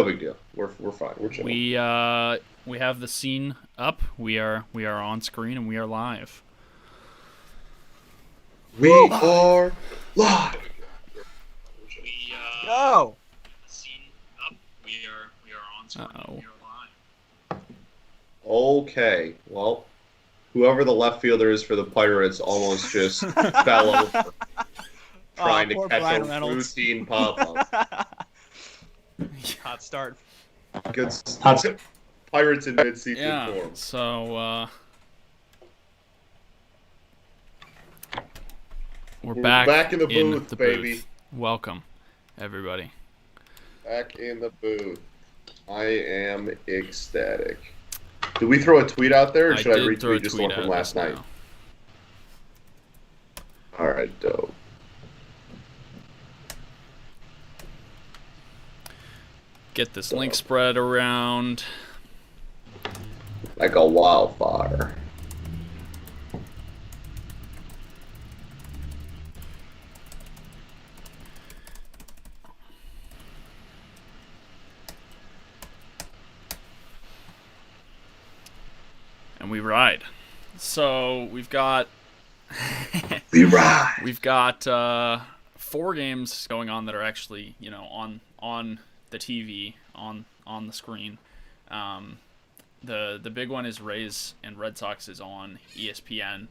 big deal. We're fine. We're chilling. We have the scene up. We are on screen and we are live. We are live. Go. Scene up. We are on screen. And we are live. Okay. Well, whoever the left fielder is for the Pirates almost just fell over trying to catch Brian a Reynolds. routine pop-up. Hot start. Good. Pirates in mid-season form. So we're back in the booth, baby. Welcome, everybody. Back in the booth. I am ecstatic. Did we throw a tweet out there, or should I retweet just one from last night? All right, dope. Get this link spread around. Like a wildfire. And we ride. So we've got We ride. We've got 4 games going on that are actually, on the TV, on the screen. The big one is Rays and Red Sox is on ESPN.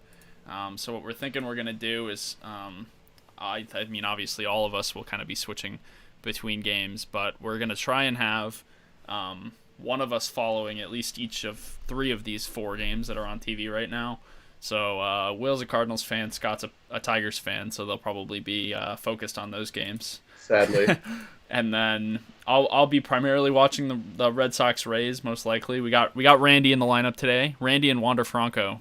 So what we're thinking we're gonna do is, I mean, obviously all of us will kind of be switching between games, but we're gonna try and have one of us following at least each of 3 of these 4 games that are on TV right now. So Will's a Cardinals fan, Scott's a Tigers fan, so they'll probably be focused on those games. Sadly. And then I'll be primarily watching the Red Sox Rays, most likely. We got Randy in the lineup today. Randy and Wander Franco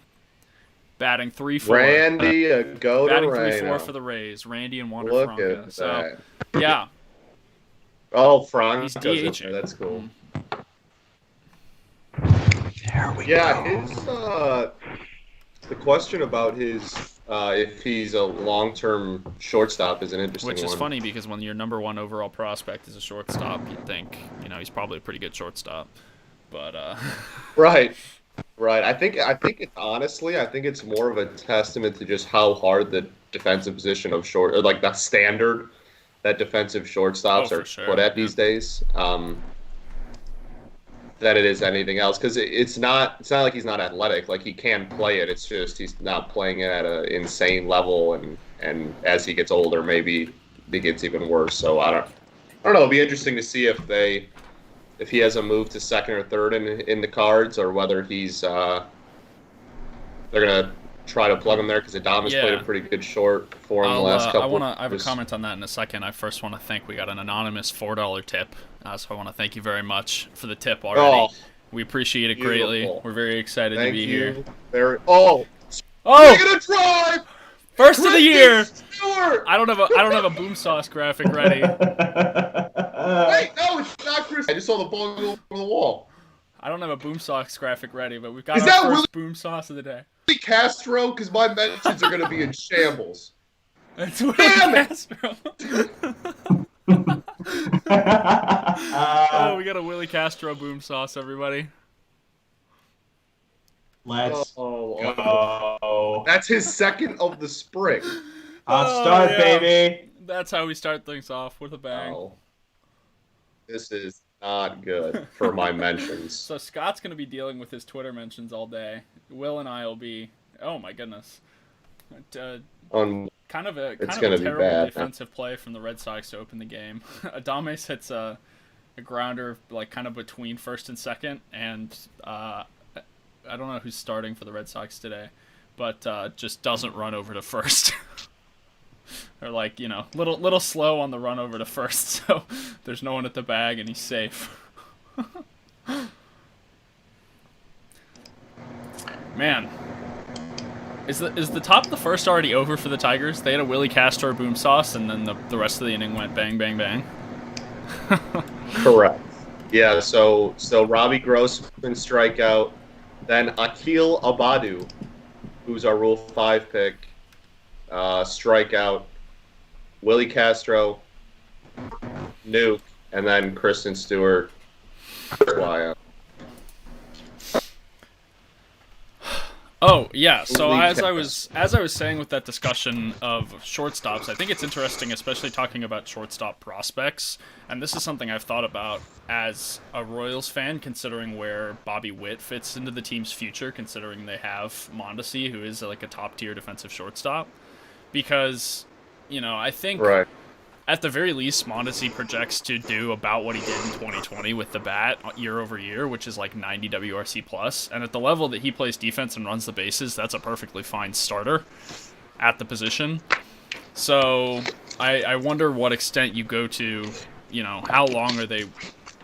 batting 3-4. Randy, go batting to 3-4 for the Rays. Randy and Wander Look Franco. at So that. yeah, Oh, Frank. he's DHing. That's cool. There we Yeah, go. his the question about his if he's a long-term shortstop is an interesting Which is one. funny because when your number 1 overall prospect is a shortstop, you'd think he's probably a pretty good shortstop. But Right. I think it's honestly, I think it's more of a testament to just how hard the defensive position of short, or like the standard that defensive shortstops for are sure. put at these days. Than it is anything else, because it's not like he's not athletic. Like, he can play it. It's just he's not playing it at an insane level, and as he gets older, maybe it gets even worse. So I don't know. It'll be interesting to see if he has a move to second or third in the cards, or whether he's they're gonna try to plug him there, because Adames played a pretty good short for him the last couple. I have a comment on that in a second. I first want to thank, we got an anonymous $4 tip. So I want to thank you very much for the tip already. Oh, we appreciate it greatly. beautiful. We're very excited to be here. Oh, Oh, gonna drive. first of the year. Stewart! I don't have a boom sauce graphic ready. Wait, no, it's not Chris. I just saw the ball go over the wall. I don't have a boom sauce graphic ready, but we've got Is our that first boom sauce of the day. Castro, because my mentions are gonna be in shambles. That's Willie Damn it! Castro. Oh, we got a Willie Castro boom sauce, everybody. Let's Oh, go. that's his second of the spring. Hot start, yeah. baby. That's how we start things off, with a bang. Oh, this is not good for my mentions. So Scott's going to be dealing with his Twitter mentions all day. Will and I will be, oh my goodness. Kind of a terrible bad. defensive play from the Red Sox to open the game. Adames hits a grounder like kind of between first and second, and I don't know who's starting for the Red Sox today, but just doesn't run over to first. They're like, little slow on the run over to first, so there's no one at the bag and he's safe. Man. Is the top of the first already over for the Tigers? They had a Willie Castro boom sauce, and then the rest of the inning went bang, bang, bang. Correct. Yeah, so Robbie Grossman strikeout, then Akil Abadu, who's our Rule 5 pick, strikeout, Willie Castro, Nuke, and then Kristen Stewart That's why. Oh yeah, so League as I Captain. was saying with that discussion of shortstops, I think it's interesting, especially talking about shortstop prospects, and this is something I've thought about as a Royals fan, considering where Bobby Witt fits into the team's future, considering they have Mondesi, who is like a top tier defensive shortstop, because I think Right. at the very least, Mondesi projects to do about what he did in 2020 with the bat year over year, which is like 90 WRC plus. And at the level that he plays defense and runs the bases, that's a perfectly fine starter at the position. So I wonder what extent you go to, how long are they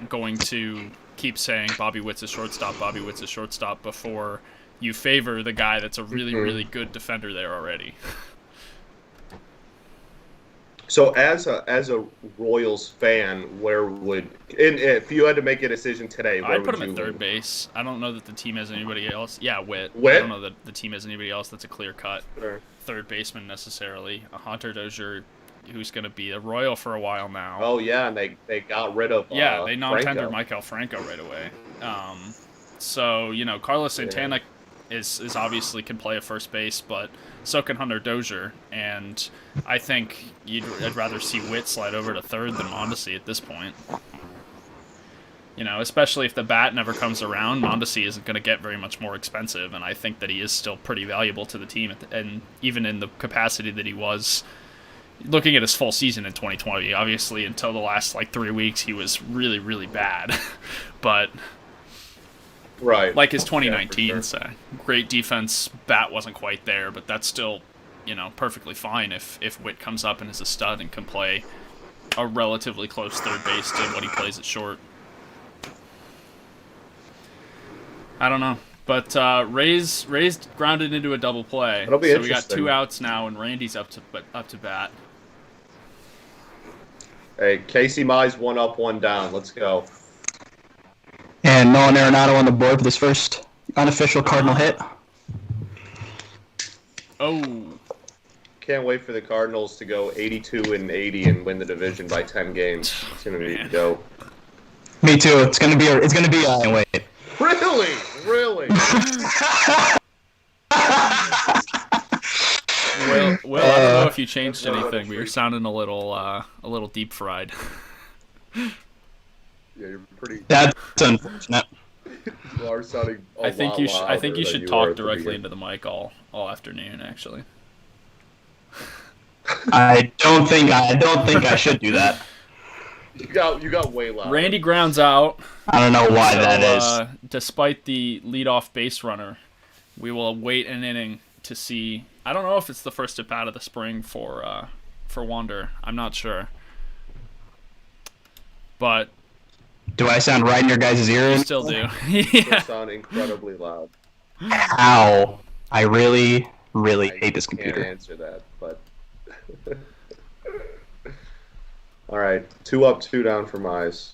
going to keep saying Bobby Witt's a shortstop before you favor the guy that's a really, really good defender there already. So as a Royals fan, where would if you had to make a decision today, where I'd put would him you at third base. I don't know that the team has anybody else. Yeah, Witt. Witt? I don't know that the team has anybody else that's a clear-cut Sure. third baseman necessarily. A Hunter Dozier, who's going to be a Royal for a while now. Oh yeah, and they got rid of Yeah, they non-tendered Franco. Michael Franco right away. So Carlos Santana is obviously can play at first base, but so can Hunter Dozier, and I think I'd rather see Witt slide over to third than Mondesi at this point. Especially if the bat never comes around, Mondesi isn't going to get very much more expensive, and I think that he is still pretty valuable to the team, and even in the capacity that he was looking at his full season in 2020. Obviously, until the last 3 weeks, he was really, really bad, but Right. like his 2019, Yeah, for sure. so great defense, bat wasn't quite there, but that's still, perfectly fine if Witt comes up and is a stud and can play a relatively close third base to what he plays at short. I don't know, but Rays grounded into a double play, That'll be so we got interesting. 2 outs now, and Randy's up to bat. Hey, Casey Mize 1 up, 1 down. Let's go. And Nolan Arenado on the board for this first unofficial Cardinal hit. Oh, Can't wait for the Cardinals to go 82-80 and win the division by 10 games. It's gonna be dope. Me too. It's gonna be. Wait. Really? Will, I don't know if you changed anything, but you're sounding a little deep fried. Yeah, you're pretty. That's unfortunate. You are sounding. I think you louder should than talk were at the directly beginning. into the mic all afternoon. Actually, I don't think I should do that. You got way louder. Randy grounds out. I don't know why So, that is. Despite the leadoff base runner, we will wait an inning to see. I don't know if it's the first at bat of the spring for Wander. I'm not sure, but Do I sound right in your guys' ear? you still do. You Yeah. sound incredibly loud. Ow. I really, really I hate this can't computer. answer that, but. All right, 2 up, 2 down for Mize.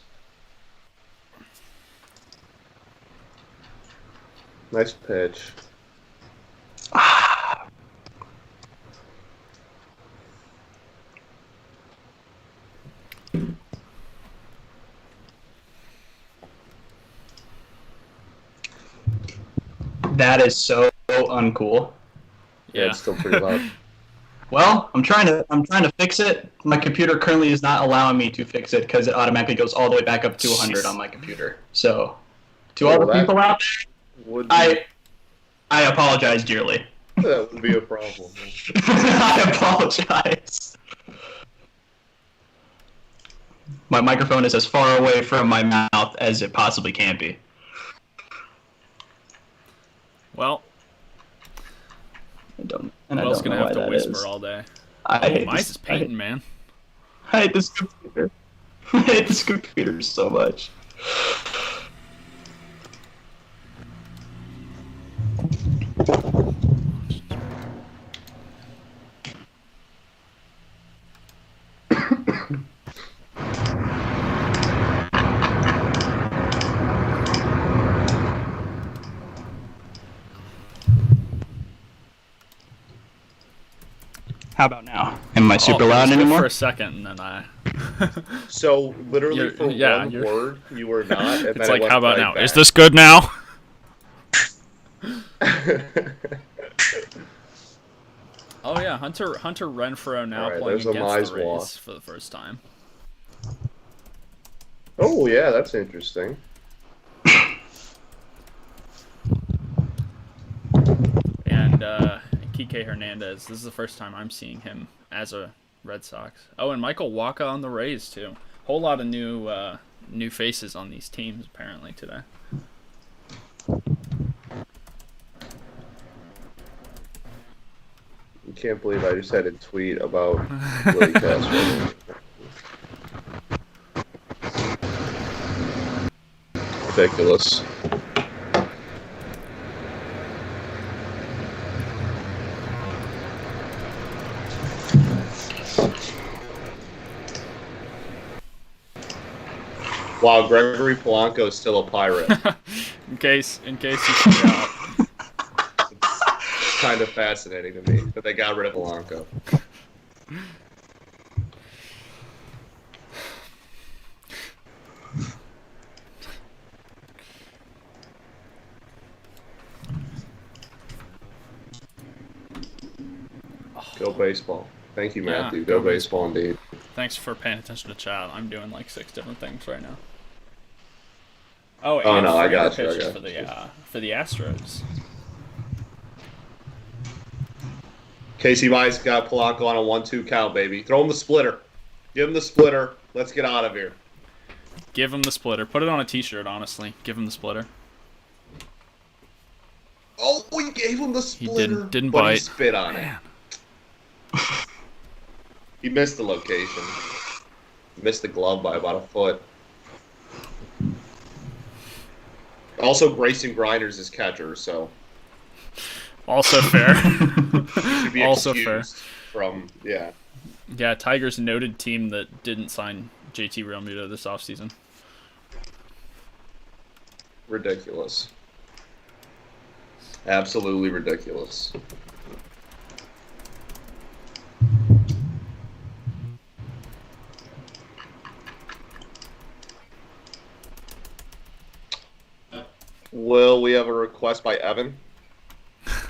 Nice pitch. That is so uncool. Yeah, it's still pretty loud. Well, I'm trying to fix it. My computer currently is not allowing me to fix it because it automatically goes all the way back up to 100 on my computer. So, to all the Well, that people out Would there, be, I apologize dearly. that would be a problem. I apologize. My microphone is as far away from my mouth as it possibly can be. Well, I don't Will's know gonna have why to that whisper is. all day. I hate Mice this, is painting, man. I hate this computer. I hate this computer so much. How about now? Am I super Oh, it loud was good anymore? for a second, and then I So literally You're- for yeah, one you're- word, you were not. And It's then like, it went how about right now? back. Is this good now? Oh yeah, Hunter Renfroe now All right, playing there's a against the Mize Rays walk. for the first time. Oh yeah, that's interesting. And Kike Hernandez, this is the first time I'm seeing him as a Red Sox. Oh, and Michael Wacha on the Rays too. Whole lot of new faces on these teams apparently today. I can't believe I just had a tweet about Willie Castro. Ridiculous. Wow, Gregory Polanco is still a Pirate. in case you forgot. It's kind of fascinating to me that they got rid of Polanco. Go baseball. Thank you, Yeah, Matthew. go Go baseball indeed. Thanks for paying attention to chat. I'm doing like 6 different things right now. Oh, Oh, and no, I Frazier got you, I pitches got for the Astros. Casey Mize got Polanco on a 1-2 count, baby. Throw him the splitter. Give him the splitter. Let's get out of here. Give him the splitter. Put it on a T-shirt. Honestly, give him the splitter. Oh, we gave him the splitter. didn't but bite. He spit on it. Man. He missed the location. Missed the glove by about a foot. Also, Grayson Grinders is catcher, so Also fair. should be Also excused from Yeah, Tigers noted team that didn't sign JT Realmuto this offseason. Ridiculous. Absolutely ridiculous. Will we have a request by Evan?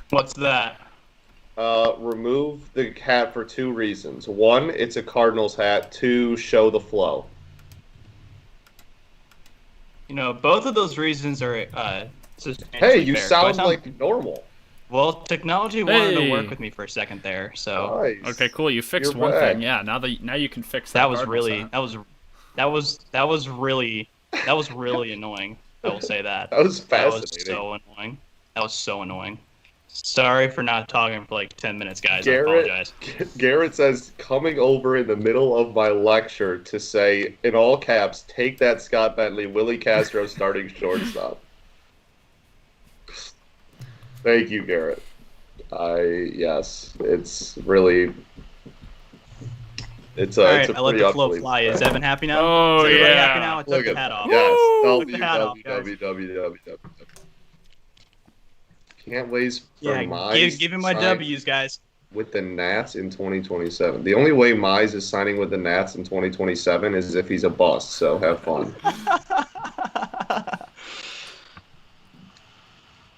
What's that? Remove the hat for 2 reasons. 1, it's a Cardinals hat. 2, show the flow. You know, both of those reasons are Hey, substantially you fair. sound Do I like normal. Well, technology wanted to Hey. work with me for a second there, so Nice. Okay, cool. You fixed You're one back. thing. Yeah, now you can fix that. that was Cardinals really hat. that was really annoying. I will say that. That was That was fascinating. so annoying. That was so annoying. Sorry for not talking for like 10 minutes, guys. I Garrett, apologize. Garrett says, coming over in the middle of my lecture to say, in all caps, take that Scott Bentley, Willie Castro starting shortstop. Thank you, Garrett. Yes, it's really, it's a, All it's right, a I let pretty the flow ugly fly. Is thing. Evan happy now? Oh, Is everybody yeah. happy now? I took Look the at hat that. off. Yes. Took the hat off, guys. www. Can't wait for Yeah, Mize give him my sign W's, guys. with the Nats in 2027. The only way Mize is signing with the Nats in 2027 is if he's a bust. So have fun.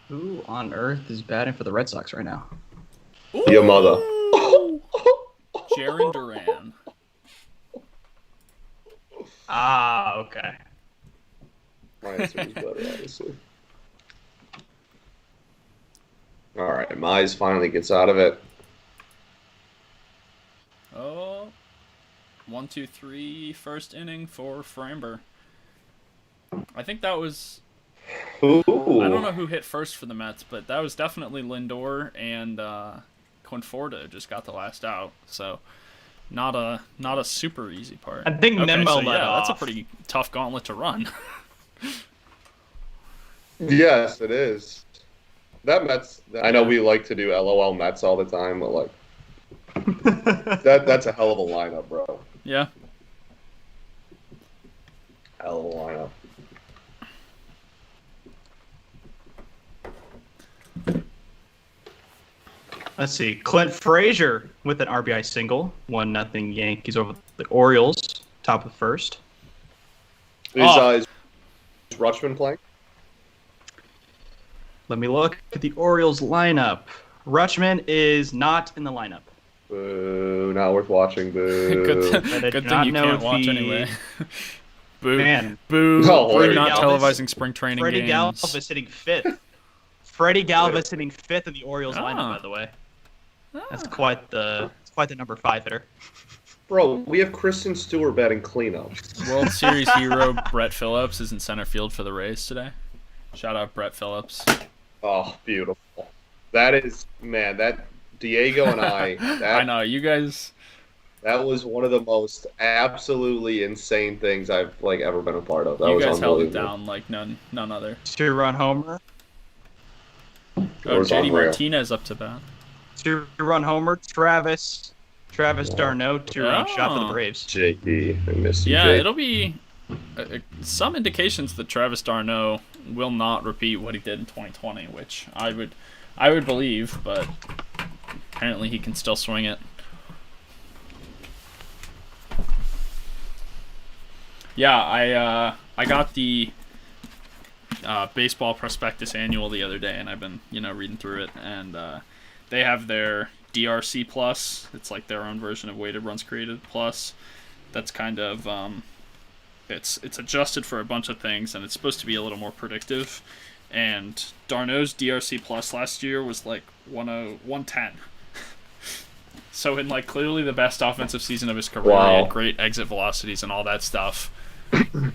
Who on earth is batting for the Red Sox right now? Your mother. Jaron Duran. Ah, okay. My answer is better, obviously. All right, Mize finally gets out of it. Oh, 1, 2, 3, first inning for Framber. I think that was. Ooh. I don't know who hit first for the Mets, but that was definitely Lindor, and Conforto just got the last out. So, not a super easy part. I think Okay, Nimmo so led yeah, that's a off. pretty tough gauntlet to run. Yes, it is. That Mets. I know we like to do LOL Mets all the time, but like that's a hell of a lineup, bro. Yeah. Hell of a lineup. Let's see. Clint Frazier with an RBI single. 1-0 Yankees over the Orioles. top of first. Is Rutschman playing? Let me look at the Orioles lineup. Rutschman is not in the lineup. Boo, not worth watching. Boo. Good thing you can't watch anyway. Boo. Man. Boo. Oh, We're Freddie not Galvis- televising spring training Freddie games. Galvis hitting fifth. Freddie Galvis hitting fifth in the Orioles lineup, by the way. That's quite the number 5 hitter. Bro, we have Kristen Stewart batting cleanup. World Series hero Brett Phillips is in center field for the Rays today. Shout out Brett Phillips. Oh, beautiful. That is, man, that Diego and I know, you guys. that was one of the most absolutely insane things I've ever been a part of. That You was guys held it unbelievable. down like none other. 2-run homer. Oh, was JD unreal. Martinez up to bat. 2-run homer. Travis Darno, 2-run shot for the Oh. Braves. JD, I missed you, Yeah, Jake. it'll be some indications that Travis Darno will not repeat what he did in 2020, which I would believe, but apparently he can still swing it. Yeah, I got the baseball prospectus annual the other day, and I've been reading through it, and they have their DRC plus. It's like their own version of weighted runs created plus. That's kind of it's adjusted for a bunch of things, and it's supposed to be a little more predictive. And Darno's DRC plus last year was like 110. So in clearly the best offensive season of his career, he Wow. had great exit velocities and all that stuff.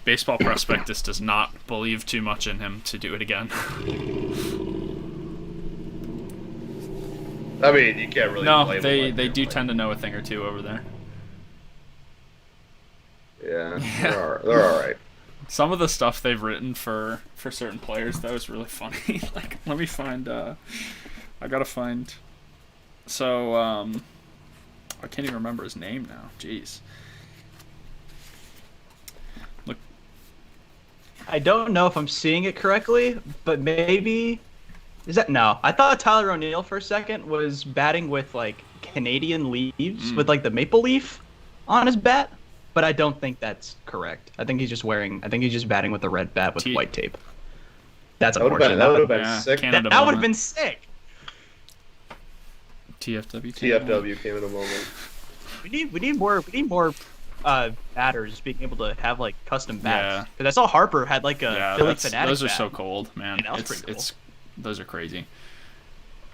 Baseball prospectus does not believe too much in him to do it again. I mean, you can't really No, blame they him, do tend to know a thing or two over there. Yeah, they're all right. Some of the stuff they've written for certain players, though, is really funny. Let me find. I gotta find. So, I can't even remember his name now. Jeez. Look. I don't know if I'm seeing it correctly, but maybe no? I thought Tyler O'Neill for a second was batting with Canadian leaves with the maple leaf on his bat, but I don't think that's correct. I think he's just batting with a red bat with white tape. That's That would unfortunate. have been Yeah, sick. Canada That would have moment. been sick. TFW. TFW came in a moment. We need more batters being able to have custom bats. Yeah. Because I saw Harper had a Philly Fanatic those are bat. so cold, man. Yeah, that was pretty cool. Those are crazy.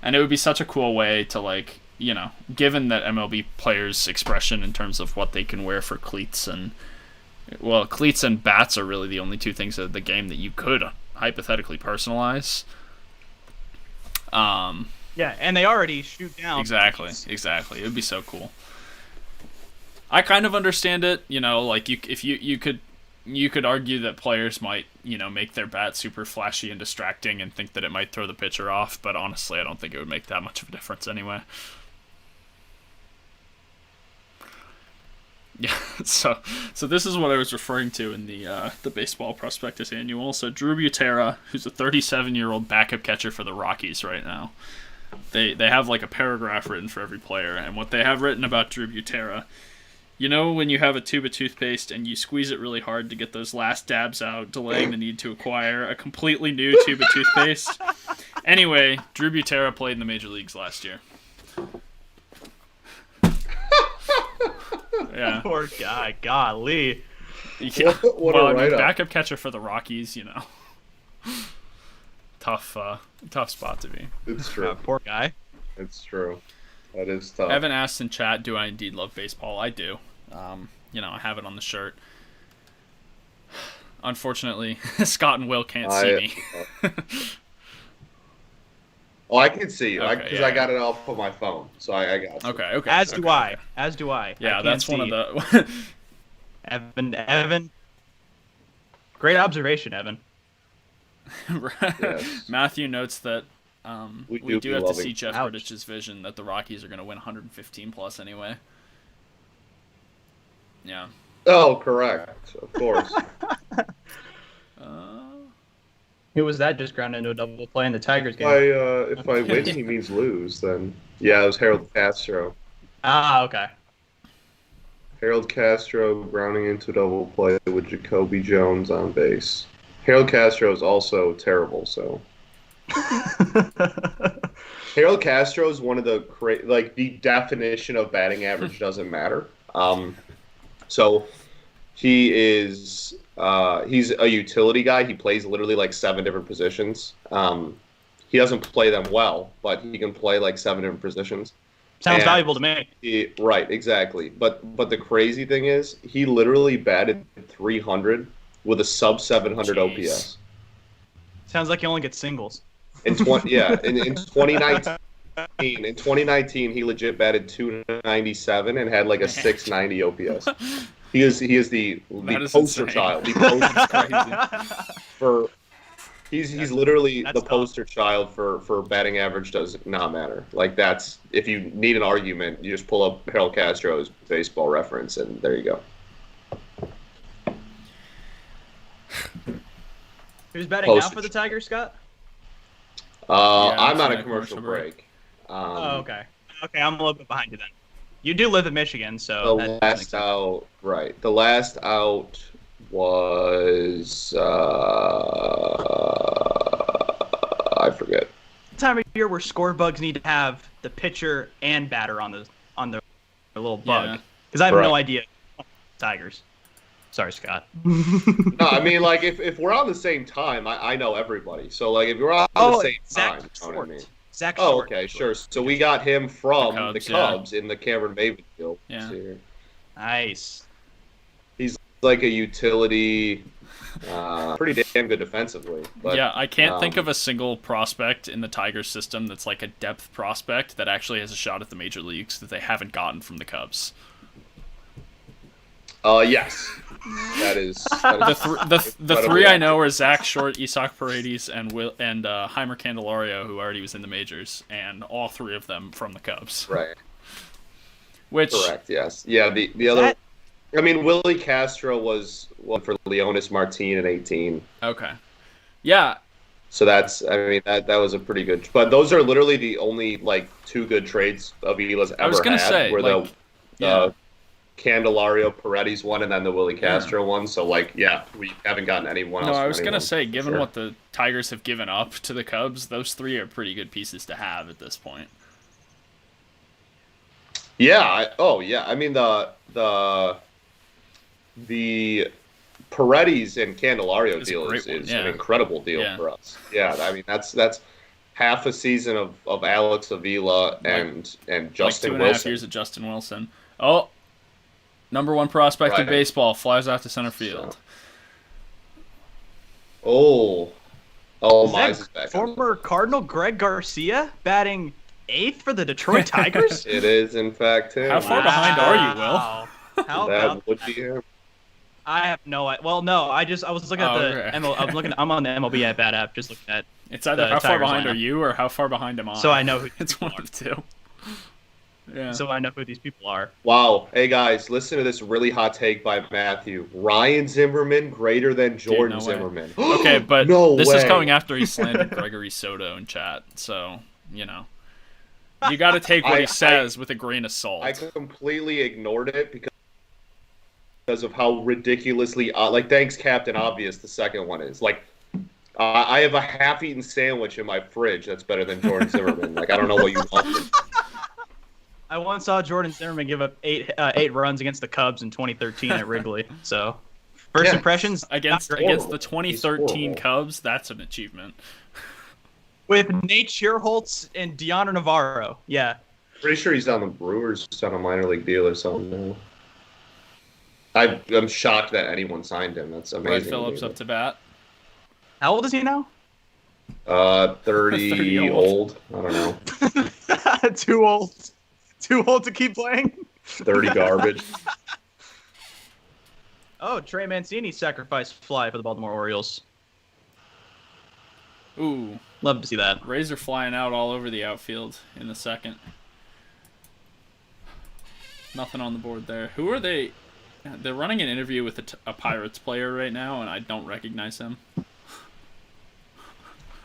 And it would be such a cool way to given that MLB players' expression in terms of what they can wear for cleats and bats are really the only two things of the game that you could hypothetically personalize. Yeah, and they already shoot down. Exactly. It would be so cool. I kind of understand it, you could argue that players might, make their bat super flashy and distracting and think that it might throw the pitcher off, but honestly, I don't think it would make that much of a difference anyway. Yeah, so this is what I was referring to in the baseball prospectus annual. So Drew Butera, who's a 37-year-old backup catcher for the Rockies right now, they have a paragraph written for every player, and what they have written about Drew Butera. When you have a tube of toothpaste and you squeeze it really hard to get those last dabs out, delaying the need to acquire a completely new tube of toothpaste? Anyway, Drew Butera played in the major leagues last year. Yeah. Poor guy, golly. Yeah. What a Well, write-up. backup catcher for the Rockies, tough spot to be. It's true. Poor guy. It's true. That is tough. Evan asked in chat, do I indeed love baseball? I do. I have it on the shirt. Unfortunately, Scott and Will can't see me. Oh, I can see you Okay, because yeah, I got it off of my phone, so I got you. Okay. As do okay. I. Yeah, I that's can't one of see. the... Evan. Great observation, Evan. Yes. Matthew notes that we do do be have to loving- see Jeff Ouch. Bridges' vision that the Rockies are going to win 115 plus anyway. Yeah. Oh, correct. Of course. Who was that just grounded into a double play in the Tigers game? If I win, he means lose. Then yeah, it was Harold Castro. Ah, okay. Harold Castro grounding into double play with Jacoby Jones on base. Harold Castro is also terrible, so. Harold Castro is one of the the definition of batting average doesn't matter. So he is he's a utility guy. He plays literally like 7 different positions. He doesn't play them well, but he can play like 7 different positions. Sounds valuable to me. Right, exactly. But the crazy thing is, he literally batted 300 with a sub 700 OPS. Sounds like he only gets singles. In 2019, he legit batted 297 and had like a 690 OPS. He is the poster child. The poster for he's literally the poster child for batting average does not matter. Like that's if you need an argument, you just pull up Harold Castro's Baseball Reference and there you go. Who's batting now for the Tigers, Scott? I'm on a commercial break. Okay. Okay, I'm a little bit behind you then. You do live in Michigan, so the last out, right? The last out was I forget. Time of year where score bugs need to have the pitcher and batter on their little bug because I have no idea. Tigers. Sorry, Scott. No, I mean like if we're on the same time, I know everybody. So like if we're on the same time, you know what I mean? Zach Oh, Short. okay, sure. So we got him from the Cubs in the Cameron Maven deal. Yeah. Nice. He's like a utility, pretty damn good defensively. But, yeah, I can't think of a single prospect in the Tigers system that's like a depth prospect that actually has a shot at the major leagues that they haven't gotten from the Cubs. Yes. That is the three I know are Zach Short, Isak Paredes, and Heimer Candelario, who already was in the majors, and all 3 of them from the Cubs. Right. Which correct? Yes. Yeah. The other. I mean, Willie Castro was one for Leonis Martin in 18. Okay. Yeah. So that's. I mean, that was a pretty good. But those are literally the only like 2 good trades Avila's ever had. I was gonna say, were like, the Candelario Paredes one and then the Willie Castro one. So like, yeah, we haven't gotten anyone else. No, I was gonna say, given what the Tigers have given up to the Cubs, those 3 are pretty good pieces to have at this point. Yeah. I mean the Paredes and Candelario deal is an incredible deal for us. Yeah, I mean that's half a season of Alex Avila and Justin Wilson. 2.5 years of Justin Wilson. Oh, number 1 prospect in baseball flies out to center field. So. Mize is back. Former Cardinal Greg Garcia batting 8th for the Detroit Tigers. It is in fact him. How far behind are you, Will? How that about would be him. I have no idea. Well, no, I was looking at the I'm on the MLB at Bat app, just looking at. It's either how far behind are you or how far behind am I. So I know who it's one of 2. Yeah. So I know who these people are. Wow. Hey guys, listen to this really hot take by Matthew. Ryan Zimmerman greater than Jordan Zimmerman. Okay, but this is coming after he slandered Gregory Soto in chat, so you know. You got to take what he says with a grain of salt. I completely ignored it because of how ridiculously thanks Captain Obvious the second one is. Like I have a half-eaten sandwich in my fridge that's better than Jordan Zimmerman. Like I don't know what you want. I once saw Jordan Zimmerman give up 8 runs against the Cubs in 2013 at Wrigley. So first impressions against the 2013 Cubs, that's an achievement. With Nate Schierholtz and Deandre Navarro. Yeah. Pretty sure he's on the Brewers on a minor league deal or something now. I'm shocked that anyone signed him. That's amazing. Brett Phillips up to bat. How old is he now? 30 old. I don't know. Too old. Too old to keep playing? 30 garbage. Oh, Trey Mancini sacrificed fly for the Baltimore Orioles. Ooh. Love to see that. Rays are flying out all over the outfield in the second. Nothing on the board there. Who are they? They're running an interview with a Pirates player right now, and I don't recognize him.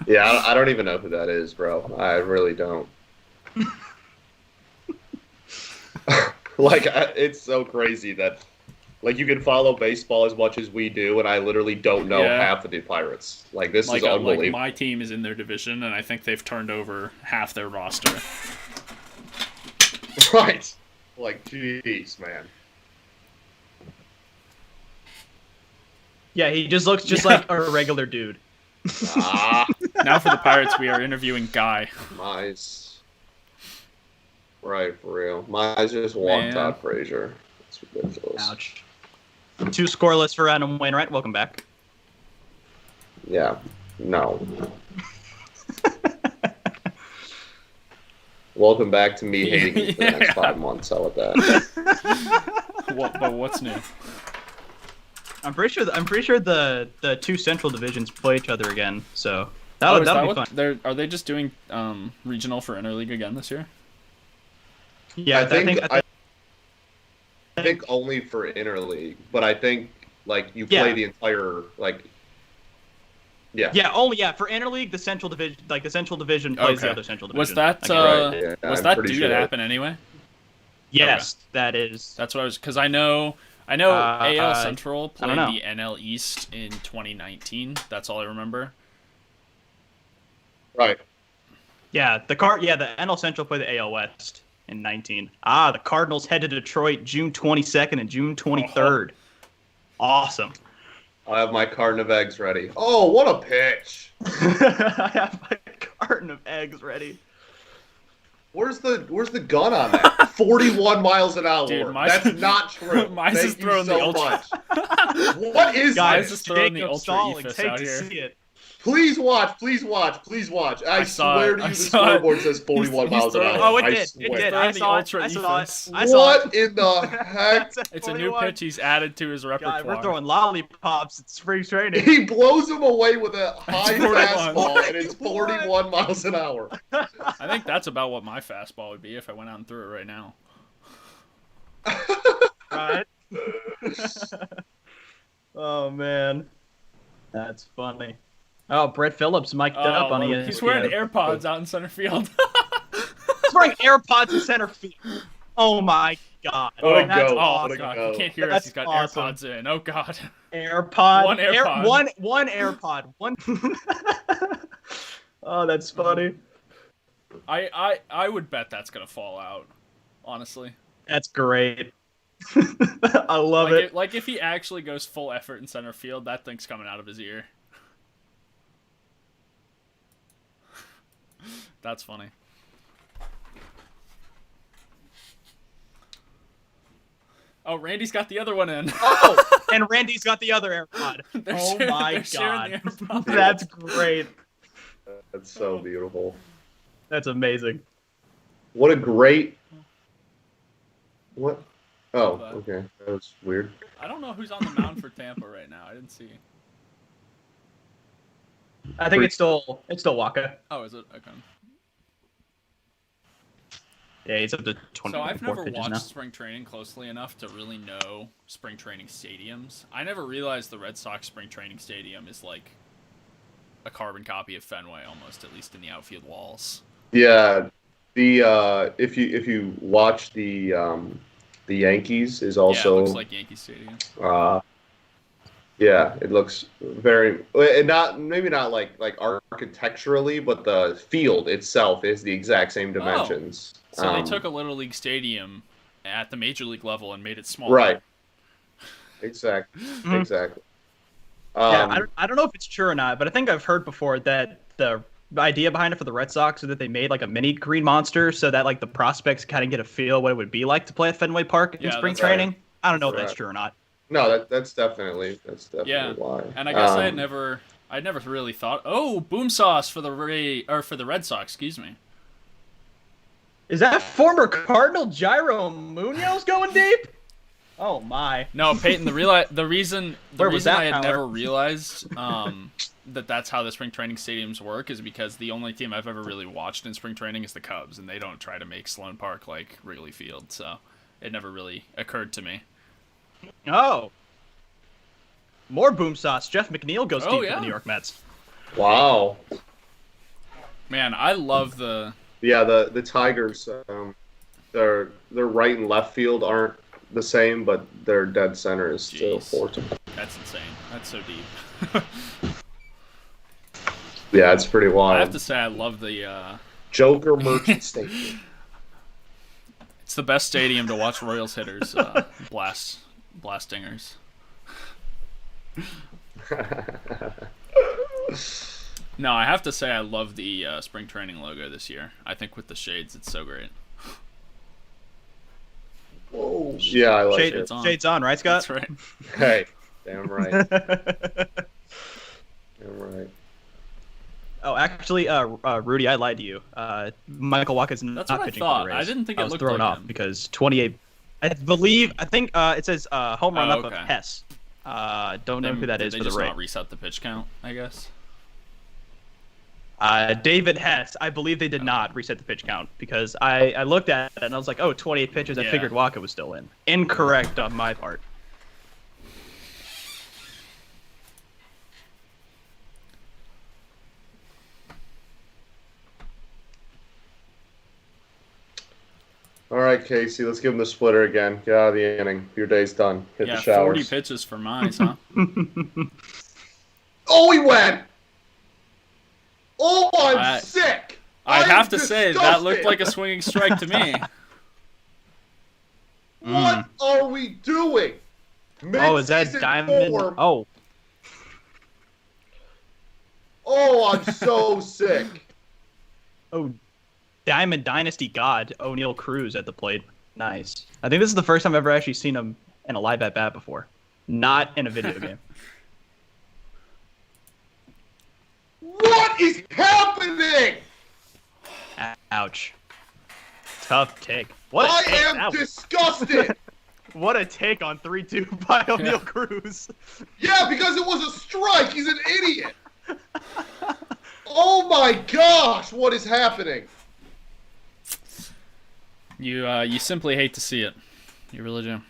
Yeah, I don't even know who that is, bro. I really don't. Like, it's so crazy that, like, you can follow baseball as much as we do, and I literally don't know half of the Pirates. Like, this is unbelievable. Like my team is in their division, and I think they've turned over half their roster. Right. Like, jeez, man. Yeah, he just looks just like a regular dude. Now for the Pirates, we are interviewing Guy. Mize. Right, for real. Mize just walked out Frazier. It's ridiculous. Ouch. 2 scoreless for Adam Wainwright. Welcome back. Yeah. No. Welcome back to me hating you for the next 5 months. How about that? But what's new? I'm pretty sure the 2 Central divisions play each other again. So that'll be fun. Are they just doing regional for interleague again this year? Yeah, I think only for interleague, but I think like you play the entire like. Yeah. Yeah, for interleague, the Central Division, plays the other Central Division. Was that due to happen anyway? Yes, that is. That's what I was, because I know AL Central played the NL East in 2019. That's all I remember. Right. Yeah, the NL Central played the AL West in 19. The Cardinals head to Detroit June 22nd and June 23rd. Awesome. I have my carton of eggs ready. Oh, what a pitch! I have my carton of eggs ready. Where's the gun on that? 41 miles an hour. Dude, that's not true. Mine's is throwing the ultra. What is Guys, this? is throwing the ultra ethos out here. See it. Please watch. I swear to you, the scoreboard says 41 miles an hour. Oh, it I did. swear. It did. I saw it. What in the heck? It's a new pitch he's added to his repertoire. God, we're throwing lollipops at spring training. He blows him away with a high fastball, and it's 41 miles an hour. I think that's about what my fastball would be if I went out and threw it right now. Right? Oh, man. That's funny. Oh, Brett Phillips mic'd up on ESPN. He's wearing AirPods out in center field. He's wearing AirPods in center field. Oh my god. What a That's goat. awesome. God, you can't hear us. He's got AirPods in. Oh god. AirPod. One AirPod. One AirPod. One. Oh, that's funny. I would bet that's gonna fall out. Honestly. That's great. I love it. Like if he actually goes full effort in center field, that thing's coming out of his ear. That's funny. Oh, Randy's got the other one in. Oh, and Randy's got the other AirPod. They're my sharing the god. AirPod. That's great. That's so beautiful. That's amazing. What a great... What? Oh, okay. That was weird. I don't know who's on the mound for Tampa right now. I didn't see. I think it's still Waka. Oh, is it? Okay. Yeah, he's up to 20. So I've never pitches watched now. spring training closely enough to really know spring training stadiums. I never realized the Red Sox spring training stadium is like a carbon copy of Fenway almost, at least in the outfield walls. Yeah, the if you watch the Yankees is also yeah, it looks like Yankee Stadium. Yeah, it looks very maybe not like architecturally, but the field itself is the exact same dimensions. So they took a Little League stadium at the Major League level and made it smaller. Right. Exactly. Exactly. Yeah, I don't know if it's true or not, but I think I've heard before that the idea behind it for the Red Sox is that they made like a mini Green Monster so that like the prospects kind of get a feel what it would be like to play at Fenway Park in spring training. Right. I don't know if that's true or not. No, that's definitely why. And I guess I'd never really thought, boom sauce for the Red Sox, excuse me. Is that former Cardinal Jairo Munoz going deep? Oh my. No, Peyton, the reason I had never realized that's how the spring training stadiums work is because the only team I've ever really watched in spring training is the Cubs, and they don't try to make Sloan Park like Wrigley Field, so it never really occurred to me. Oh. More boom sauce. Jeff McNeil goes deep for the New York Mets. Wow. Man, I love the the Tigers. their right and left field aren't the same, but their dead center is still Jeez. 14. That's insane. That's so deep. Yeah, it's pretty wild. I have to say, I love the. Joker Merchant Stadium. It's the best stadium to watch Royals hitters blast dingers. No, I have to say I love the spring training logo this year. I think with the shades, it's so great. Whoa. Yeah, I like it. Shades on, right, Scott? That's right. Hey, damn right. Damn right. Oh, actually, Rudy, I lied to you. Michael Wacha's not That's what pitching I thought. for the Rays. I didn't think it I was looked thrown like off him. because 28. I think it says home run up of okay. Hess. Don't know who that is Did for they the just Rays. not reset the pitch count, I guess? David Hess. I believe they did not reset the pitch count because I looked at it and I was like, oh, 28 pitches. I Yeah. figured Wacha was still in. Incorrect on my part. All right, Casey, let's give him the splitter again. Get out of the inning. Your day's done. Hit Yeah, the showers. 40 pitches for mines, huh? Oh, he went! Oh, I'm sick! I'd I'm have to say, that looked disgusted! like a swinging strike to me. What are we doing? Oh, is that Mid-season Diamond? form. Oh, Oh, I'm so sick. Diamond Dynasty God O'Neal Cruz at the plate. Nice. I think this is the first time I've ever actually seen him in a live at bat before, not in a video game. What is happening? Ouch. Tough take. What a I take am that was. disgusted. What a take on 3-2 by O'Neal Cruz. Yeah, because it was a strike. He's an idiot. Oh my gosh, what is happening? You simply hate to see it. You really do.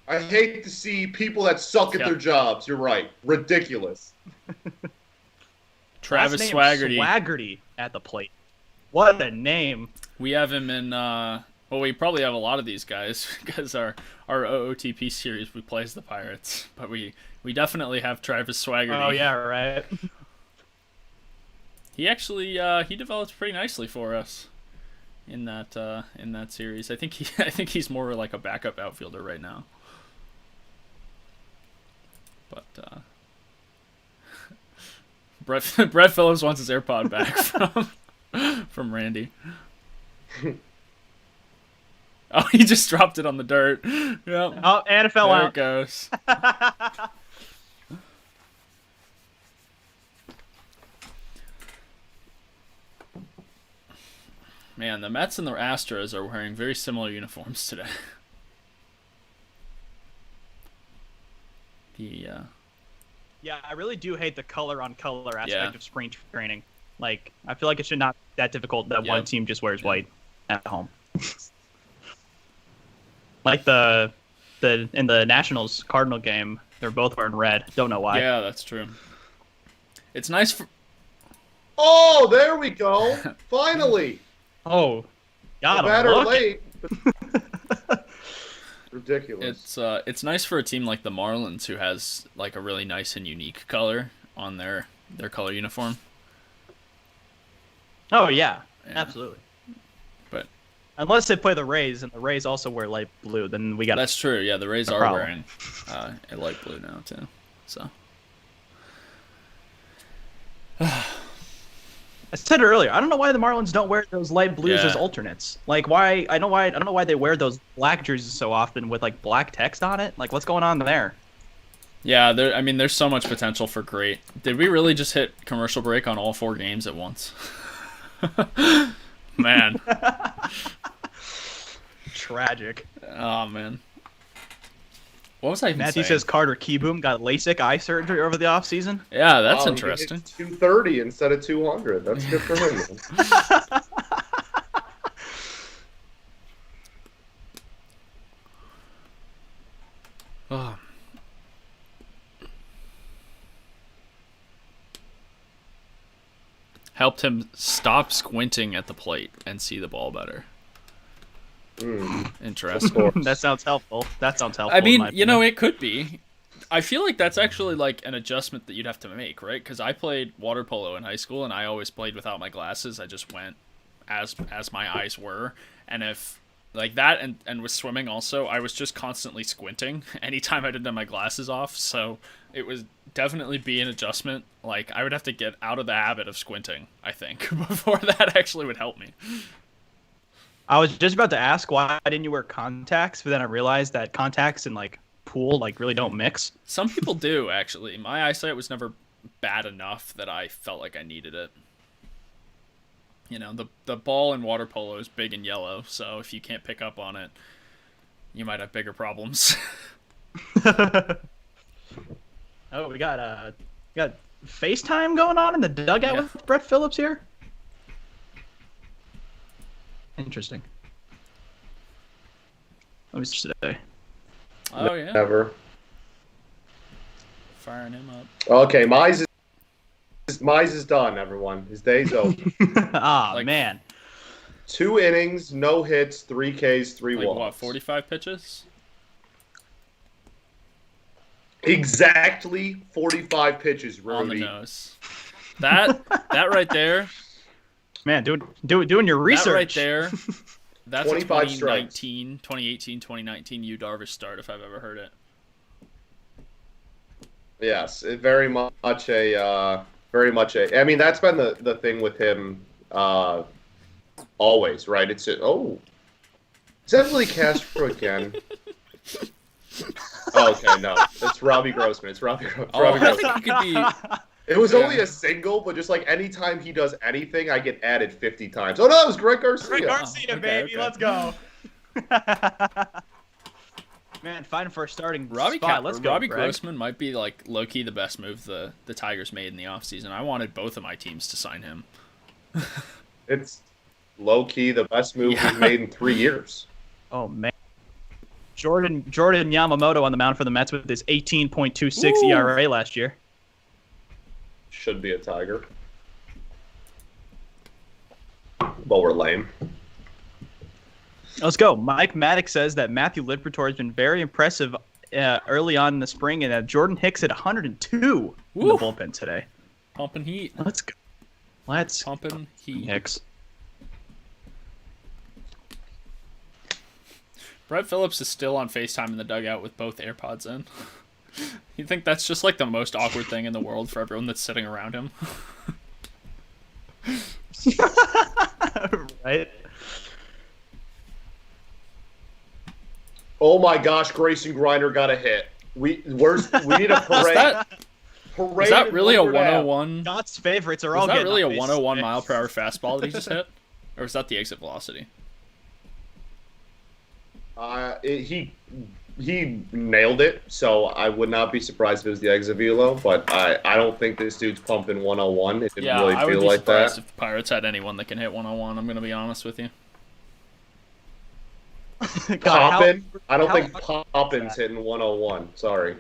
I hate to see people that suck at Yeah. their jobs. You're right. Ridiculous. Travis Last name, Swaggerty. Swaggerty at the plate. What a name. We have him in. Well, we probably have a lot of these guys because our OOTP series we play as the Pirates, but we definitely have Travis Swaggerty. Oh yeah, right. He actually he developed pretty nicely for us in that series. I think he's more like a backup outfielder right now. But Brett Phillips wants his AirPod back from Randy. Oh, he just dropped it on the dirt. Yep. Oh, and it fell There out. it goes. Man, the Mets and the Astros are wearing very similar uniforms today. Yeah, I really do hate the color on color aspect Yeah. of spring training. Like, I feel like it should not be that difficult that one Yep. team just wears white at home. Like the in the Nationals Cardinal game, they're both wearing red. Don't know why. Yeah, that's true. It's nice for Oh, there we go. Finally. Oh, got him. Better Look. late. Ridiculous. it's nice for a team like the Marlins who has like a really nice and unique color on their color uniform. Oh yeah, Yeah. absolutely. But Unless they play the Rays, and the Rays also wear light blue, then we got. that's true. Yeah, the Rays No are problem. wearing a light blue now too. So I said it earlier. I don't know why the Marlins don't wear those light blues Yeah. as alternates. Like why? I don't know why they wear those black jerseys so often with like black text on it. Like what's going on there? yeah, there's so much potential for great. Did we really just hit commercial break on all 4 games at once? Man. Tragic. Oh man. What was I even Matthew saying? says Carter Keyboom got LASIK eye surgery over the offseason. Yeah, that's Wow, he interesting. hit 230 instead of 200. That's good for him. Oh. helped him stop squinting at the plate and see the ball better. Interesting. That sounds helpful. I mean, you know, it could be. I feel like that's actually like an adjustment that you'd have to make, right? Because I played water polo in high school, and I always played without my glasses. I just went as my eyes were, and if like that, and with swimming also, I was just constantly squinting anytime I didn't have my glasses off. So it would definitely be an adjustment. Like I would have to get out of the habit of squinting, I think, before that actually would help me. I was just about to ask why didn't you wear contacts, but then I realized that contacts and like pool like really don't mix. Some people do, actually. My eyesight was never bad enough that I felt like I needed it. You know, the ball in water polo is big and yellow, so if you can't pick up on it, you might have bigger problems. Oh, we got FaceTime going on in the dugout with Brett Phillips here. Interesting. Let me say. Oh yeah. Never. Firing him up. Okay, Mize is done, everyone. His day's over. Man. 2 innings, no hits, 3 Ks, 3 Like walks. what, 45 pitches? Exactly 45 pitches, Rudy. On the nose. That right there. Man, doing your research. That right there. That's a 25 strikes. 2018, 2019 Yu Darvish start if I've ever heard it. Yes, very much a. I mean, that's been the thing with him always, right? Is that really Castro again? Oh, okay, no, it's Robbie Grossman. It's Robbie Grossman. I think he could be. It was only a single, but just like anytime he does anything, I get added 50 times. Oh no, it was Greg Garcia. Greg Garcia, okay, baby, okay. let's go. Man, fighting for a starting Robbie spot. Let's go, Robbie Greg. Grossman might be like low key the best move the Tigers made in the offseason. I wanted both of my teams to sign him. It's low key the best move we've made in 3 years. Oh man. Jordan Yamamoto on the mound for the Mets with his 18.26 ERA last year. Should be a Tiger. But we're lame. Let's go. Mike Maddox says that Matthew Liberatore has been very impressive early on in the spring, and that Jordan Hicks hit 102 in the bullpen today. Pumping heat. Let's go. Let's Pumping heat. Hicks. Brett Phillips is still on FaceTime in the dugout with both AirPods in. You think that's just like the most awkward thing in the world for everyone that's sitting around him? Right? Oh my gosh, Grayson Griner got a hit. We need a parade. Is that really a 101? God's favorites are Was all that getting really a on base. 101 mile per hour fastball that he just hit? Or was that the exit velocity? He nailed it, so I would not be surprised if it was the exit velo, but I don't think this dude's pumping 101. It didn't really I would feel be like surprised that. if the Pirates had anyone that can hit 101. I'm going to be honest with you. Poppin? I don't think Poppin's hitting 101. Sorry.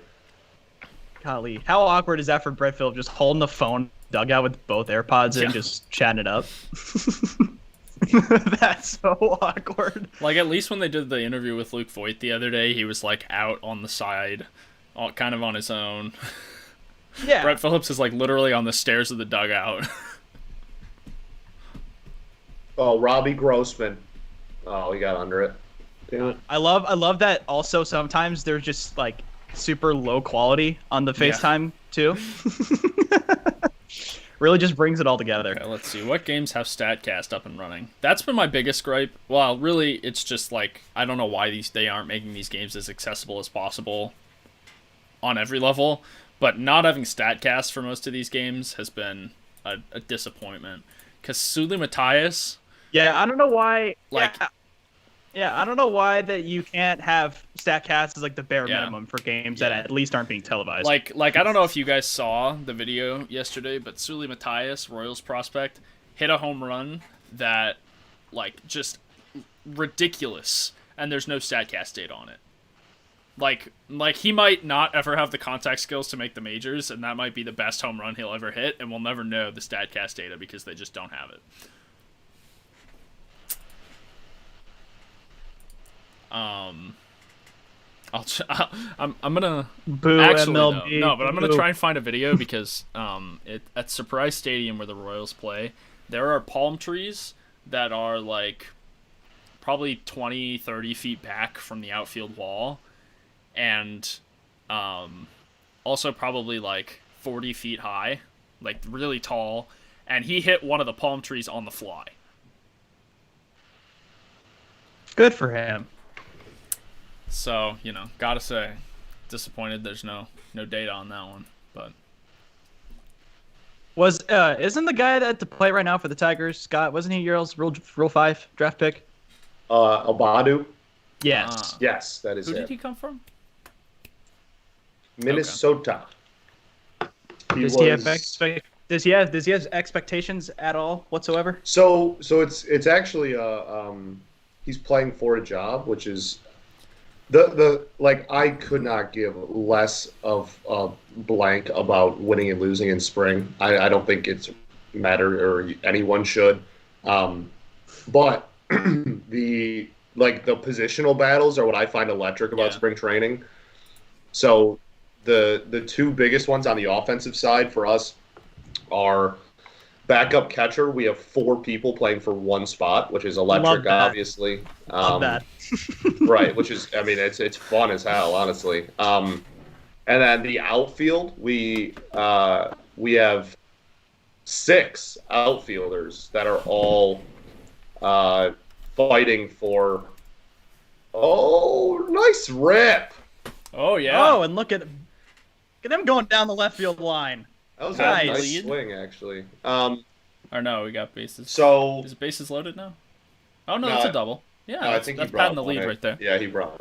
Golly, how awkward is that for Brett Phillips just holding the phone dugout with both AirPods in, just chatting it up? That's so awkward. Like, at least when they did the interview with Luke Voigt the other day, he was, like, out on the side, kind of on his own. Yeah. Brett Phillips is, like, literally on the stairs of the dugout. Oh, Robbie Grossman. Oh, he got under it. Damn it. I love that also sometimes there's just, like, super low quality on the FaceTime, too. Really just brings it all together. Okay, let's see. What games have StatCast up and running? That's been my biggest gripe. Well, really, it's just like, I don't know why they aren't making these games as accessible as possible on every level, but not having StatCast for most of these games has been a disappointment. Because Suli Matthias... Yeah, I don't know why... Like... Yeah, I don't know why that you can't have StatCast as like the bare minimum for games that at least aren't being televised. Like I don't know if you guys saw the video yesterday, but Suli Matthias, Royals prospect, hit a home run that, like, just ridiculous, and there's no StatCast data on it. Like he might not ever have the contact skills to make the majors, and that might be the best home run he'll ever hit, and we'll never know the StatCast data because they just don't have it. I'm gonna Boo actually MLB. no, but I'm gonna Boo. try and find a video because at Surprise Stadium where the Royals play, there are palm trees that are like probably 20, 30 feet back from the outfield wall, and also probably like 40 feet high, like really tall, and he hit one of the palm trees on the fly. Good for him. So, gotta say, disappointed there's no data on that one, but Isn't the guy that to play right now for the Tigers, Scott? Wasn't he Yale's Rule 5 draft pick? Abadu. Yes. Yes, that is who it. did he come from? Minnesota. Does he have expectations at all whatsoever? So it's actually he's playing for a job, which is the like I could not give less of a blank about winning and losing in spring. I don't think it's mattered or anyone should. But the positional battles are what I find electric about spring training. So the two biggest ones on the offensive side for us are backup catcher. We have 4 people playing for one spot, which is electric, obviously. Love that. Right, which is, it's fun as hell, honestly. And then the outfield, we have 6 outfielders that are all fighting for. Oh, nice rip! Oh yeah. Oh, and look at them going down the left field line. That was Nice. a nice swing, actually. Or no, we got bases. So Is it bases loaded now? Oh no, No, that's a double. Yeah, I think that's he brought patting the one lead in. right there. Yeah, he brought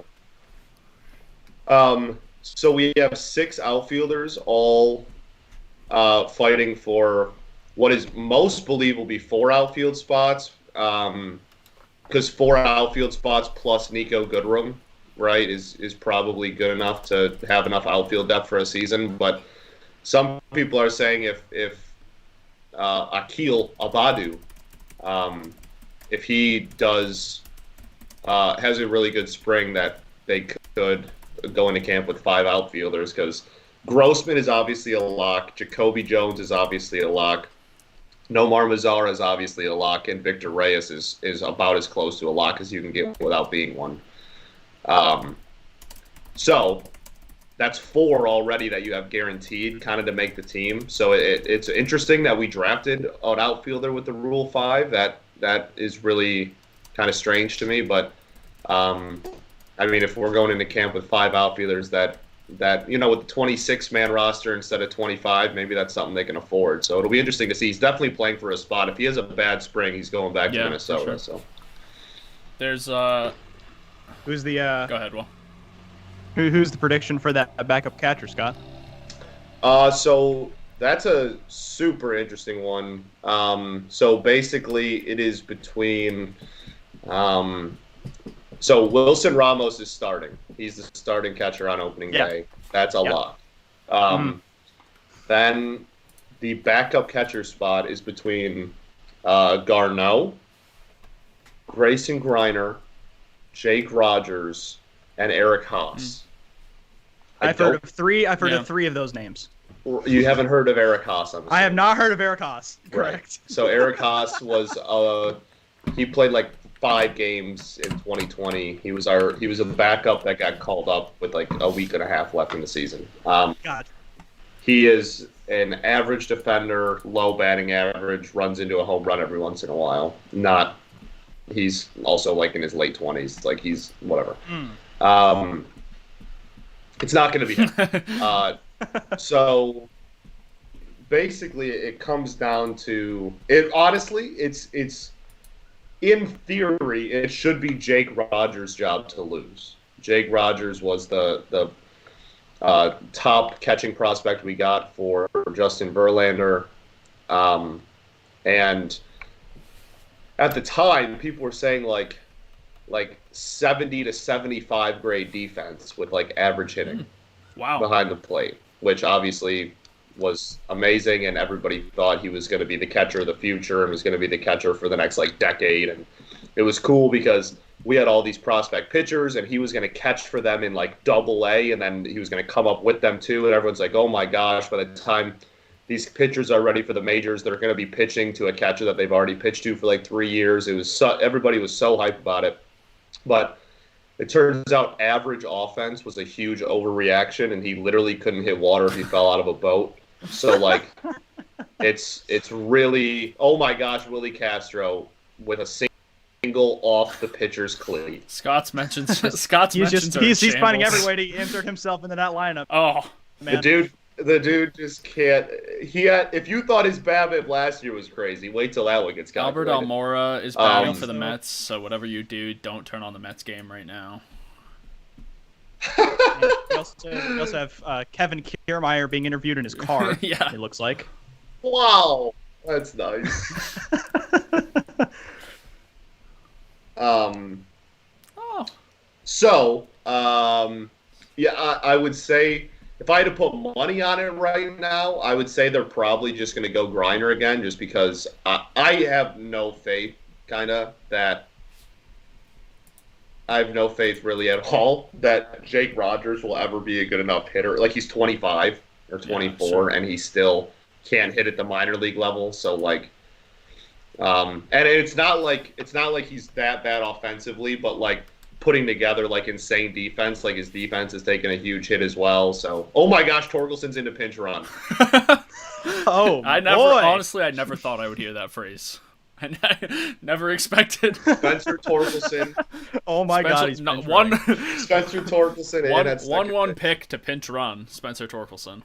it. So we have 6 outfielders all fighting for what is most believed will be 4 outfield spots. Because 4 outfield spots plus Nico Goodrum, right, is probably good enough to have enough outfield depth for a season. But some people are saying if Akil Abadu, if he does has a really good spring, that they could go into camp with 5 outfielders, because Grossman is obviously a lock, Jacoby Jones is obviously a lock, Nomar Mazara is obviously a lock, and Victor Reyes is about as close to a lock as you can get without being one. So that's 4 already that you have guaranteed kind of to make the team. So it's interesting that we drafted an outfielder with the Rule 5. That is really kind of strange to me. But, if we're going into camp with 5 outfielders that with the 26-man roster instead of 25, maybe that's something they can afford. So it'll be interesting to see. He's definitely playing for a spot. If he has a bad spring, he's going back to Minnesota. Sure. So There's Who's the Go ahead, Will. who's the prediction for that backup catcher, Scott? So that's a super interesting one. So basically, it is between. So Wilson Ramos is starting. He's the starting catcher on opening day. That's a lock. Then the backup catcher spot is between Garneau, Grayson Griner, Jake Rogers, and Eric Haas. I've heard of 3 of those names. You haven't heard of Eric Haas, I have not heard of Eric Haas. Correct. Right. So Eric Haas was he played like 5 games in 2020. He was a backup that got called up with like a week and a half left in the season. God. He is an average defender, low batting average, runs into a home run every once in a while. He's also like in his late 20s. Like he's whatever. It's not going to be him. So basically, it comes down to it. Honestly, it's in theory, it should be Jake Rogers' job to lose. Jake Rogers was the top catching prospect we got for Justin Verlander, and at the time, people were saying like like 70 to 75 grade defense with like average hitting Wow. behind the plate, which obviously was amazing, and everybody thought he was going to be the catcher of the future and was going to be the catcher for the next like decade. And it was cool because we had all these prospect pitchers, and he was going to catch for them in like Double A, and then he was going to come up with them too. And everyone's like, "Oh my gosh!" By the time these pitchers are ready for the majors, they're going to be pitching to a catcher that they've already pitched to for like 3 years. It was everybody was so hyped about it, but it turns out average offense was a huge overreaction, and he literally couldn't hit water if he fell out of a boat. So like, it's really, oh my gosh, Willie Castro with a single off the pitcher's cleat. Scott's mentions He's finding every way to insert himself into that lineup. Oh, Man. The dude just can't. If you thought his BABIP last year was crazy, wait till that one gets Albert calculated. Almora is batting for the Mets, so whatever you do, don't turn on the Mets game right now. We also have Kevin Kiermaier being interviewed in his car. Yeah. It looks like. Wow, that's nice. Oh. So, yeah, I would say if I had to put money on it right now, I would say they're probably just going to go Griner again, just because I have no faith, I have no faith really at all that Jake Rogers will ever be a good enough hitter. Like, he's 25 or 24, sure. and he still can't hit at the minor league level. So, like, and it's not like he's that bad offensively, but like putting together like insane defense, like his defense is taking a huge hit as well. So, oh my gosh, Torkelson's into pinch run. Oh, I never thought I would hear that phrase. I never expected. Spencer Torkelson. Oh my God, he's no, pinch one running. Spencer Torkelson. one pick to pinch run. Spencer Torkelson.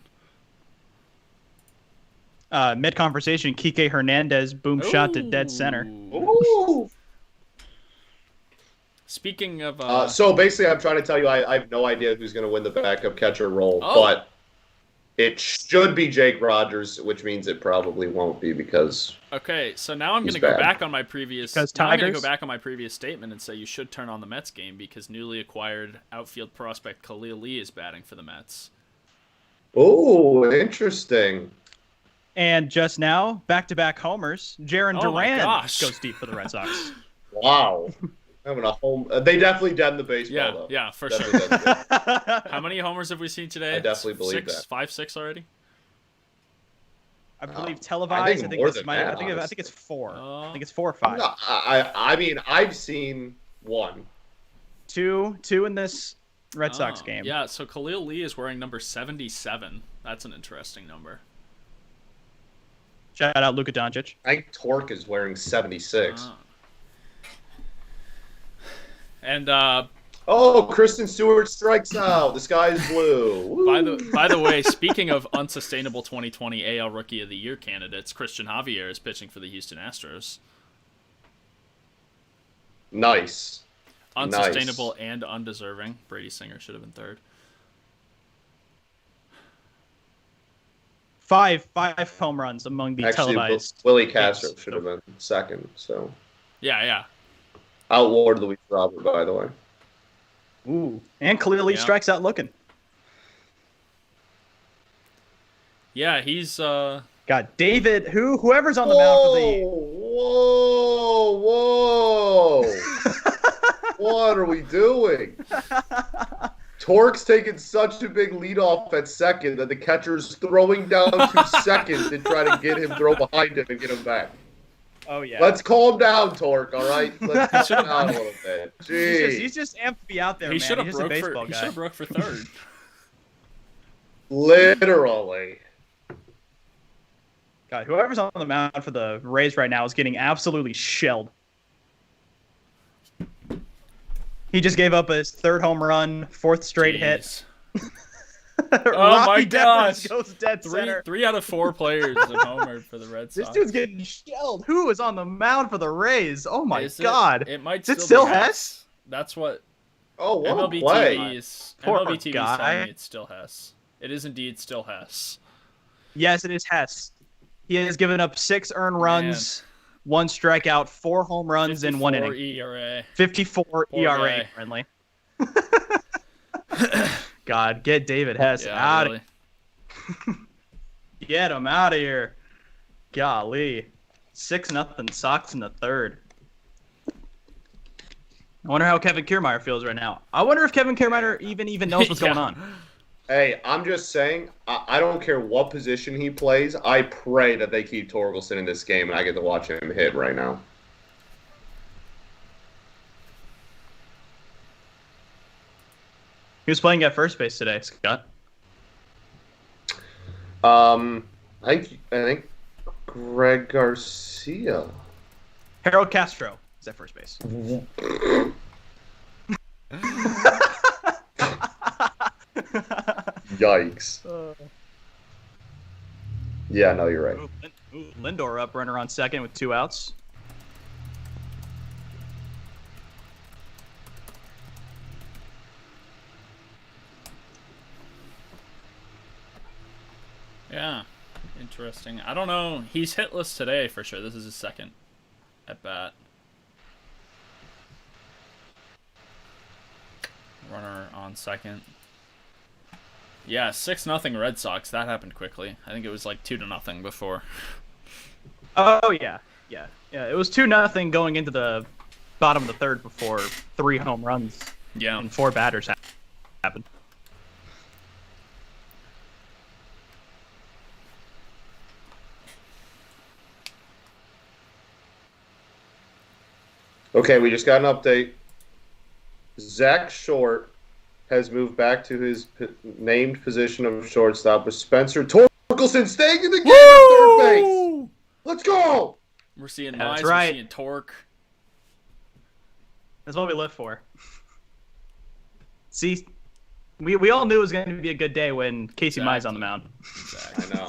Mid conversation, Kike Hernandez boom shot to dead center. Ooh. Speaking of, so basically, I'm trying to tell you, I have no idea who's going to win the backup catcher role, but it should be Jake Rogers, which means it probably won't be because. Okay, so now I'm going to bad. go back on my previous. Because now I'm going Tigers? to go back on my previous statement and say you should turn on the Mets game because newly acquired outfield prospect Khalil Lee is batting for the Mets. Oh, interesting. And just now, back-to-back homers. Jaron Oh my Duran gosh. goes deep for the Red Sox. Wow. Having a home. They definitely dead the baseball, though. Yeah, for Definitely sure. dead the How many homers have we seen today? I definitely believe that. 5, 6 already. I believe televised. I think more than that, I think honestly. it's 4. Oh. I think it's 4 or 5. No, I mean, I've seen one. Two in this Red Sox game. Yeah, so Khalil Lee is wearing number 77. That's an interesting number. Shout out Luka Doncic. I think Torque is wearing 76. Oh. And Oh, Kristen Stewart strikes out. The sky is blue. Woo. by the way, speaking of unsustainable 2020 AL Rookie of the Year candidates, Christian Javier is pitching for the Houston Astros. Nice. Unsustainable and undeserving. Brady Singer should have been third. 5 home runs among the Actually, televised. Willie Castro games. should have been second. So Yeah. outward Luis Robert, by the way. Ooh, and Khalil Lee strikes out looking. Yeah, he's God, David, whoever's on the mound for the. Whoa! What are we doing? Torque's taking such a big lead off at second that the catcher's throwing down to second to try to get him, throw behind him, and get him back. Oh yeah. Let's calm down, Torque. All right, let's calm down a little bit. Jeez. He's just amped to be out there, he man. should have He's just a baseball guy. broke for third. Literally. God, whoever's on the mound for the Rays right now is getting absolutely shelled. He just gave up his 3rd home run, 4th straight hit. Oh my Devers gosh! goes dead center. 3 out of 4 players have homered for the Red Sox. This dude's getting shelled. Who is on the mound for the Rays? Oh my Is God! It might Is it still still be Hess? That's what Oh, what a MLB play. TV is. Poor MLB TV is guy. telling me it's still Hess. It is indeed still Hess. Yes, it is Hess. He has given up 6 earned runs, 1 strikeout, 4 home runs in 1 inning. ERA. 54 Poor ERA, guy. friendly. God, get David Hess out really. of Get him out of here. Golly. 6-0 Sox in the third. I wonder how Kevin Kiermaier feels right now. I wonder if Kevin Kiermaier even knows what's Yeah. going on. Hey, I'm just saying, I don't care what position he plays. I pray that they keep Torkelson in this game, and I get to watch him hit right now. He was playing at first base today, Scott. I think Greg Garcia. Harold Castro is at first base. Yikes. Yeah, no, you're right. Lindor up, runner on second with 2 outs. Yeah, interesting. I don't know. He's hitless today for sure. This is his second at bat. Runner on second. Yeah, 6-0 Red Sox. That happened quickly. I think it was like 2-0 before. Oh, yeah. It was 2-0 going into the bottom of the third before 3 home runs Yeah. and 4 batters happened. Okay, we just got an update. Zach Short has moved back to his named position of shortstop with Spencer Torkelson staying in the game at third base. Let's go! We're seeing That's Mize, right. we're seeing Torque. That's what we live for. See, we all knew it was going to be a good day when Casey Mize on the mound. Exactly. I know.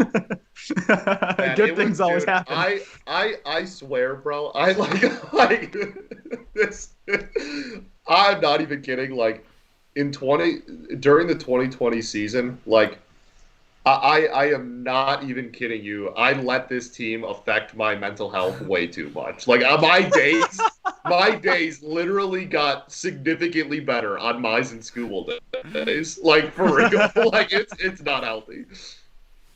Man, Good it things was- always dude, happen. I swear, bro. I like this. I'm not even kidding. Like during the 2020 season, like I am not even kidding you. I let this team affect my mental health way too much. Like my days literally got significantly better on Mize and Skubal days. Like for real. Like it's not healthy.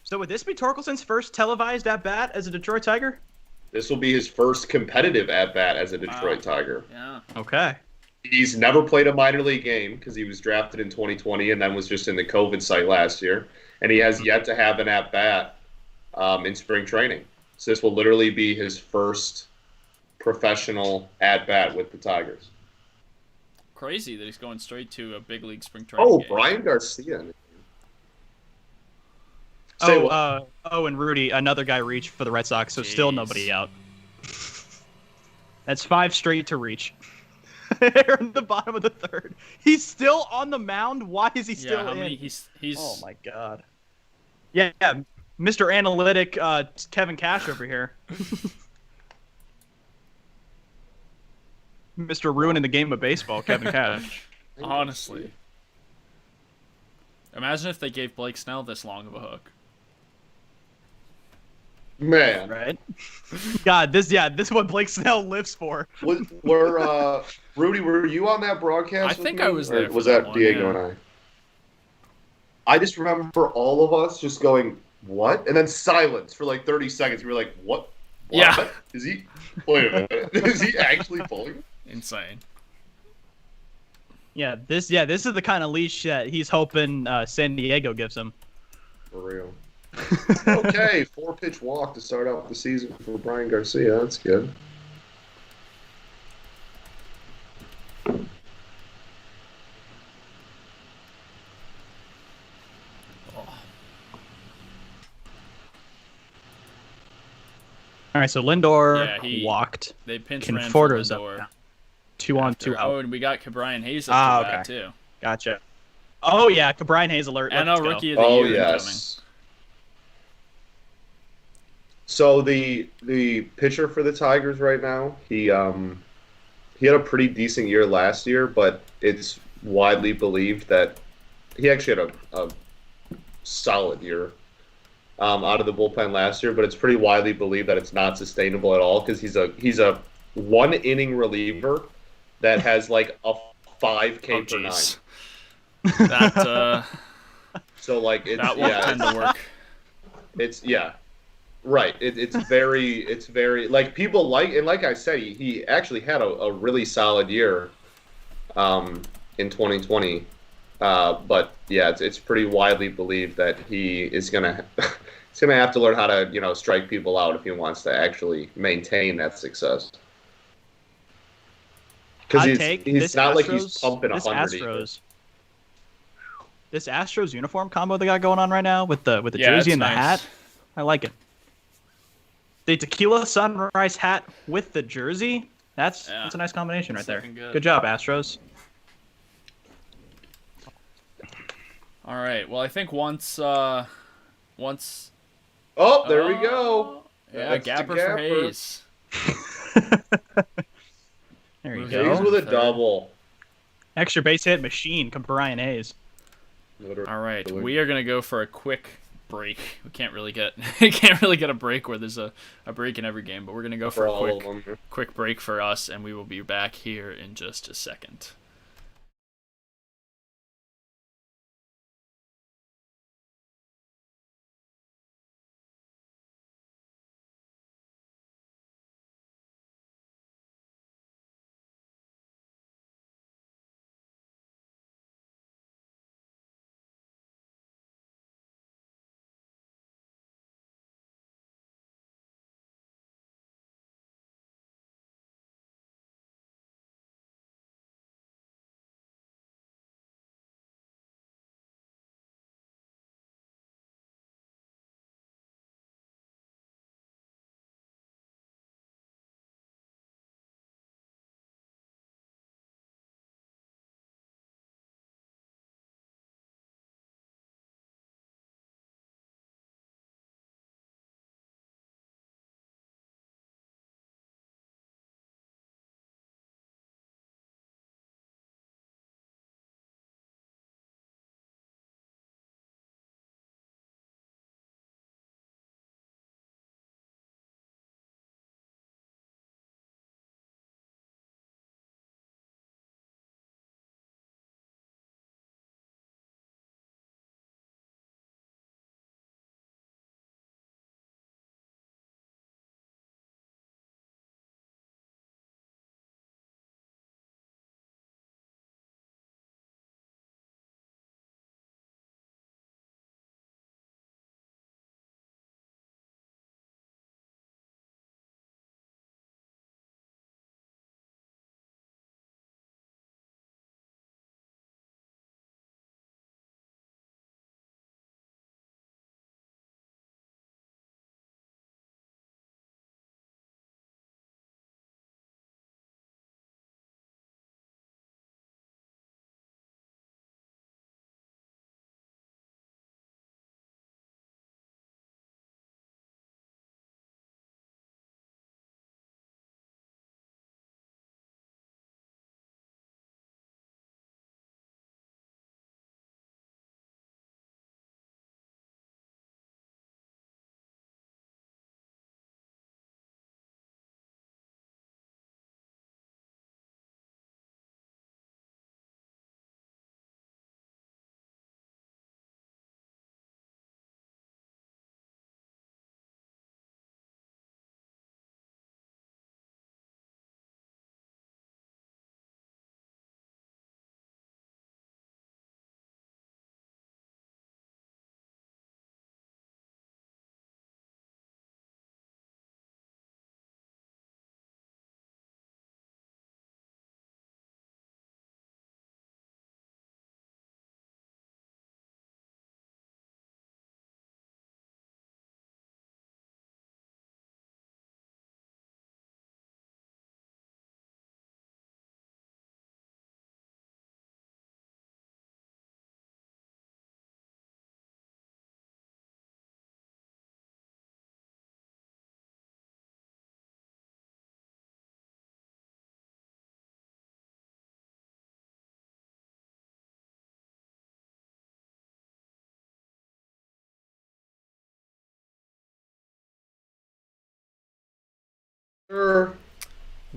So would this be Torkelson's first televised at-bat as a Detroit Tiger? This will be his first competitive at-bat as a Detroit Tiger. Yeah. Okay. He's never played a minor league game because he was drafted in 2020 and then was just in the COVID site last year. And he has yet to have an at-bat in spring training. So this will literally be his first professional at-bat with the Tigers. Crazy that he's going straight to a big league spring training Oh, game. Brian Garcia. Say what? And Rudy, another guy reached for the Red Sox, so still Jeez. nobody out. That's 5 straight to reach. They're in the bottom of the third. He's still on the mound. Why is he still Yeah, how in? many he's Oh my god. Yeah, Mr. Analytic Kevin Cash over here. Mr. Ruining the game of baseball, Kevin Cash. honestly. Imagine if they gave Blake Snell this long of a hook. Man. Right? God, this is what Blake Snell lives for. Rudy, were you on that broadcast? I with think me, I was or there for was that that one, Diego yeah. and I just remember all of us just going, what? And then silence for like 30 seconds. We were like, what? Yeah. Is he? Wait a minute. Is he actually pulling? Insane. This is the kind of leash that he's hoping San Diego gives him. For real. Okay, 4-pitch walk to start out the season for Brian Garcia. That's good. All right, so Lindor Yeah, he- walked. They pinch ran for Conforto's up Lindor. now. 2 on, after- 2 out. Oh, and we got Cabrian Hayes up to bat okay. too. Gotcha. Oh yeah, Brian Hayes alert. And Let's a go. rookie of the Oh year yes. So the pitcher for the Tigers right now, he had a pretty decent year last year, but it's widely believed that he actually had a solid year. out of the bullpen last year, but it's pretty widely believed that it's not sustainable at all because he's a 1 inning reliever that has like a 5K per nine. Jeez. That So like it's that won't tend to work. it's right. It's very like people like, and like I said, he actually had a really solid year in 2020. But yeah, it's pretty widely believed that he is gonna he's gonna have to learn how to strike people out if he wants to actually maintain that success. Because he's not like he's pumping 100 either. This Astros uniform combo they got going on right now with the Yeah, jersey it's and the nice. hat, I like it. The tequila sunrise hat with the jersey, that's a nice combination right It's there. looking good. Good job, Astros. All right. Well, I think once. Oh, there we go. Yeah, That's the Gapper for Gapper. Hayes. There you Hayes go. Hayes with a Third. double. Extra base hit machine, come Brian Hayes. All right, we are gonna go for a quick break. We can't really get a break where there's a break in every game, but we're gonna go for a all of them. quick break for us, and we will be back here in just a second.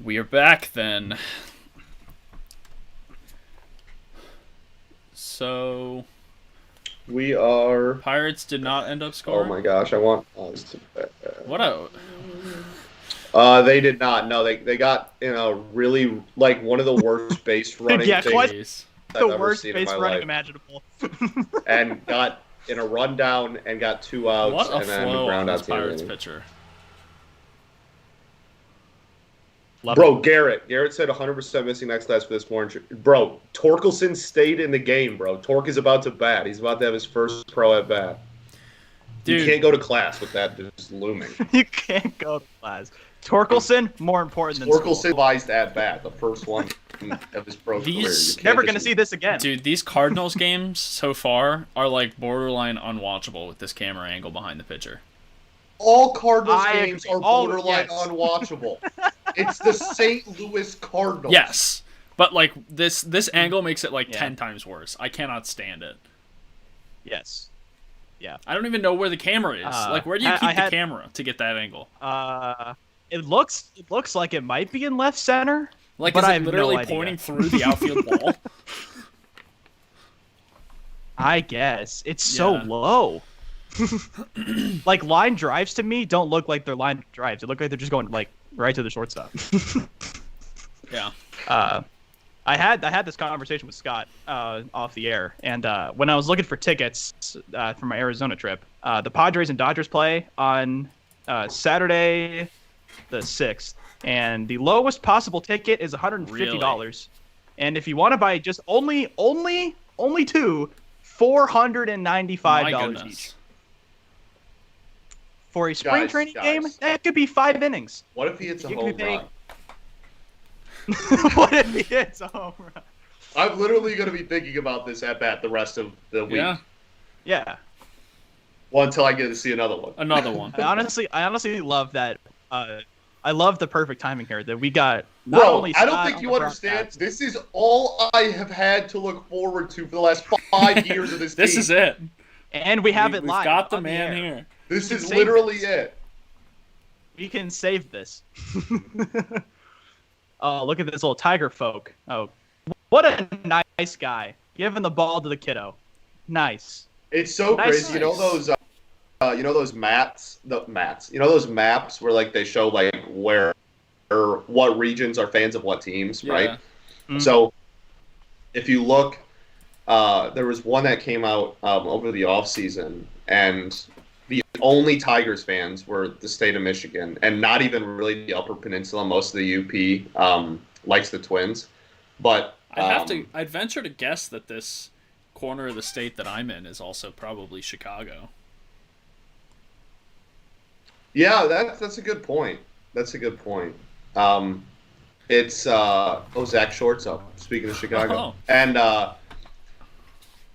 We are back then. So We are. Pirates did not end up Oh scoring. my gosh, I want. What a They did not. No, they got in a really like one of the worst base running Yeah, things quite- jeez. I've The ever worst seen base in my running life. imaginable. And got in a rundown and got 2 outs What a and then flow on ground this out to the other Pirates inning. pitcher. Love Bro, Garrett said 100% missing next class for this morning. Bro, Torkelson stayed in the game, bro. Torque is about to bat. He's about to have his first pro at bat. Dude. You can't go to class with that just looming. You can't go to class. Torkelson, more important than school. Torkelson advised at bat, the first one of his pro career. These- You can't Never just- gonna see this again. Dude, these Cardinals games so far are like borderline unwatchable with this camera angle behind the pitcher. All Cardinals I games agree. are All- borderline yes. unwatchable. It's the St. Louis Cardinals. Yes, but like this angle makes it like Yeah. 10 times worse. I cannot stand it. Yes. I don't even know where the camera is. Like, where do you I keep the had- camera to get that angle? It looks like it might be in left center. Like, but is I it have no literally idea. pointing through the outfield wall? I guess it's so Yeah. low. Like line drives to me don't look like they're line drives. They look like they're just going like right to the shortstop. Yeah. I had this conversation with Scott off the air, and when I was looking for tickets for my Arizona trip, the Padres and Dodgers play on Saturday, the 6th, and the lowest possible ticket is $150. And if you want to buy just only two, $495 My each. goodness. For a spring Guys, training guys. game, that could be 5 innings. What if he hits a You could be home paying- run? What if he hits a home run? I'm literally going to be thinking about this at bat the rest of the week. Yeah. Yeah. Well, until I get to see another one. Another one. I honestly love that. I love the perfect timing here that we got. Not Bro, only I don't Scott think on you the understand. broadcast- This is all I have had to look forward to for the last 5 years of this team. This is it. and we have it We've live. got the on man air. here. This can is save literally this. it. We can save this. Oh, look at this little tiger folk. Oh, what a nice guy. Giving the ball to the kiddo. Nice. It's so Nice. crazy. You know those maps. You know those maps where like they show like where or what regions are fans of what teams, right? Yeah. Mhm. So if you look, there was one that came out over the off season, and the only Tigers fans were the state of Michigan, and not even really the Upper Peninsula. Most of the UP likes the Twins, but I'd venture to guess that this corner of the state that I'm in is also probably Chicago. Yeah, that's a good point. That's a good point. It's Zach Short's up. Speaking of Chicago, Oh. and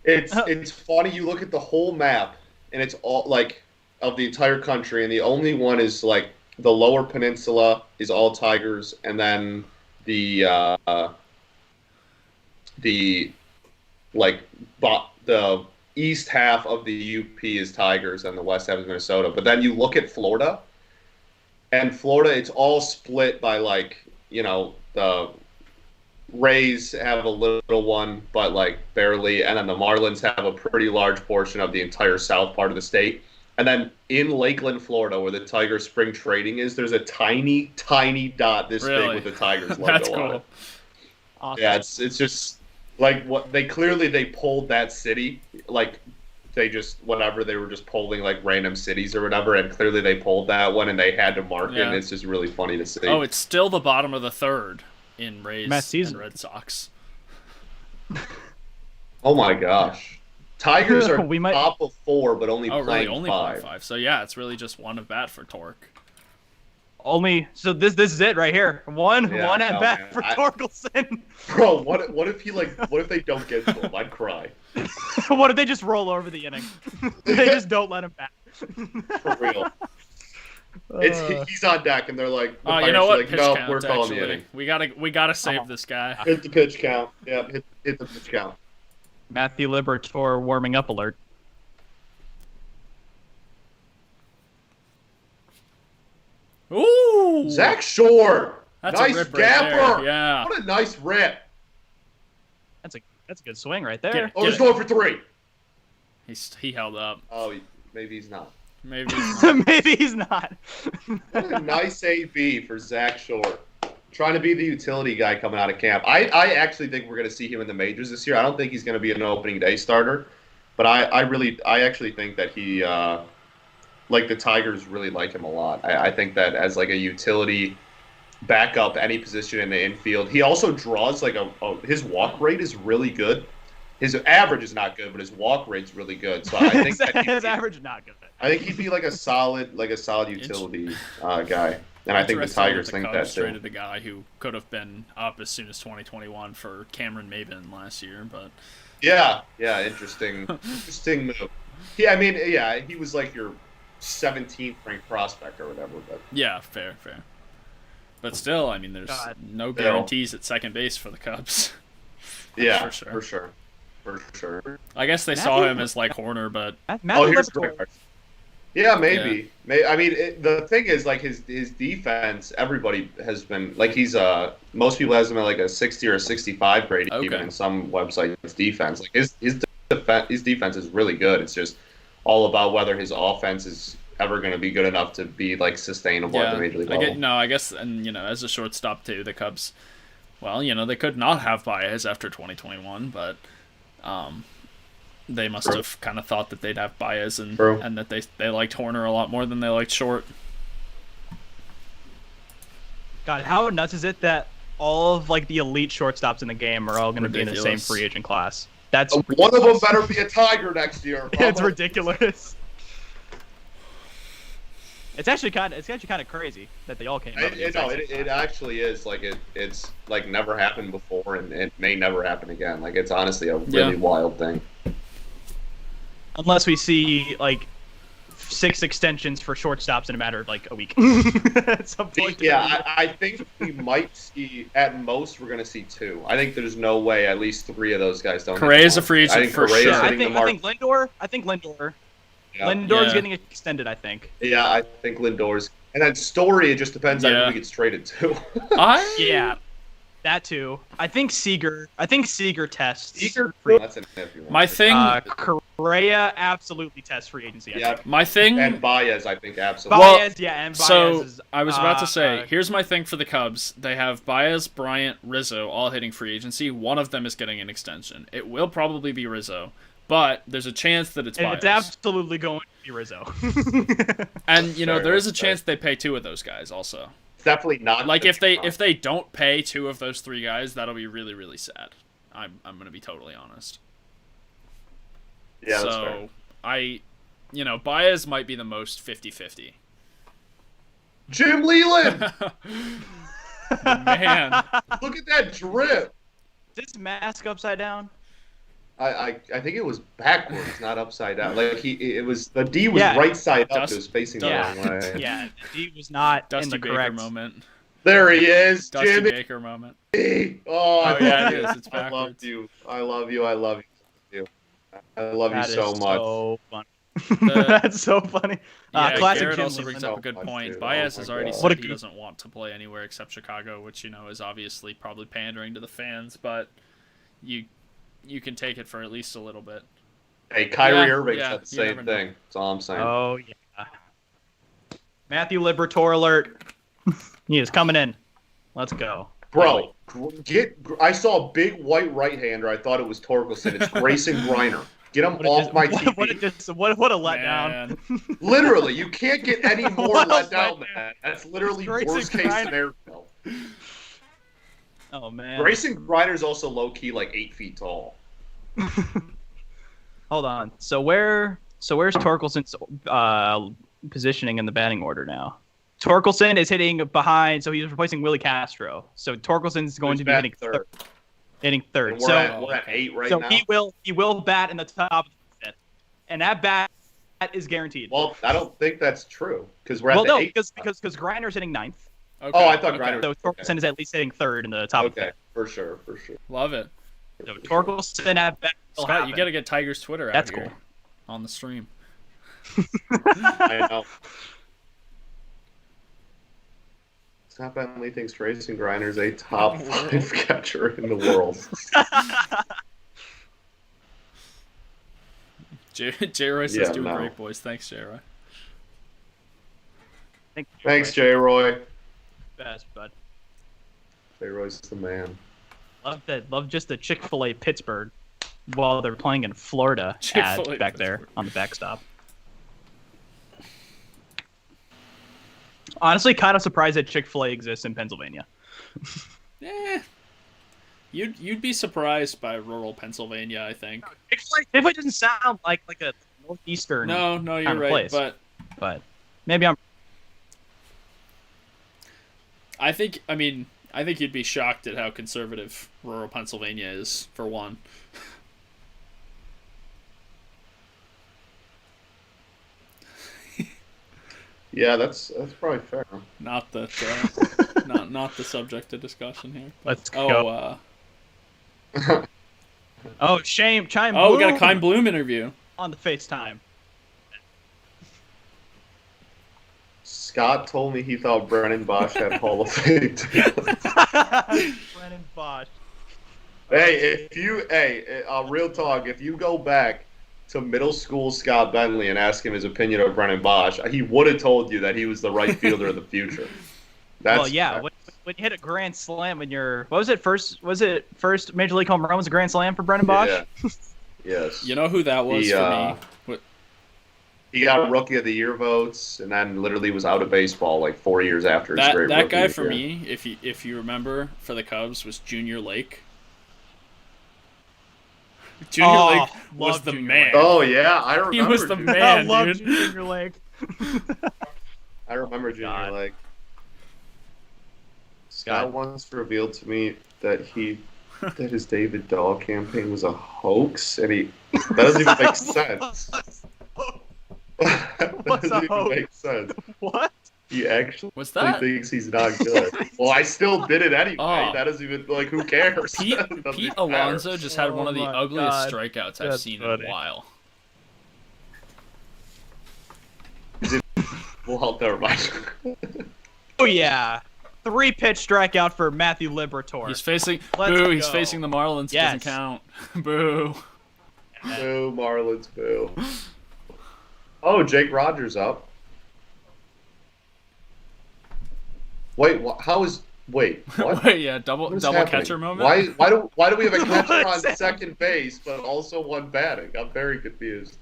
it's funny. You look at the whole map, and it's all like of the entire country, and the only one is like the Lower Peninsula is all Tigers, and then the east half of the UP is Tigers, and the west half is Minnesota. But then you look at Florida, and Florida, it's all split by like, you know, the Rays have a little one, but like barely, and then the Marlins have a pretty large portion of the entire south part of the state. And then in Lakeland, Florida, where the Tigers spring trading is, there's a tiny, tiny dot this big Really? with the Tigers logo That's on cool. it. Awesome. Yeah, it's just like what they pulled that city, like they were just polling like random cities or whatever, and clearly they pulled that one and they had to mark it, Yeah. and it's just really funny to see. Oh, it's still the bottom of the third in Rays Matt and Season. Red Sox. Oh my gosh. Tigers are We might- top of 4, but only Oh, playing really? Only 5. 5. So yeah, it's really just one at bat for Torque. So this is it right here. One Yeah, at no, bat man. for Torkelson. Bro, what if they don't get to him? I'd cry. What if they just roll over the inning? They just don't let him bat. For real. He's on deck, and they're like, the Oh, you Pirates know are what? like, Pitch no, count, we're calling the actually. inning. We gotta save this guy. Hit the pitch count. Yeah, hit the pitch count. Matthew Liberatore warming up alert. Ooh! Zach Shore. That's nice a rip gapper. right there. Yeah. What a nice rip. That's a good swing right there. Oh, he's going for 3. He held up. Oh, maybe he's not. Maybe he's not. Maybe he's not. What a nice AB for Zach Shore. Trying to be the utility guy coming out of camp. I actually think we're going to see him in the majors this year. I don't think he's going to be an opening day starter, but I actually think that he like the Tigers really like him a lot. I think that as like a utility backup, any position in the infield, he also draws like his walk rate is really good. His average is not good, but his walk rate's really good. So I think that his average is not good. I think he'd be like a solid utility guy. And I think the Tigers think that Cubs too. traded a guy who could have been up as soon as 2021 for Cameron Maybin last year, but Yeah, interesting move. Yeah, I mean, yeah, he was like your 17th ranked prospect or whatever. But yeah, fair. But still, I mean, there's no guarantees at second base for the Cubs. Yeah, for sure. For sure. I guess they saw him as like Horner, but Here's Greg. Yeah, maybe. I mean, the thing is, like his defense. Everybody has been like most people has him at like a 60 or a 65 grade, even in some websites. Defense, like his defense is really good. It's just all about whether his offense is ever going to be good enough to be like sustainable at the major league level. I guess, and as a shortstop too, the Cubs. Well, they could not have Baez after 2021, but they must have kind of thought that they'd have Baez and that they liked Horner a lot more than they liked Short. God, how nuts is it that all of like the elite shortstops in the game are all going to be in the same free agent class? That's one of them better be a Tiger next year. It's ridiculous. It's actually kind of crazy that they all came. It actually is like it's like never happened before, and it may never happen again. Like it's honestly a really wild thing. Unless we see like 6 extensions for shortstops in a matter of like a week. At some point. Yeah, I think we might see at most we're going to see 2. I think there's no way at least 3 of those guys don't. Correa's a free agent for sure. I think Lindor. Yeah. Lindor's getting extended, I think. Yeah, I think Lindor's. And then Story, it just depends on who he gets traded to. Yeah, that too. I think Seager tests. That's an my thing. Correa absolutely tests free agency. Yeah, my thing. And Baez, I think absolutely. Baez so is, I was about to say, here's my thing for the Cubs. They have Baez, Bryant, Rizzo all hitting free agency. One of them is getting an extension. It will probably be Rizzo. But there's a chance that it's Baez. It's absolutely going to be Rizzo. And there is a chance they pay 2 of those guys also. It's definitely not. Like if they don't pay 2 of those 3 guys, that'll be really, really sad. I'm gonna be totally honest. Yeah, so Baez might be the most 50-50. Jim Leland. Man, look at that drip. Is this mask upside down? I think it was backwards, not upside down. Like the D was right side up. It was facing the wrong way. Yeah, the D was not Dusty in the Baker correct moment. There he is, Dusty Jimmy. Baker moment. Oh yeah, it is. It's backwards. I love you. I love you so much. So funny. That's so funny. Classic Garrett Jim also Leland. brings up a good point. Baez has already said he doesn't want to play anywhere except Chicago, which is obviously probably pandering to the fans, but you can take it for at least a little bit. Hey, Kyrie Irving said the same thing. That's all I'm saying. Oh, yeah. Matthew Liberatore alert. He is coming in. Let's go. Bro, I saw a big white right-hander. I thought it was Torkelson. It's Grayson Griner. Get him off my TV. What a letdown. Literally, you can't get any more let down than that. That's literally worst-case scenario. Oh, man. Grayson Griner's also low-key like 8 feet tall. Hold on. So where's Torkelson's positioning in the batting order now? Torkelson is hitting behind, so he's replacing Willie Castro. So Torkelson's going to be hitting third. Hitting third. And we're at 8 right now. So he will bat in the top of the 5th. And that bat is guaranteed. Well, I don't think that's true because we're at the 8th. because Griner's hitting 9th. Okay. Oh, I thought Griner. So Torkelson is at least hitting 3rd in the top of the 5th. Okay, for sure. Love it. So Torkelson at bat. Scott, you got to get Tiger's Twitter out here cool. on the stream. I know. Scott Bentley thinks Grayson Griner is a top 5 catcher in the world. J. Roy says, Yeah, "Do no. great, boys." Thanks, J. Roy. Thanks, J. Roy. Best, bud. J. Roy's the man. Love that. Love just the Chick-fil-A Pittsburgh while they're playing in Florida Chick-fil-A ad back there Pittsburgh. on the backstop. Honestly, kind of surprised that Chick-fil-A exists in Pennsylvania. You'd be surprised by rural Pennsylvania, I think. Chick-fil-A doesn't sound like a northeastern. No, you're kind of right, place. but maybe I'm. I think you'd be shocked at how conservative rural Pennsylvania is, for one. Yeah, that's probably fair. Not that, not the subject of discussion here. Let's go. Oh, shame! Chime. We got a Bloom Kyle Bloom interview. on the FaceTime. Scott told me he thought Brennan Bosch had Hall of Fame talent. Brennan Bosch. Hey, real talk, if you go back to middle school Scott Bentley and ask him his opinion of Brennan Bosch, he would have told you that he was the right fielder of the future. Well, yeah. When you hit a grand slam in your first Major League home run was a grand slam for Brennan Bosch? Yeah. Yes. You know who that was for me? He got Rookie of the Year votes, and then literally was out of baseball like 4 years after his great That rookie guy year. for me, if you remember, for the Cubs was Junior Lake. Junior Lake was love the Junior man. Lake. Oh yeah, I remember. He was the Junior- man, I love dude. Junior Lake. I remember Junior God. Lake. Scott once revealed to me that his David Dahl campaign was a hoax, and that doesn't even make sense. That What's doesn't a even hoax? make sense. What? He actually Was that thinks he's not good. Well, I still did it anyway. Oh. That doesn't even who cares? Pete Doesn't Pete even Alonso just had one of the Oh my ugliest God. strikeouts I've That's seen funny. in a while. matter. Well, never mind. Oh yeah. 3-pitch strikeout for Matthew Liberatore. He's facing Let's He's go. facing the Marlins. Yes. Doesn't count. Boo. Boo, Marlins, boo. Oh, Jake Rogers up. Wait, wait, what? Wait, yeah, double What is double happening? catcher moment. Why do we have a catcher What's on second base but also one batting? I'm very confused.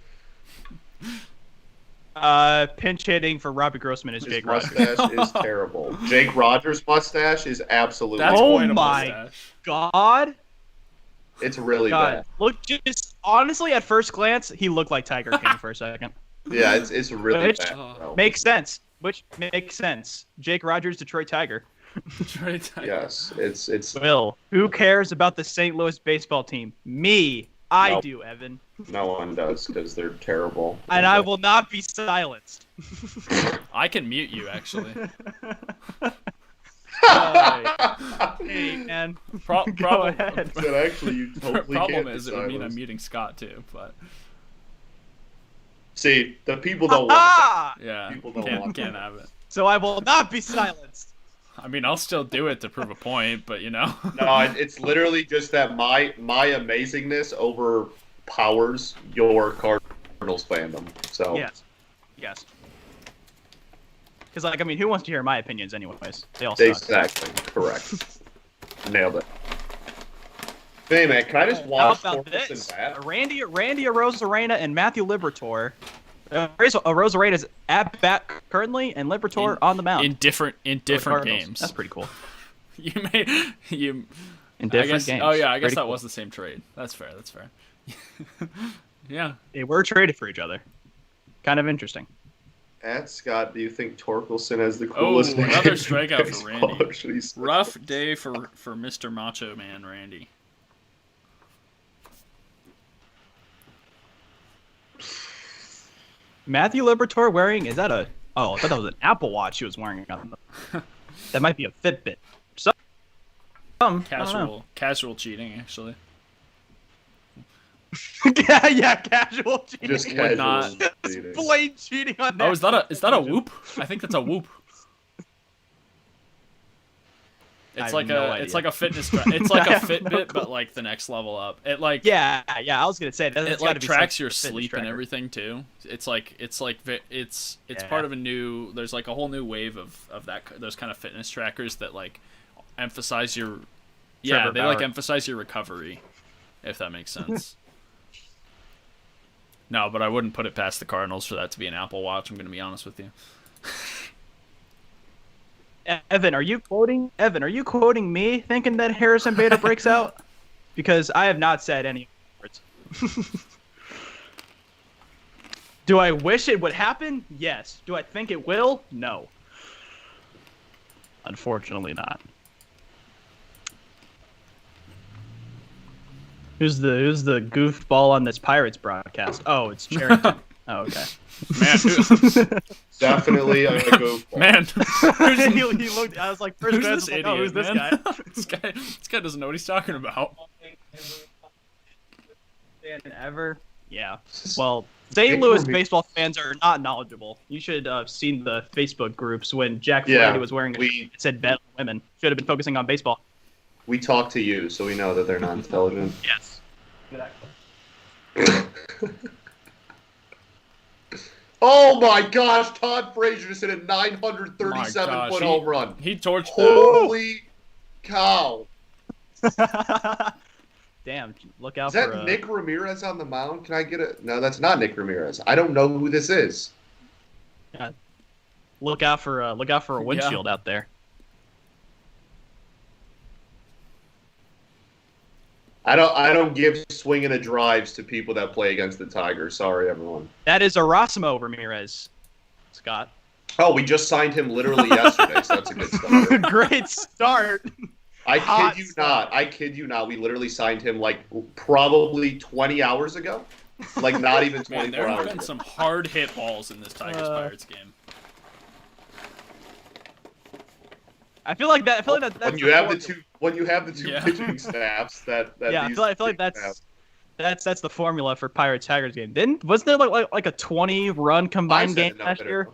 Pinch hitting for Robbie Grossman is His Jake Rogers. mustache is terrible. Jake Rogers' mustache is absolutely That's Oh quite a my mustache. God. it's really God. bad. Look, just honestly, at first glance, he looked like Tiger King for a second. Yeah, it's really Which bad. Bro. Makes sense. Which makes sense. Jake Rogers, Detroit Tiger. Yes, it's Will, who cares about the St. Louis baseball team? Me. I Nope. do, Evan. no one does because they're terrible. And I will not be silenced. I can mute you actually. Hey, man. Go Problem ahead. But actually, you totally problem can't is it would mean I'm silence. muting Scott too, but See, the people don't want Ah! yeah, People don't can't want have it. So I will not be silenced. I mean, I'll still do it to prove a point, but you know. that. No, it's literally just that my amazingness overpowers your Cardinals fandom. So Yes. Because, like, I mean, who wants to hear my opinions anyways? They all suck. exactly correct. Nailed it. Hey man, can I just How watch about Torkelson this? bat? Randy Arozarena and Matthew Liberatore. Arozarena is at bat currently, and Liberatore on the mound. in different for the Cardinals. games. That's pretty cool. You may you. In I different guess. games. Oh yeah, I guess Pretty that cool. was the same trade. That's fair. Yeah. They were traded for each other. Kind of interesting. At Scott, do you think Torkelson has the Oh, coolest name another in strikeout for baseball? Randy. Should he switch? Rough day for Mr. Macho Man Randy. Matthew Liberatore wearing, is that a, oh, I thought that was an Apple Watch he was wearing. That might be a Fitbit. I don't know. Casual cheating actually. yeah, casual cheating. Just Would casual not- cheating. Blatant cheating on that. Oh, is that a whoop? I think that's a whoop. It's I like have no it's idea. like a fitness. It's like I a have Fitbit, no but like the next level up. It like Yeah. I was gonna say that. it like tracks your sleep and everything too. It's Yeah. part of a new. There's like a whole new wave of those kind of fitness trackers that like emphasize your. Yeah, Trevor they like Bauer. emphasize your recovery, if that makes sense. No, but I wouldn't put it past the Cardinals for that to be an Apple Watch. I'm gonna be honest with you. Evan, are you quoting me thinking that Harrison Bader breaks out? Because I have not said any words. Do I wish it would happen? Yes. Do I think it will? No. Unfortunately not. Who's the goofball on this Pirates broadcast? Oh, it's Charrington. Oh, okay. Man, Definitely a goofball. man, he looked. I was like, first who's glance, this I was idiot? like, oh, who's this man? guy? This guy doesn't know what he's talking about. Than ever. Yeah. Well, St. Louis baseball fans are not knowledgeable. You should have seen the Facebook groups when Jack Flaherty was wearing a shirt that said "Bet on Women." Should have been focusing on baseball. We talk to you, so we know that they're not intelligent. Yes. Oh my gosh, Todd Frazier just hit a 937-foot home run. He torched. Holy cow. Damn, look out Is that for Nick Ramirez on the mound? Can I get it? No, that's not Nick Ramirez. I don't know who this is. look out for a windshield out there. I don't give swinging a drives to people that play against the Tigers. Sorry, everyone. That is Erasmo Ramirez, Scott. Oh, we just signed him literally yesterday, so that's a good start. Great start. I kid you not. We literally signed him like probably 20 hours ago. Like not even 24 Man, there have hours been ago. some hard hit balls in this Tigers Pirates game. I feel like that's when you have the two Yeah. pitching staffs that yeah. I these feel like teams have. that's the formula for Pirates Tigers game. Wasn't there like a 20-run combined game last year?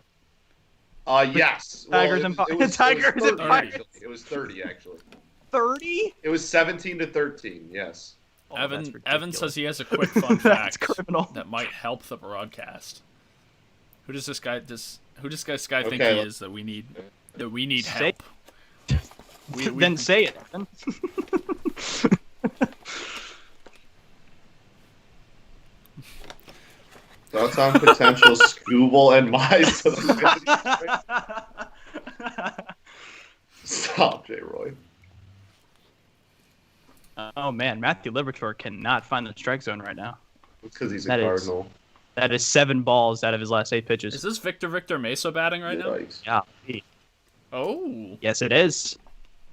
Yes. Tigers Well, and it was Tigers and 30, Pirates. actually. It was 30 actually. 30? It was 17-13. Yes. Oh, that's Evan ridiculous. says he has a quick fun That's fact criminal. that might help the broadcast. Who does this guy think he Okay. is that we need Say- help? We Then say it, Evan. Thoughts on potential Scooble and Mize to the 50. Stop, J. Roy. Oh man, Matthew Liberatore cannot find the strike zone right now. Because he's a That is- Cardinal. That is 7 balls out of his last 8 pitches. Is this Victor Mesa batting right now? Yikes. Yeah. Oh, Yes, it is.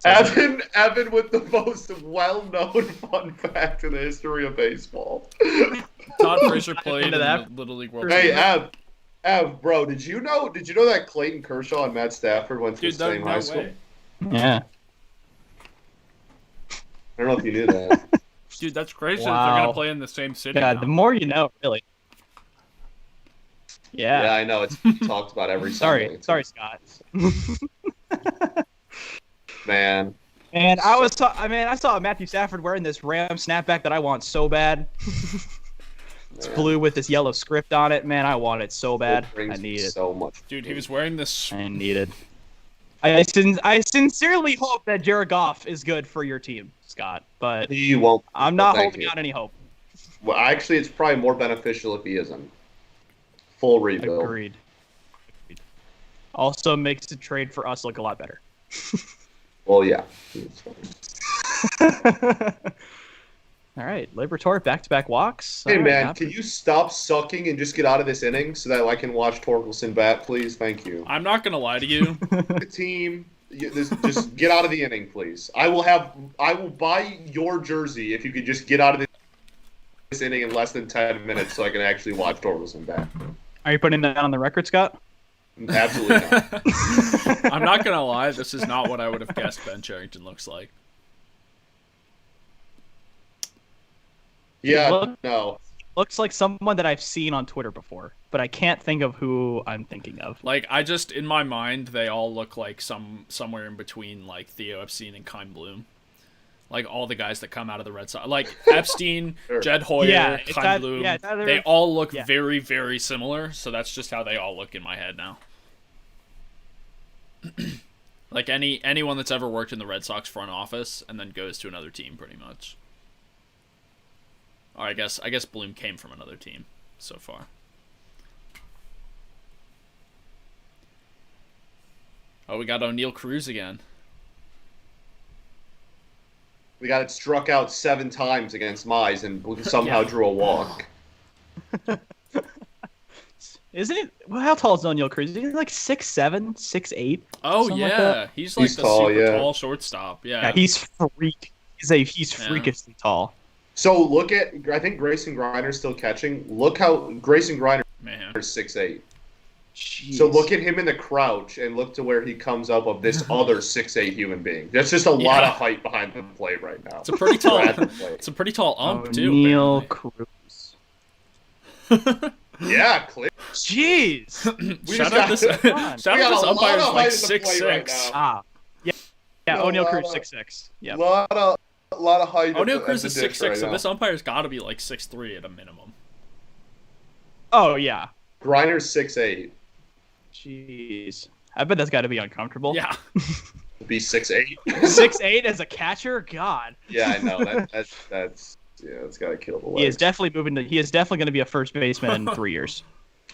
Evan with the most well-known fun fact in the history of baseball. Todd Frazier played in Into the that. Little League World Hey, Series. Ev, bro, did you know that Clayton Kershaw and Matt Stafford went to the Dude, same high no school? way. Yeah. I don't know if you knew that. Dude, that's crazy that they're Wow. gonna play in the same city. God, now. the more you know, really. Yeah, Yeah. I know. It's talked about every Sorry, Sunday. Scott. Man. And I saw Matthew Stafford wearing this Ram snapback that I want so bad. It's blue with this yellow script on it. Man, I want it so bad. It brings I need it. so much. Dude, he was wearing this. I need it. I sincerely hope that Jared Goff is good for your team, Scott. But He won't. I'm not Thank holding you. out any hope. Well, actually, it's probably more beneficial if he isn't. Full rebuild. Agreed. Also makes the trade for us look a lot better. Well, yeah. All right, Liberatore back-to-back walks. Hey, All right, man, happy- can you stop sucking and just get out of this inning so that I can watch Torkelson bat, please? Thank you. I'm not gonna lie to you. The team, just get out of the inning, please. I will buy your jersey if you could just get out of this inning in less than 10 minutes so I can actually watch Torkelson bat. Are you putting that on the record, Scott? Absolutely not. I'm not gonna lie. This is not what I would have guessed Ben Cherington looks like. Yeah, Look- no. looks like someone that I've seen on Twitter before, but I can't think of who I'm thinking of. Like, I just, in my mind, they all look like somewhere in between, like, Theo Epstein and Kyle Bloom. Like, all the guys that come out of the Red Sox. Like, Epstein, Sure. Jed Hoyer, Yeah, Kyle Bloom. it's either- They all look yeah. very, very similar, so that's just how they all look in my head now. Like, anyone that's ever worked in the Red Sox front office and then goes to another team, pretty much. Or I guess Bloom came from another team so far. Oh, we got O'Neal Cruz again. We got it struck out 7 times against Mize and somehow drew a walk. Isn't it? Well, how tall is O'Neal Cruz? Is he like 6'7", 6'8"? Oh Something like yeah, that? he's like He's the tall, super yeah. tall shortstop. Yeah, Yeah, he's freak. He's freakishly tall. So look at, I think Grayson Griner's still catching. Look how Grayson Griner man. is 6'8". Jeez. So look at him in the crouch and look to where he comes up of this other 6'8" human being. That's just a lot of height behind the plate right now. It's a pretty tall. At the plate. It's a pretty tall ump too. O'Neal apparently. Cruz. Yeah, clear. Jeez. We Shout just out got- this. Come on. Shout We out got this a lot umpire's of like height in the plate right 6'6". now. Yeah. No, O'Neal Cruz lot of- 6'6". Yeah. A lot of height. O'Neal at Cruz the is dish 6'6", right so now. this umpire's got to be like 6'3" at a minimum. Oh yeah. Griner's 6'8". Jeez. I bet that's got to be uncomfortable. Yeah. Be 6'8". 6'8" as a catcher. God. Yeah, I know. That's it's got to kill the legs. He is definitely moving. He is definitely going to be a first baseman in 3 years.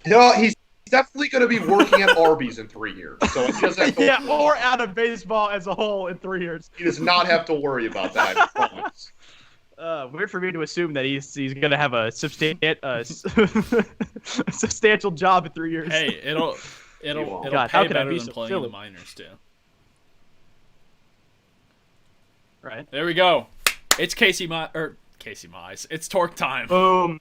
No, he's definitely going to be working at Arby's in 3 years. So he doesn't have to, Yeah, or out of baseball as a whole in 3 years. he does not have to worry about that. I promise. Weird for me to assume that he's going to have a substantial job in 3 years. Hey, it'll God, how pay could I better be than so playing silly? the minors too. Right. There we go. It's Casey Mize. It's torque time. Boom.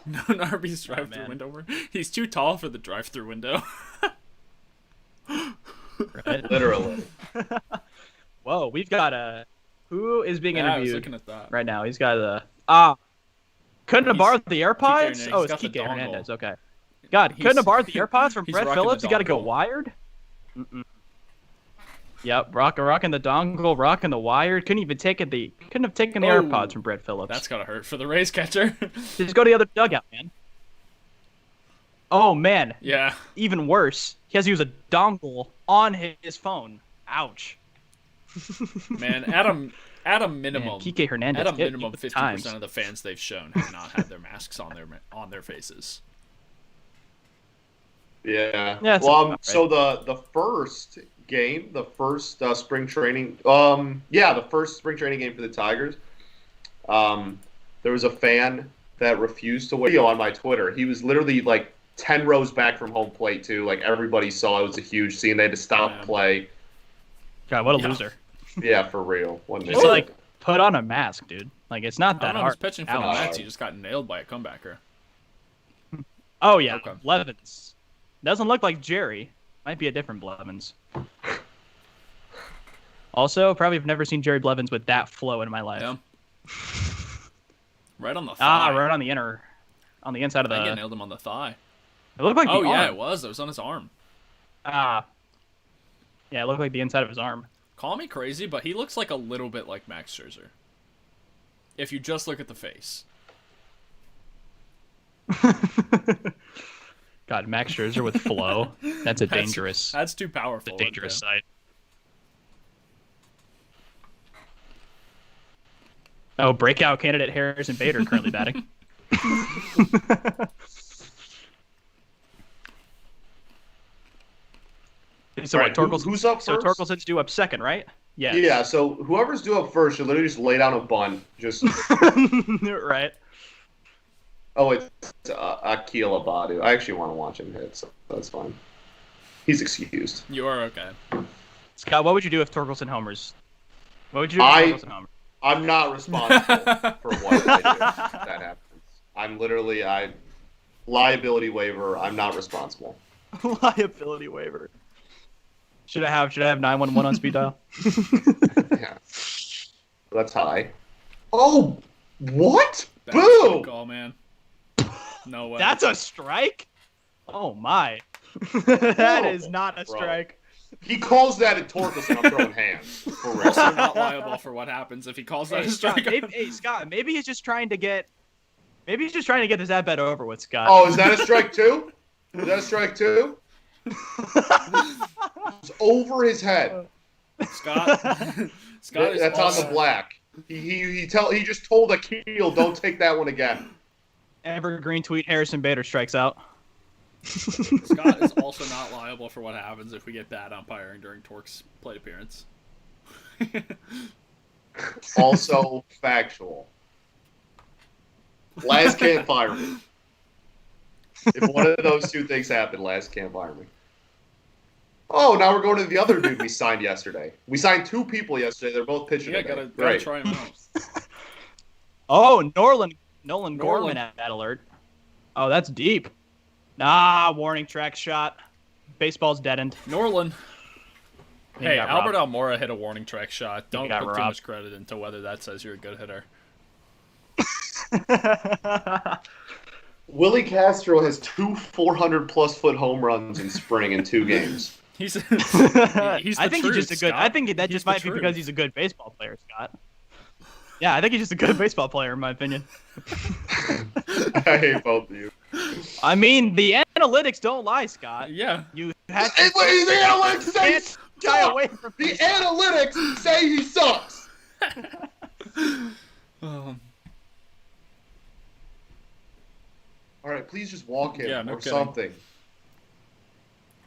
No Arby's drive-through man. window. He's too tall for the drive-through window. Right. Literally. Whoa, we've got who is being Yeah, I was interviewed looking at that. right now? He's got couldn't have He's- borrowed the AirPods? Hernandez. Oh, He's it's got the Kike dongle. Hernandez. Okay. God, He's- couldn't have borrowed the AirPods from he's Brett rocking the Phillips? You got to go dongle. wired? Mm-mm. Yep, rocking the dongle, rocking the wired. Couldn't have taken the Oh. AirPods from Brett Phillips. That's gotta hurt for the Rays catcher. Just go to the other dugout, man. Oh man, Yeah. even worse. He has to use a dongle on his phone. Ouch. Man, at a minimum, Man, Kike Hernandez at a hit minimum, you 50% times. of the fans they've shown have not had their masks on their faces. Yeah. Yeah, it's Well, about right. so the first game, the first spring training, the first spring training game for the Tigers, there was a fan that refused to wait on my Twitter. He was literally like 10 rows back from home plate too. Like everybody saw it was a huge scene. They had to stop Man. play. God, what a Yeah. loser. Yeah, for real. Just like put on a mask, dude. Like it's not I that don't know. hard. He's pitching for the Ouch. Mets. He just got nailed by a comebacker. Oh yeah, Okay. Blevins. Doesn't look like Jerry. Might be a different Blevins. Also, probably have never seen Jerry Blevins with that flow in my life. Yeah. Right on the thigh. Right on the inside of I think the. it nailed him on the thigh. It looked like Oh the yeah, arm. it was. It was on his arm. Yeah, it looked like the inside of his arm. Call me crazy, but he looks like a little bit like Max Scherzer. If you just look at the face. God, Max Scherzer with flow. That's a dangerous, That's too powerful. a dangerous sight. Oh, breakout candidate Harrison Bader currently batting. So All what? right, Torkelson's who's up So first? Torkelson's due up second, right? Yeah. Yeah, so whoever's due up first should literally just lay down a bunt. Just Right. oh, it's Akil Abadu. I actually want to watch him hit, so that's fine. He's excused. You are okay. Scott, what would you do if Torkelson homers? What would you do if Torkelson homers? I'm not responsible for what I do if that happens. I'm literally liability waiver. I'm not responsible. Liability waiver. Should I have 911 on speed dial? Yeah, that's high. Oh, what? That's a good Boom! call, man. No way. That's a strike? Oh my. That Whoa, is not a bro. strike. He calls that at Torkelson. I'm throwing hands. For real. also not liable for what happens if he calls that Hey, a Scott, strike. Scott, maybe he's just trying to get this at bet over with, Scott. Oh, is that a strike too? Is that a strike too? It's over his head. Scott is That's also, on the black. He just told Akil, don't take that one again. Evergreen tweet, Harrison Bader strikes out. Scott is also not liable for what happens if we get bad umpiring during Torque's plate appearance. Also factual. Last can't fire me. If one of those two things happen, last can't fire me. Oh, now we're going to the other dude we signed yesterday. We signed 2 people yesterday. They're both pitching Yeah, today. gotta try him out. Oh, Nolan Gorman at that alert. Oh, that's deep. Warning track shot. Baseball's deadened. Norland. He Hey, got Albert robbed. Almora hit a warning track shot. Don't got put too robbed. much credit into whether that says you're a good hitter. Willie Castro has 2 400-plus foot home runs in spring in 2 games. He's the I think truth, he's just a good. Scott. I think that He's just the might be because truth. he's a good baseball player, Scott. Yeah, I think he's just a good baseball player, in my opinion. I hate both of you. I mean, the analytics don't lie, Scott. Yeah. You had Hey, to wait, the analytics say he can't shy sucks. away from The analytics say he sucks. All right, please just walk him Yeah, no or kidding. something.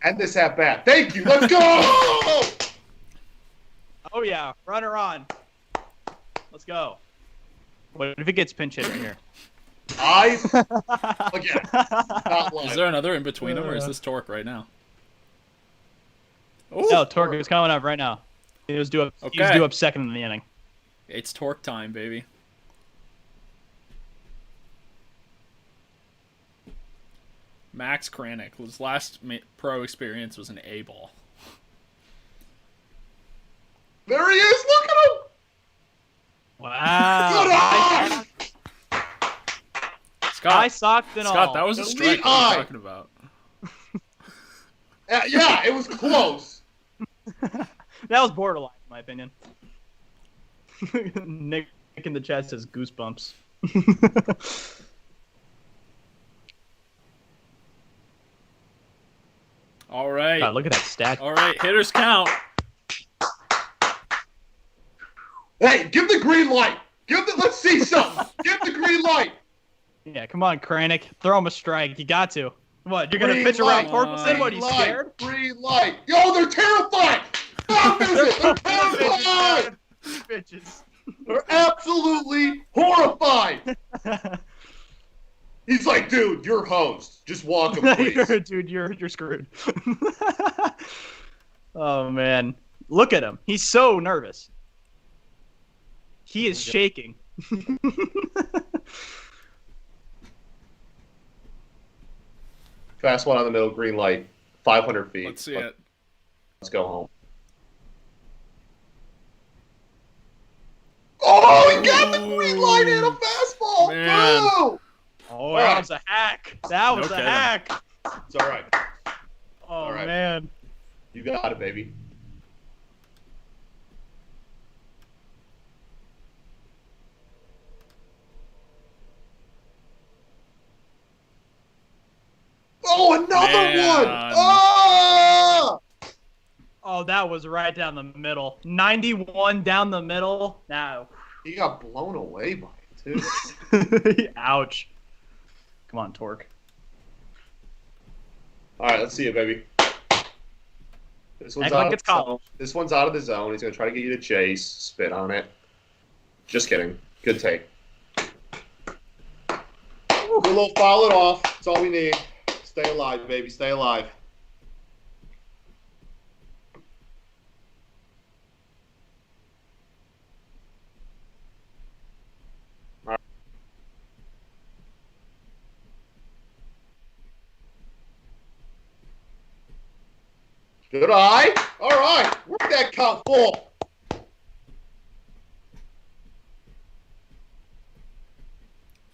End this at bat. Thank you. Let's go. Oh yeah, runner on. Let's go. What if it gets pinch hit right here? Again, not lying. Is there another in between them, or is this Torque right now? Ooh, No, Torque is coming up right now. He was due up. He was Okay. due up second in the inning. It's Torque time, baby. Max Kranick, his last pro experience was an A-ball. There he is. Look at him. Wow. Good eye. I Scott, socked and all. Scott, that was a Elite strike. What are eye. you talking about? Yeah, it was close. That was borderline, in my opinion. Nick in the chat says goosebumps. All right. God, look at that stat. All right, hitters count. Hey, give the green light. Let's see something. Give the green light. Yeah, come on, Kranick. Throw him a strike. You got to. What, you're going to Green pitch around light. Torkelson? What, are you Green light. scared? Green light. Yo, they're terrified. Stop it. They're terrified. Bitches. They're absolutely horrified. He's like, dude, you're host. Just walk him, please. Dude, you're screwed. Oh, man. Look at him. He's so nervous. He is shaking. Fast one on the middle, green light, 500 feet. Let's see it. Let's go home. Oh, he got the green light and a fastball. Man. Boom. Oh, that was a hack. That was No a kidding. hack. It's all right. Oh, All right. man. You got it, baby. Oh, another Man. one! Oh! Oh, that was right down the middle. 91 down the middle. Now. He got blown away by it, too. Ouch. Come on, Torque. All right, let's see it, baby. This one's Act out like of it's the zone. college. This one's out of the zone. He's gonna try to get you to chase. Spit on it. Just kidding. Good take. Good little foul it off. That's all we need. Stay alive, baby. Stay alive. Good eye. All right. Work that count full.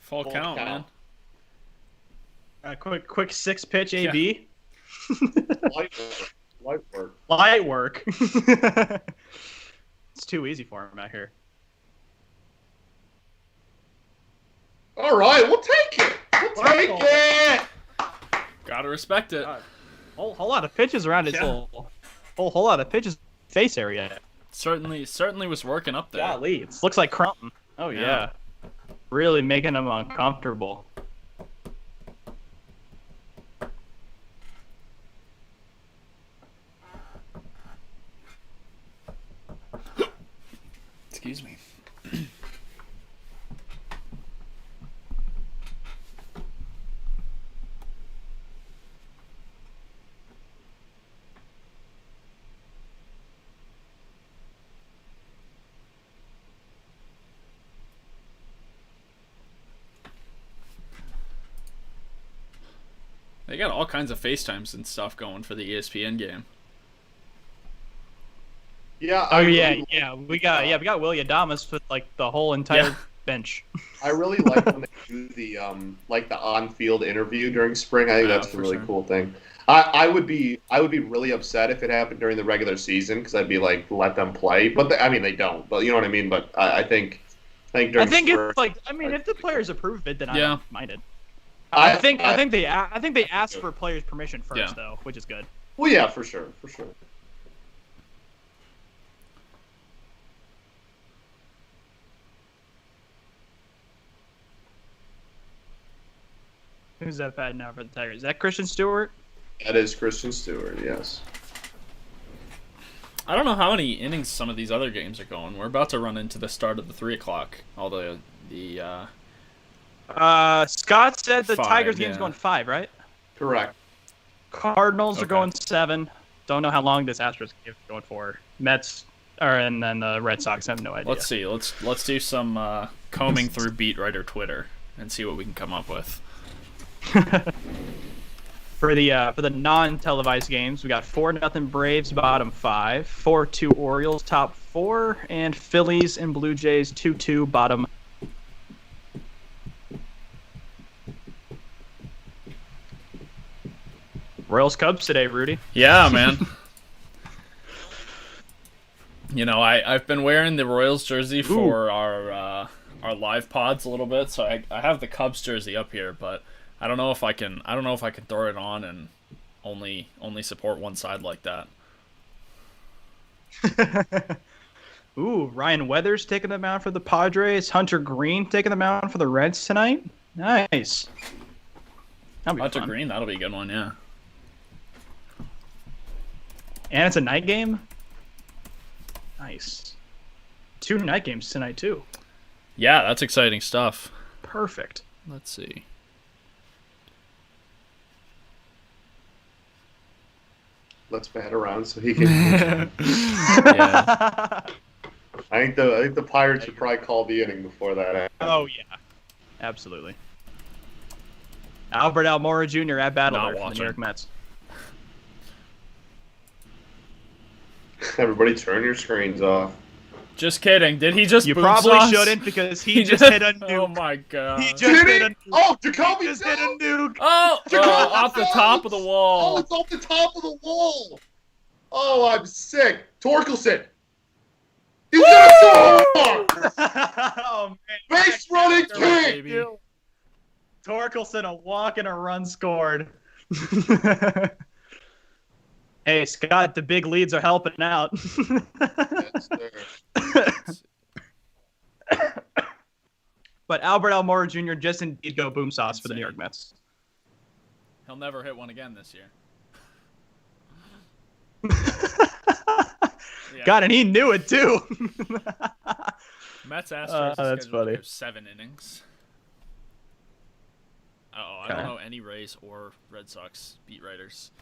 Full count, man. Quick 6-pitch AB. Light work. Light work. It's too easy for him out here. All right, we'll take it. We'll take it. Gotta respect it. Whole lot of pitches around his whole lot of pitches face area. Certainly was working up there. Golly, it looks like Crumpton. Oh yeah. Really making him uncomfortable. Excuse me. They got all kinds of FaceTimes and stuff going for the ESPN game. Yeah. Oh yeah. We got Willie Adamas with like the whole entire bench. I really like when they do the on-field interview during spring. I think that's a really cool thing. I would be really upset if it happened during the regular season because I'd be like, let them play. But they don't. But you know what I mean. But I think during spring, it's like if the players approve it, then I don't mind it. I think they asked for players' permission first though, which is good. Well, yeah, for sure. Who's that bad now for the Tigers? Is that Christian Stewart? That is Christian Stewart, yes. I don't know how many innings some of these other games are going. We're about to run into the start of the 3 o'clock. Although Scott said the 5, Tigers game's going 5, right? Correct. Cardinals are going 7. Don't know how long this Astros game is going for. And then the Red Sox have no idea. Let's see. Let's do some combing through beat writer Twitter and see what we can come up with. For the non-televised games, we got 4-0 Braves bottom 5, 4-2 Orioles top 4, and Phillies and Blue Jays 2-2 bottom. Royals Cubs today, Rudy. Yeah, man. I've been wearing the Royals jersey for our live pods a little bit, so I have the Cubs jersey up here, but I don't know if I can throw it on and only support one side like that. Ooh, Ryan Weathers taking the mound for the Padres. Hunter Green taking the mound for the Reds tonight. Nice. Hunter Green, that'll be a good one, yeah. And it's a night game? Nice. 2 night games tonight, too. Yeah, that's exciting stuff. Perfect. Let's see. Let's bat around so he can. Yeah. I think the Pirates should probably call the inning before that. Oh yeah, absolutely. Albert Almora Jr. at bat alert for the New York Mets. Everybody, turn your screens off. Just kidding. Did he just? You boom probably sauce? shouldn't because he just hit a nuke. Oh my god. He just hit a nuke. Oh, Jacoby just hit a nuke. Oh, off the top of the wall. Oh, it's off the top of the wall. Oh, I'm sick. Torkelson. He's gonna score! Oh man. Base running king. Baby. Torkelson, a walk and a run scored. Hey, Scott, the big leads are helping out. Yes, sir. But Albert Almora Jr. just indeed go boom sauce for the New York Mets. He'll never hit one again this year. Yeah. God, and he knew it too. Mets Astros is that's scheduled to funny. go 7 innings. I don't know any Rays or Red Sox beat writers.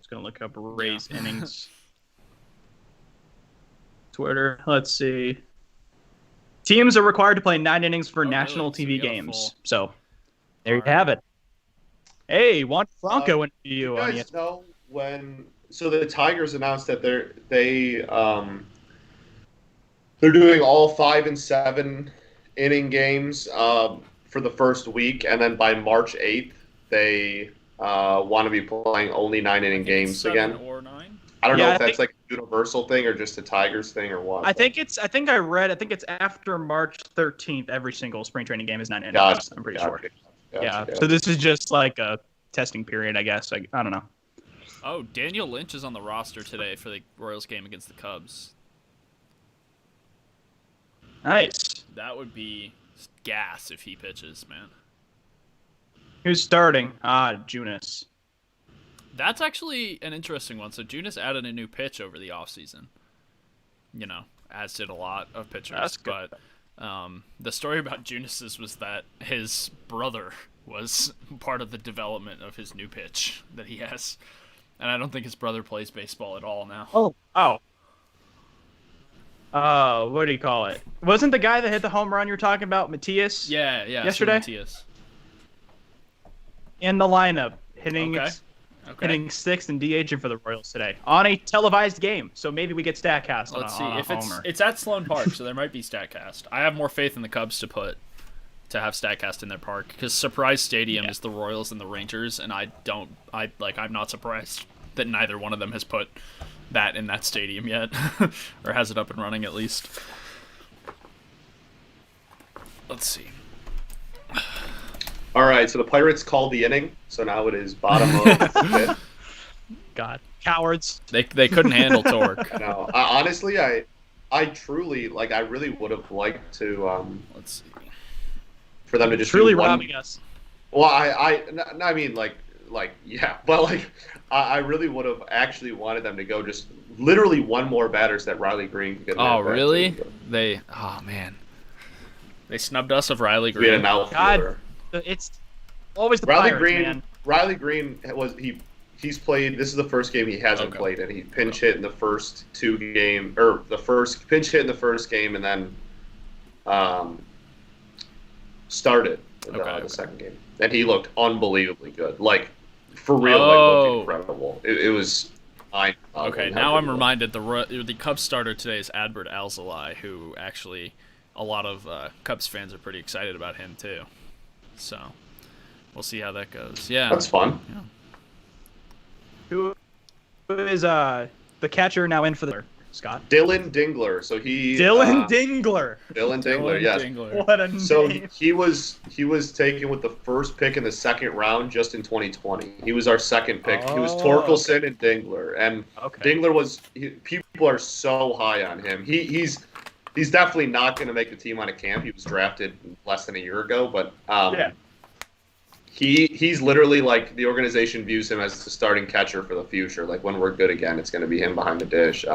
Gonna look up Rays innings. Twitter. Let's see. Teams are required to play 9 innings for national really? TV So we got a games. full- So there you have it. Hey, Juan Franco interview You on guys ESPN. know when? So the Tigers announced that they They're doing all 5 and 7 inning games for the first week, and then by March 8th, they want to be playing only 9-inning games 7 again. or 9. I don't know Yeah, if I that's like a universal thing or just a Tigers thing or what. I think it's after March 13th. Every single spring training game is 9 innings. Gotcha, I'm pretty gotcha, sure. gotcha, Yeah. gotcha. So this is just like a testing period, I guess. I don't know. Oh, Daniel Lynch is on the roster today for the Royals game against the Cubs. Nice. That would be gas if he pitches, man. Who's starting? Junis. That's actually an interesting one. So Junis added a new pitch over the offseason. You know, as did a lot of pitchers. That's good. But the story about Junis's was that his brother was part of the development of his new pitch that he has. And I don't think his brother plays baseball at all now. Oh. What do you call it? Wasn't the guy that hit the home run you're talking about, Matias? Yeah. Yesterday? Matias. In the lineup, hitting Okay. hitting sixth and DHing for the Royals today on a televised game. So maybe we get StatCast Let's see on a if homer. it's at Sloan Park, so there might be Statcast. I have more faith in the Cubs to have Statcast in their park because Surprise Stadium is the Royals and the Rangers, and I'm not surprised that neither one of them has put that in that stadium yet, or has it up and running at least. Let's see. All right, so the Pirates called the inning, so now it is bottom of the fifth. God, cowards. They couldn't handle Torque. No, honestly, I truly I really would have liked to Let's see. for them to just Truly do one, robbing us. Well, I mean, yeah, but I really would have actually wanted them to go just literally one more batter so that Riley Green could get. Oh, really? Oh man, they snubbed us of Riley We had Green. an outfielder. It's always the Riley Pirates, Green. man. Riley Green he's played. This is the first game he hasn't Okay. played, and he pinch hit in the first two game or the first pinch hit in the first game, and then started in the second game, and he looked unbelievably good. For real, looked incredible. It was fine. Okay, now I'm reminded the Cubs starter today is Adbert Alzolay, who actually a lot of Cubs fans are pretty excited about him too. So we'll see how that goes. Yeah, That's fun. Yeah. Who is the catcher now in for the Scott? Dylan Dingler. So Dylan Dingler. Dylan Dingler. Yes. Dingler. What a name. So he was taken with the first pick in the second round just in 2020. He was our second pick. He was Torkelson and Dingler, and Dingler people are so high on him. He's definitely not going to make the team on a camp. He was drafted less than a year ago, but he's literally the organization views him as the starting catcher for the future. When we're good again, it's going to be him behind the dish.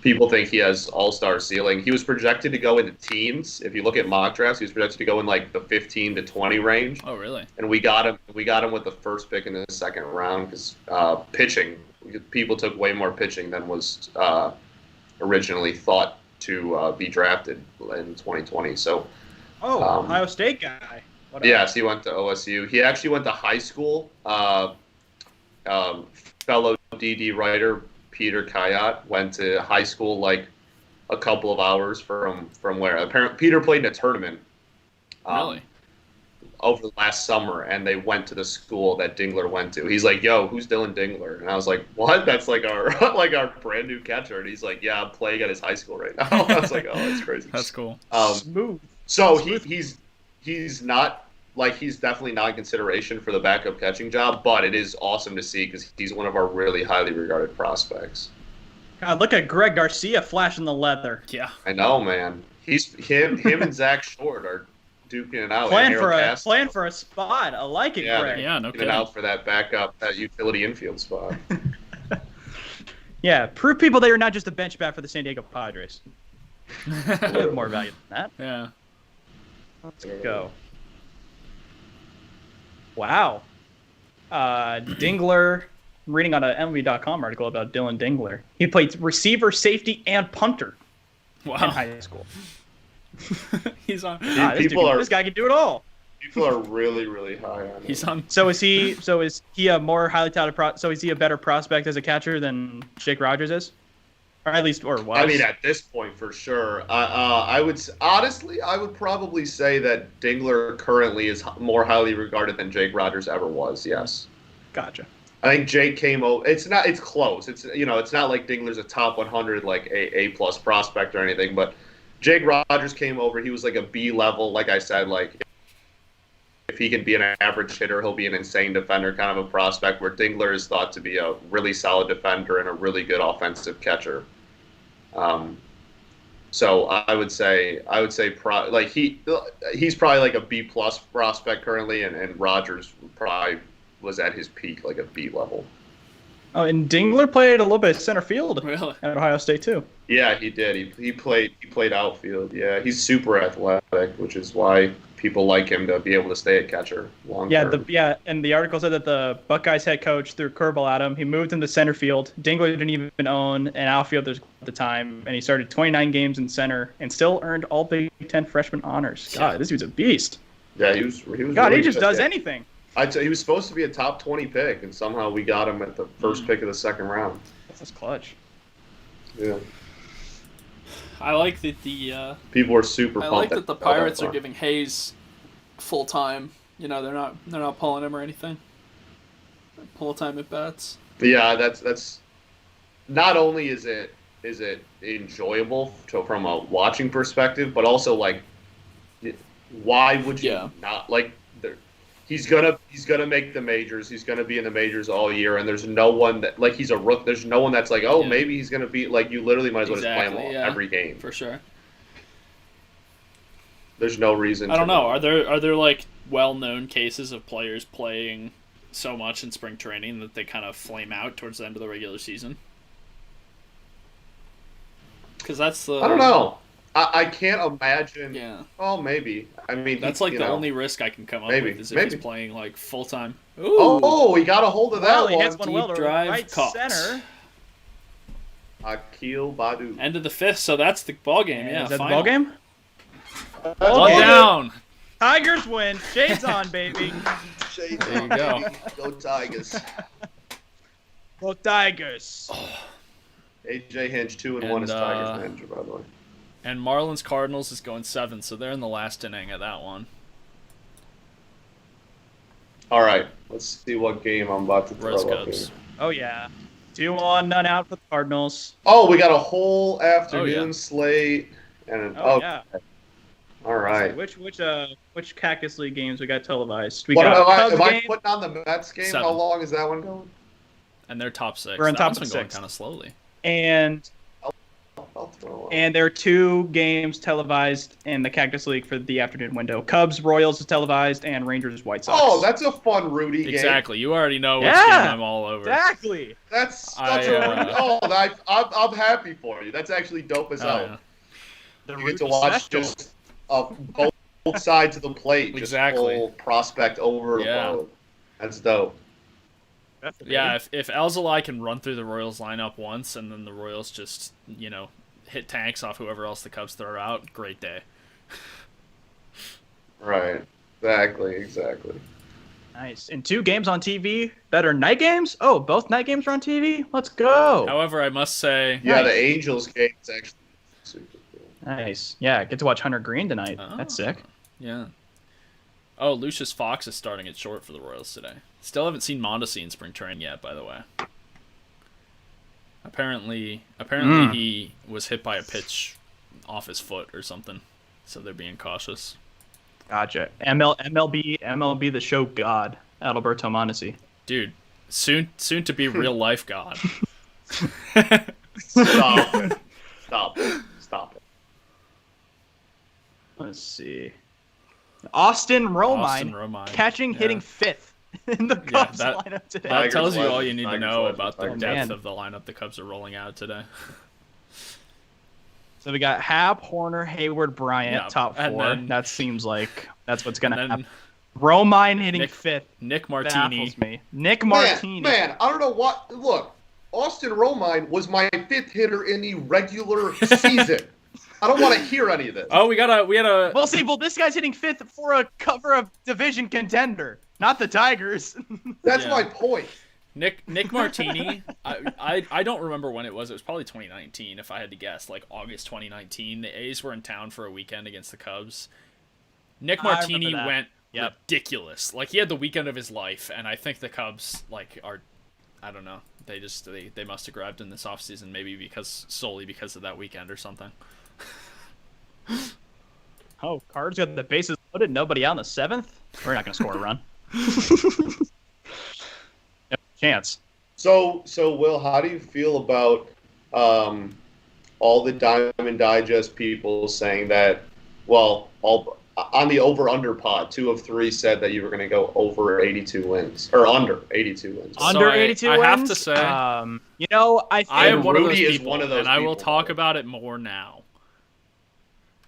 People think he has all-star ceiling. He was projected to go into teens. If you look at mock drafts, he was projected to go in the 15 to 20 range. Oh, really? And we got him. We got him with the first pick in the second round because pitching. People took way more pitching than was originally thought to be drafted in 2020. So. Ohio State guy. Yes, he went to OSU. He actually went to high school. Fellow DD writer Peter Kayat went to high school a couple of hours from where. Apparently, Peter played in a tournament. Really? Over the last summer, and they went to the school that Dingler went to. He's like, "Yo, who's Dylan Dingler?" And I was like, "What? That's our our brand new catcher." And he's like, "Yeah, I'm playing at his high school right now." I was like, "Oh, that's crazy." That's cool. Smooth. So he's not he's definitely not in consideration for the backup catching job, but it is awesome to see because he's one of our really highly regarded prospects. God, look at Greg Garcia flashing the leather. Yeah. I know, man. Him and Zach Short are duking it out. Playing Castro. for a spot. I like it, Greg. Yeah, no Duking kidding. it out for that backup, that utility infield spot. Yeah, prove people that you're not just a bench bat for the San Diego Padres. A little more value than that. Yeah. Let's go. Wow. Dingler, I'm reading on a MLB.com article about Dylan Dingler. He played receiver, safety, and punter in Wow. high school. He's on. This guy can do it all. People are really, really high on him. He's on. So is he a more highly touted so is he a better prospect as a catcher than Jake Rogers is? or at least, or was. I mean, at this point, for sure. Honestly, I would probably say that Dingler currently is more highly regarded than Jake Rogers ever was. Yes. Gotcha. I think Jake came over. It's close. It's not like Dingler's a top 100 like A plus prospect or anything. But Jake Rogers came over. He was like a B level. Like I said, like if he can be an average hitter, he'll be an insane defender kind of a prospect. Where Dingler is thought to be a really solid defender and a really good offensive catcher. So I would say he's probably like a B plus prospect currently, and Rogers probably was at his peak like a B level. Oh, and Dingler played a little bit center field Really? at Ohio State too. Yeah, he did. He played outfield. Yeah, he's super athletic, which is why people like him to be able to stay at catcher long term. And the article said that the Buckeyes head coach threw a curveball at him. He moved him to center field. Dingler didn't even own an outfielder at the time, and he started 29 games in center and still earned all Big Ten freshman honors. God, this dude's a beast. Yeah, he was. God, really he just good. does Yeah. anything. He was supposed to be a top 20 pick, and somehow we got him at the first pick of the second round. That's clutch. Yeah. I like that the People were super I pumped. like that the about Pirates are part. giving Hayes full time. You know, they're not pulling him or anything. Full time at bats. Yeah, that's not only is it enjoyable from a watching perspective, but also like, why would you not like? He's gonna make the majors. He's gonna be in the majors all year, and there's no one that like he's a rook. There's no one that's like, oh, maybe he's gonna be like. You literally might as well just play him every game for sure. There's no reason. I don't know. Are there like well-known cases of players playing so much in spring training that they kind of flame out towards the end of the regular season? Because that's the. I don't know. I can't imagine. Yeah. Oh, maybe. I mean, that's like the only risk I can come up with is if he's playing like full time. Oh, he got a hold of that He one. hits one well to drive right caught. center. Akil Badu. End of the fifth, so that's the ball game. Yeah, Is that final. the ball game? One down. Tigers win. Shades on, baby. Shades There you go. Go Tigers. Go Tigers. AJ Hinch 2-1 is Tigers manager, by the way. And Marlins Cardinals is going 7, so they're in the last inning of that one. All right, let's see what game I'm about to throw Rose up Cubs. here. Oh yeah. 2-1, none out for the Cardinals. Oh, we got a whole afternoon slate. And yeah. All right. Which Cactus League games we got televised? We What got am I putting on the Mets game? 7. How long is that one going? And they're top 6. We're on top one's of been going 6. kind of slowly. And I'll throw up. And there are 2 games televised in the Cactus League for the afternoon window. Cubs Royals is televised, and Rangers White Sox. Oh, that's a fun Rudy game. Exactly. You already know which Yeah, game I'm all over. Exactly. That's such a Rudy. Oh, I'm happy for you. That's actually dope as hell. Yeah. The You get to watch special. just both sides of the plate. Exactly. Just full prospect overload. That's dope. Yeah, if Alzolay can run through the Royals lineup once and then the Royals just, hit tanks off whoever else the Cubs throw out, great day. Right. Exactly. Nice. And 2 games on TV that are night games? Oh, both night games are on TV? Let's go. However, I must say... Yeah, Nice. the Angels game is actually super cool. Nice. Yeah, get to watch Hunter Green tonight. Oh. That's sick. Yeah. Oh, Lucius Fox is starting at short for the Royals today. Still haven't seen Mondesi in spring training yet, by the way. Apparently he was hit by a pitch off his foot or something, so they're being cautious. Gotcha. MLB the show god, Adalberto Mondesi. Dude, soon to be real life god. Stop it. Stop it. Let's see. Austin Romine catching, hitting 5th in the Cubs lineup today. That Tigers tells you legend. all you need to Tigers know legend. about the Tigers depth legend. of the lineup the Cubs are rolling out today. So we got Hab, Horner, Hayward, Bryant, top 4. then- That seems like that's what's going to And happen. then Romine hitting Nick 5th. Nick Baffles Martini. me. Nick Martini. Man, I don't know what. Look, Austin Romine was my 5th hitter in the regular season. I don't want to hear any of this. Oh, we had a Well, see, this guy's hitting 5th for a cover of division contender, not the Tigers. That's yeah. my point. Nick Martini. I don't remember when it was. It was probably 2019, if I had to guess. Like August 2019. The A's were in town for a weekend against the Cubs. Nick Martini went ridiculous. Like he had the weekend of his life, and I think the Cubs I don't know. They must have grabbed in this offseason, maybe solely because of that weekend or something. Oh, Cards got the bases loaded, nobody out in the 7th. We're not going to score a run. No chance. So Will, how do you feel about all the Diamond Digest people saying that? Well, on the over/under pod, 2 of 3 said that you were going to go over 82 wins or under 82 wins. Under 82 wins. I have to say, I think I am one of those Rudy is people, one of those and I will people. talk about it more now.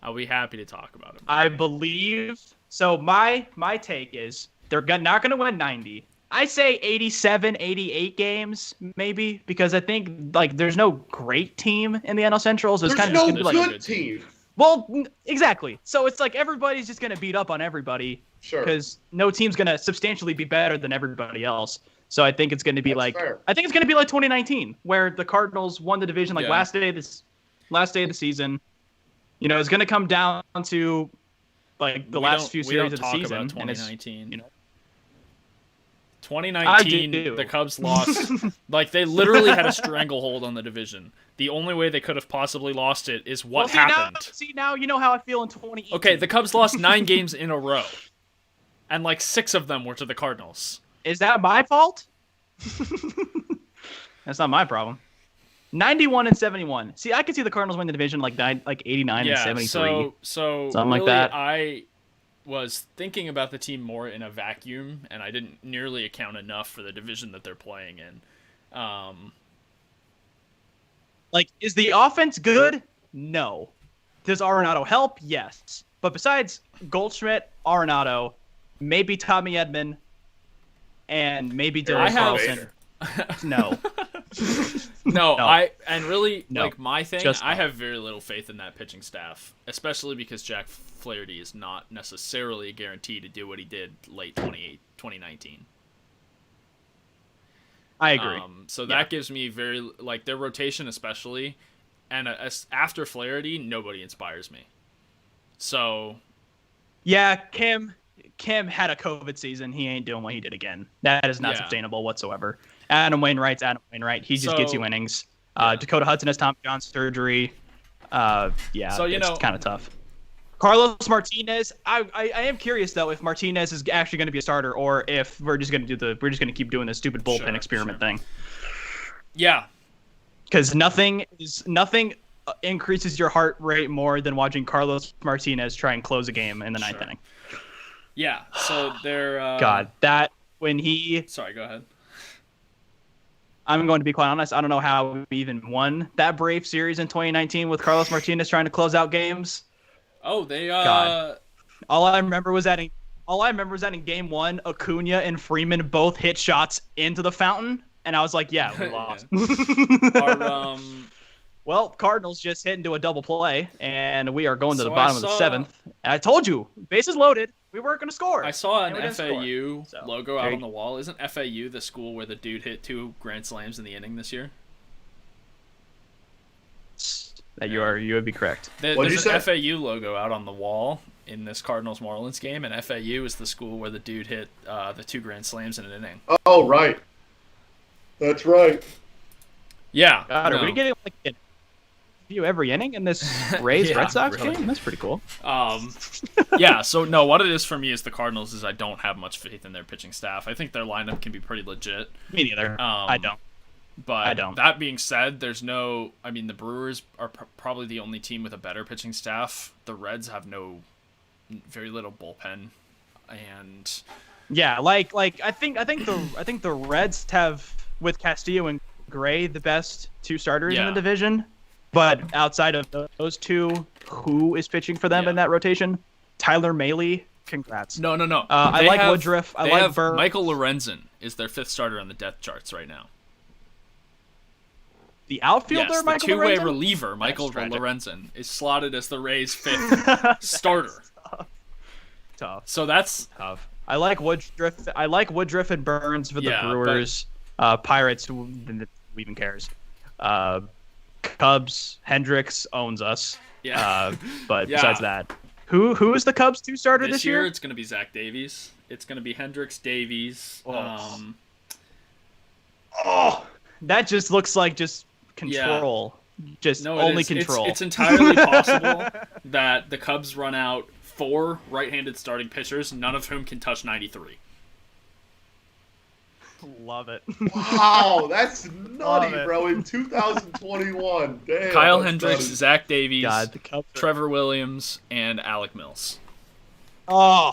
I'll be happy to talk about it. I believe so. My take is they're not going to win 90. I say 87, 88 games maybe, because I think like there's no great team in the NL Central. So it's There's kind of no just gonna be good team. Well, exactly. So it's like everybody's just going to beat up on everybody because no team's going to substantially be better than everybody else. So I think it's going to be That's fair. I think it's going to be like 2019, where the Cardinals won the division last day of the season. You know, it's going to come down to like the last few series of the season. About 2019. 2019, the Cubs lost. Like they literally had a stranglehold on the division. The only way they could have possibly lost it is what happened. Now you know how I feel in 2018. Okay, the Cubs lost 9 games in a row, and like 6 of them were to the Cardinals. Is that my fault? That's not my problem. 91 and 71. See, I could see the Cardinals win the division like 89 and 73. So something really, like that. I was thinking about the team more in a vacuum, and I didn't nearly account enough for the division that they're playing in. Like, is the offense good? No. Does Arenado help? Yes. But besides Goldschmidt, Arenado, maybe Tommy Edman, and maybe Dylan Carlson. No. No, No. Like my thing, Just I no. have very little faith in that pitching staff, especially because Jack Flaherty is not necessarily a guarantee to do what he did late 2019. I agree. So that gives me very, like, their rotation especially, and after Flaherty, nobody inspires me. So, Yeah, Kim had a COVID season. He ain't doing what he did again. That is not sustainable whatsoever. Adam Wainwright's Adam Wainwright. He just gets you innings. Dakota Hudson has Tommy John surgery. So, it's kind of tough. Carlos Martinez. I am curious though if Martinez is actually going to be a starter or if we're just going to keep doing this stupid bullpen experiment thing. Yeah. Because nothing increases your heart rate more than watching Carlos Martinez try and close a game in the ninth inning. Yeah. So they're Sorry, go ahead. I'm going to be quite honest. I don't know how we even won that Brave series in 2019 with Carlos Martinez trying to close out games. Oh, they God. All I remember was that in game 1, Acuna and Freeman both hit shots into the fountain, and I was like, yeah, we lost. Well, Cardinals just hit into a double play, and we are going to the bottom of the 7th. And I told you, bases loaded, we weren't going to score. I saw an FAU logo out on the wall. Isn't FAU the school where the dude hit 2 grand slams in the inning this year? You would be correct. There's an FAU logo out on the wall in this Cardinals-Marlins game, and FAU is the school where the dude hit the 2 grand slams in an inning. Oh, right. That's right. Yeah. God, are we getting like a view every inning in this Rays Red Sox game? That's pretty cool. Yeah, so no, what it is for me is the Cardinals is I don't have much faith in their pitching staff. I think their lineup can be pretty legit. Me neither. I don't. But I don't. That being said, the Brewers are probably the only team with a better pitching staff. The Reds have very little bullpen, and yeah, I think the Reds have with Castillo and Gray the best 2 starters in the division. But outside of those 2, who is pitching for them in that rotation? Tyler Mahle. Congrats. No. I like Woodruff. I like Burr. Michael Lorenzen is their 5th starter on the depth charts right now. The outfielder, yes, Michael the two-way Lorenzen? reliever, Michael Lorenzen, is slotted as the Rays' 5th starter. Tough. So that's tough. I like Woodruff. I like Woodruff and Burns for the Brewers. Pirates, who even cares? Cubs, Hendricks owns us. Yeah. But Yeah. besides that, who is the Cubs 2 starter this year? It's going to be Zach Davies. It's going to be Hendricks, Davies. Oh. Oh, that just looks like just control. Just No, only it is. control. It's entirely possible that the Cubs run out 4 right-handed starting pitchers, none of whom can touch 93. Love it. Wow, that's Love nutty, it. bro. In 2021, damn. Kyle that's Hendricks, nutty. Zach Davies, God, the Cubs. Trevor Williams, and Alec Mills. Oh.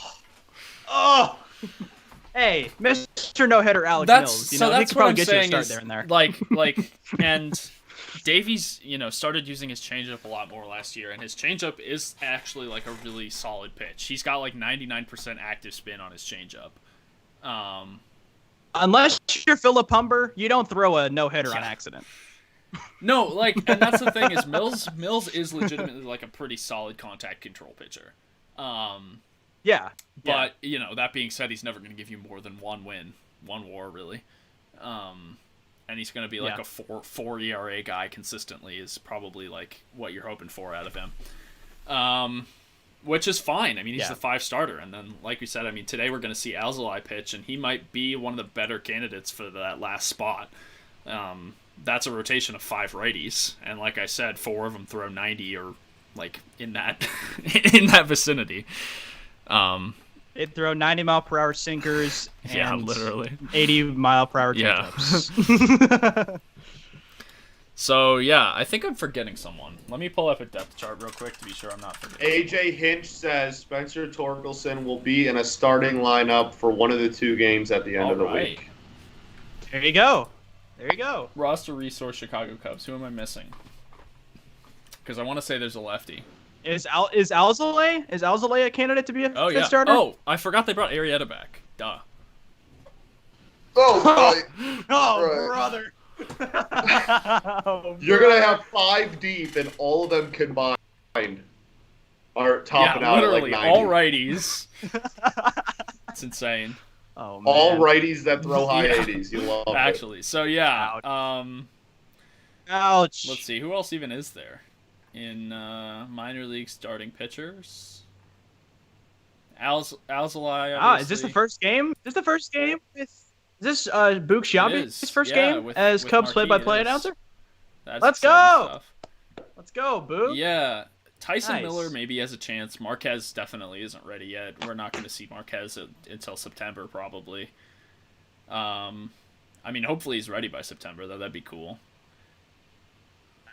Hey, Mr. No Hitter Alex Mills. You know, he That's could what probably I'm get you a saying start is, there and there. like, and Davies, started using his changeup a lot more last year, and his changeup is actually like a really solid pitch. He's got like 99% active spin on his changeup. Unless you're Philip Humber, you don't throw a no hitter on Yeah. accident. No, like, and that's the thing is Mills is legitimately like a pretty solid contact control pitcher. Yeah. But that being said, he's never going to give you more than 1 win, 1 WAR really. And he's going to be like a 4 ERA guy consistently is probably like what you're hoping for out of him. Which is fine. I mean, he's the 5 starter. And then, like we said, I mean, today we're going to see Alzolay pitch, and he might be one of the better candidates for that last spot. That's a rotation of 5 righties. And like I said, 4 of them throw 90 or like in that in that vicinity. They throw 90-mile-per-hour sinkers and Yeah, literally. 80-mile-per-hour Yeah. changeups. So, yeah, I think I'm forgetting someone. Let me pull up a depth chart real quick to be sure I'm not forgetting. AJ Hinch says Spencer Torkelson will be in a starting lineup for one of the 2 games at the end of the Alright. week. There you go. There you go. Roster resource Chicago Cubs. Who am I missing? Because I want to say there's a lefty. Is Alzolay a candidate to be a Oh, fifth yeah. starter? Oh, I forgot they brought Arrieta back. Duh. Oh, Oh, Right. brother. you're going to have 5 deep, and all of them combined are topping out at like literally 90. all righties. It's insane. Oh, man. All righties that throw high Yeah. 80s. You love it. Actually. So, yeah. Ouch. Let's see. Who else even is there in minor league starting pitchers? Alzolay. Is this the first game? Is this Book Shabby's first game as Cubs play-by-play announcer? That's Let's exciting go! stuff. Let's go, Book. Yeah. Tyson Nice. Miller maybe has a chance. Marquez definitely isn't ready yet. We're not going to see Marquez until September, probably. I mean, hopefully he's ready by September, though. That'd be cool.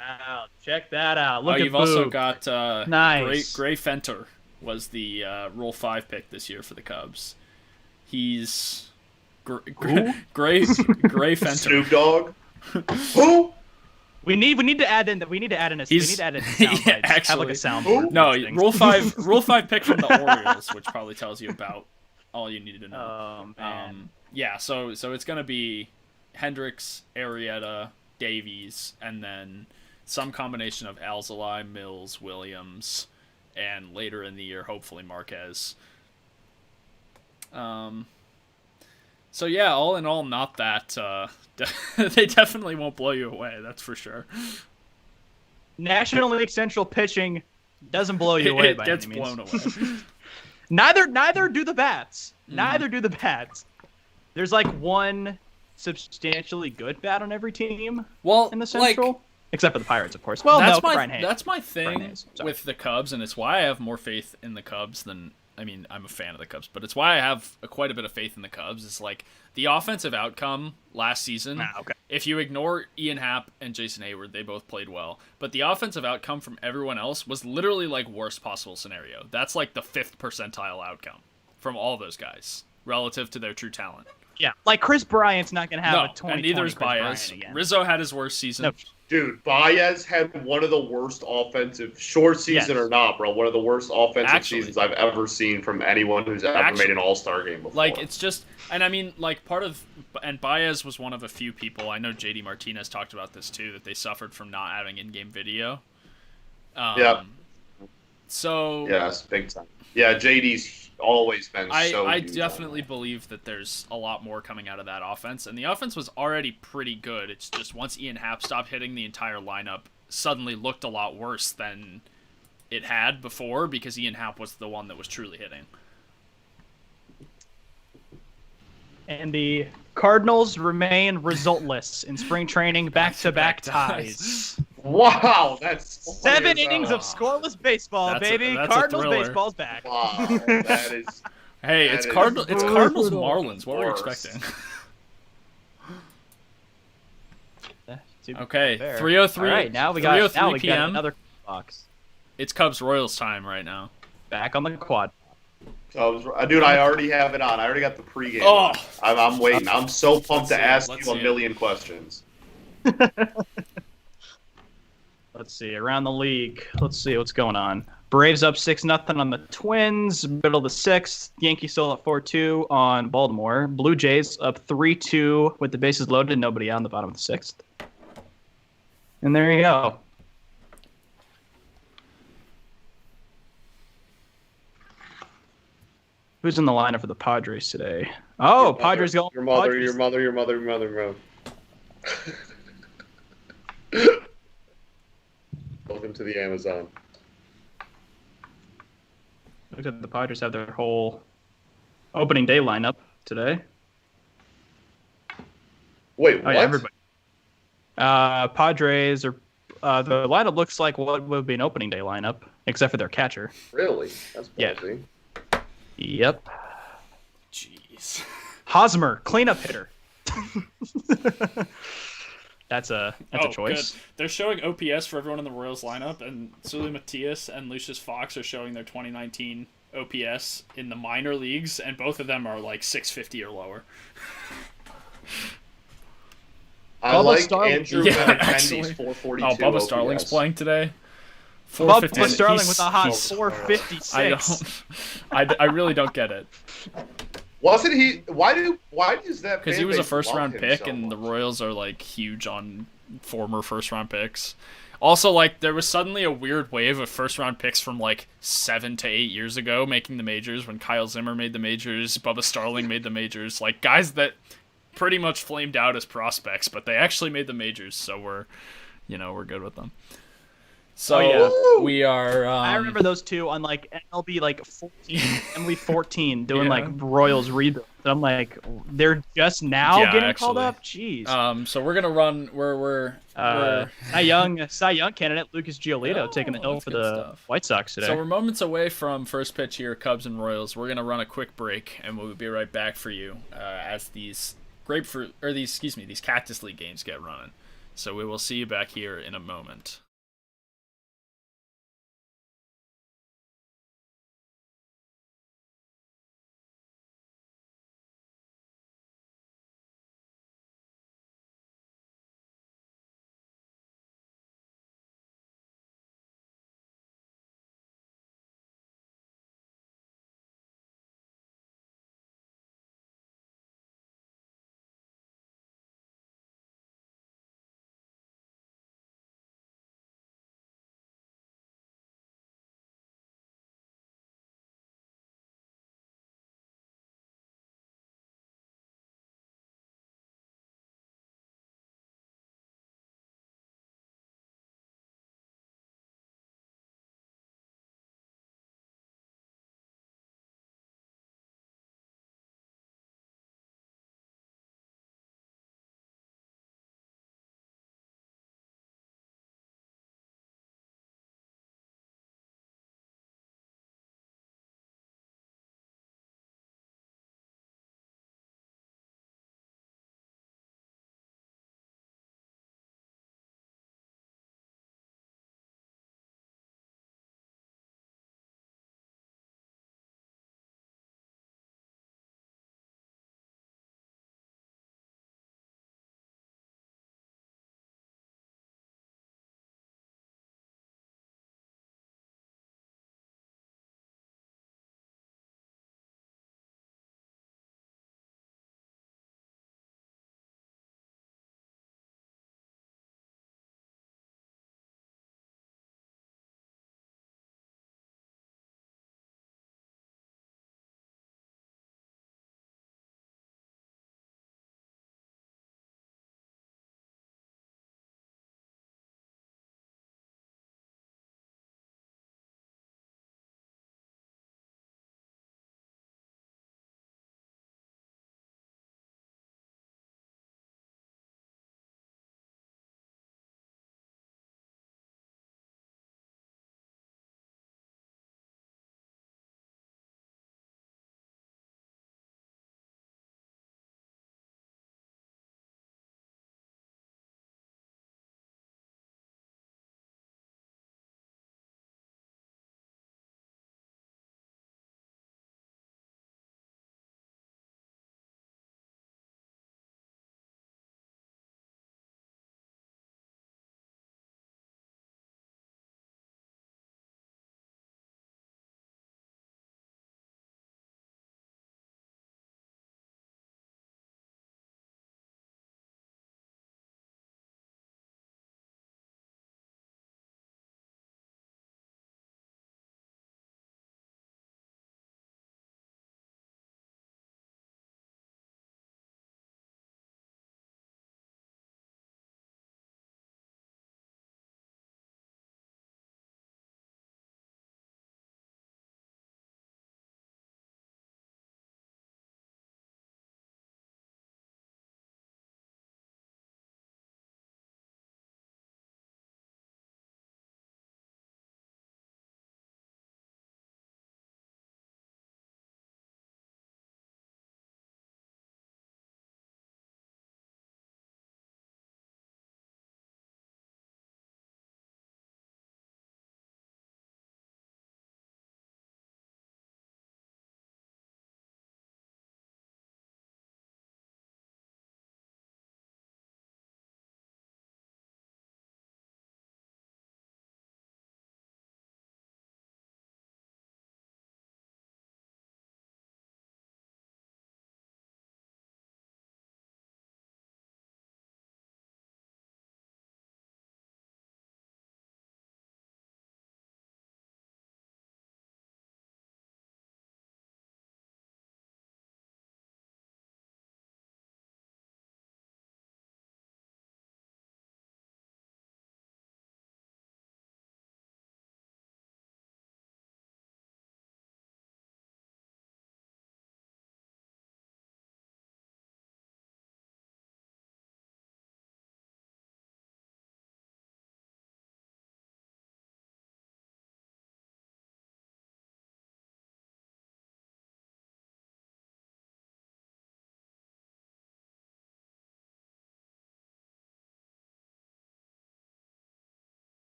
Wow, check that out. Look at You've also Book. got Nice. Gray Fenter was the Rule 5 pick this year for the Cubs. He's Gray Fenter. Snoop Dogg. Who? We need to add in that. We need to add in a. We need to add in sound Yeah, bites. Have like a actually. soundboard. No, of things. Rule 5 pick from the Orioles, which probably tells you about all you needed to know. Oh man. Yeah, so it's gonna be Hendricks, Arrieta, Davies, and then some combination of Alzolay, Mills, Williams, and later in the year, hopefully Marquez. So yeah, all in all, not that they definitely won't blow you away. That's for sure. National League Central pitching doesn't blow you away It by gets any means. blown away. Neither do the bats. Mm-hmm. Neither do the bats. There's like one substantially good bat on every team Well, in the Central, except for the Pirates, of course. Well, that's no, my Brian Hayes. that's my Brian thing Hayes, sorry. with the Cubs, and it's why I have more faith in the Cubs than I'm a fan of the Cubs, but it's why I have quite a bit of faith in the Cubs. It's like the offensive outcome last season. Okay. If you ignore Ian Happ and Jason Hayward, they both played well, but the offensive outcome from everyone else was literally like worst possible scenario. That's like the 5th percentile outcome from all those guys relative to their true talent. Yeah, like Chris Bryant's not going to have a 2020 and neither is Chris Bryant Baez. again. Rizzo had his worst season. No. Dude, Baez had one of the worst offensive, short season Yes. or not, bro, one of the worst offensive Actually. seasons I've ever seen from anyone who's ever made an All-Star game before. Like, it's just, and I mean, like, and Baez was one of a few people, I know JD Martinez talked about this too, that they suffered from not having in-game video. Yep. So, Yes, big time. Yeah, JD's always been so I huge on definitely that. believe that there's a lot more coming out of that offense, and the offense was already pretty good. It's just once Ian Happ stopped hitting, the entire lineup suddenly looked a lot worse than it had before because Ian Happ was the one that was truly hitting. And the Cardinals remain resultless in spring training, back-to-back ties. Wow, that's funny 7 as innings hell. of scoreless baseball, That's baby. that's a Cardinals thriller. baseball's back. Wow, that is. Hey, That it's is Cardinals brutal. Marlins. What were you Worse. expecting? To be Okay, fair. 3:03. All right, now we got 3:03 p.m. another box. It's Cubs Royals time right now. Back on the quad. Dude, I already have it on. I already got the pregame. Oh. on. I'm waiting. I'm so pumped Let's see to it. ask Let's you a see it. million questions. Let's see, around the league. Let's see what's going on. Braves up 6-0 on the Twins, middle of the sixth. Yankees still up 4-2 on Baltimore. Blue Jays up 3-2 with the bases loaded, nobody out in the bottom of the sixth. And there you go. Who's in the lineup for the Padres today? Oh, Padres going. Your mother, Padres. your mother, your mother, your mother, your mother. Welcome to the Amazon. Looks like the Padres have their whole opening day lineup today. Wait, Oh what? yeah, everybody. Padres are. The lineup looks like what would be an opening day lineup, except for their catcher. Really? That's Yeah. ballsy. Yep. Jeez. Hosmer, cleanup hitter. That's a choice. Good. They're showing OPS for everyone in the Royals lineup, and Sully Matias and Lucius Fox are showing their 2019 OPS in the minor leagues, and both of them are like 650 or lower. I Bubba like Starling. Andrew Yeah, Benintendi's actually. 442 Oh, Bubba OPS. Starling's playing today. Bubba 456. Starling with a hot He's- 456. I really don't get it. Wasn't he? Why does that? Because he fan was a base first love round him pick, so and the much? Royals are like huge on former first round picks. Also, like there was suddenly a weird wave of first round picks from like 7 to 8 years ago making the majors when Kyle Zimmer made the majors, Bubba Starling made the majors, like guys that pretty much flamed out as prospects, but they actually made the majors, so we're good with them. So Oh, we are. I remember those two on like MLB like 14, MLB 14 doing Yeah. like Royals rebuild. And I'm like, they're just now Yeah, getting called actually. up. Jeez. So we're gonna run. We're Cy Young candidate Lucas Giolito taking the hill that's for good the stuff. White Sox today. So we're moments away from first pitch here, Cubs and Royals. We're gonna run a quick break, and we'll be right back for you as these these Cactus League games get running. So we will see you back here in a moment.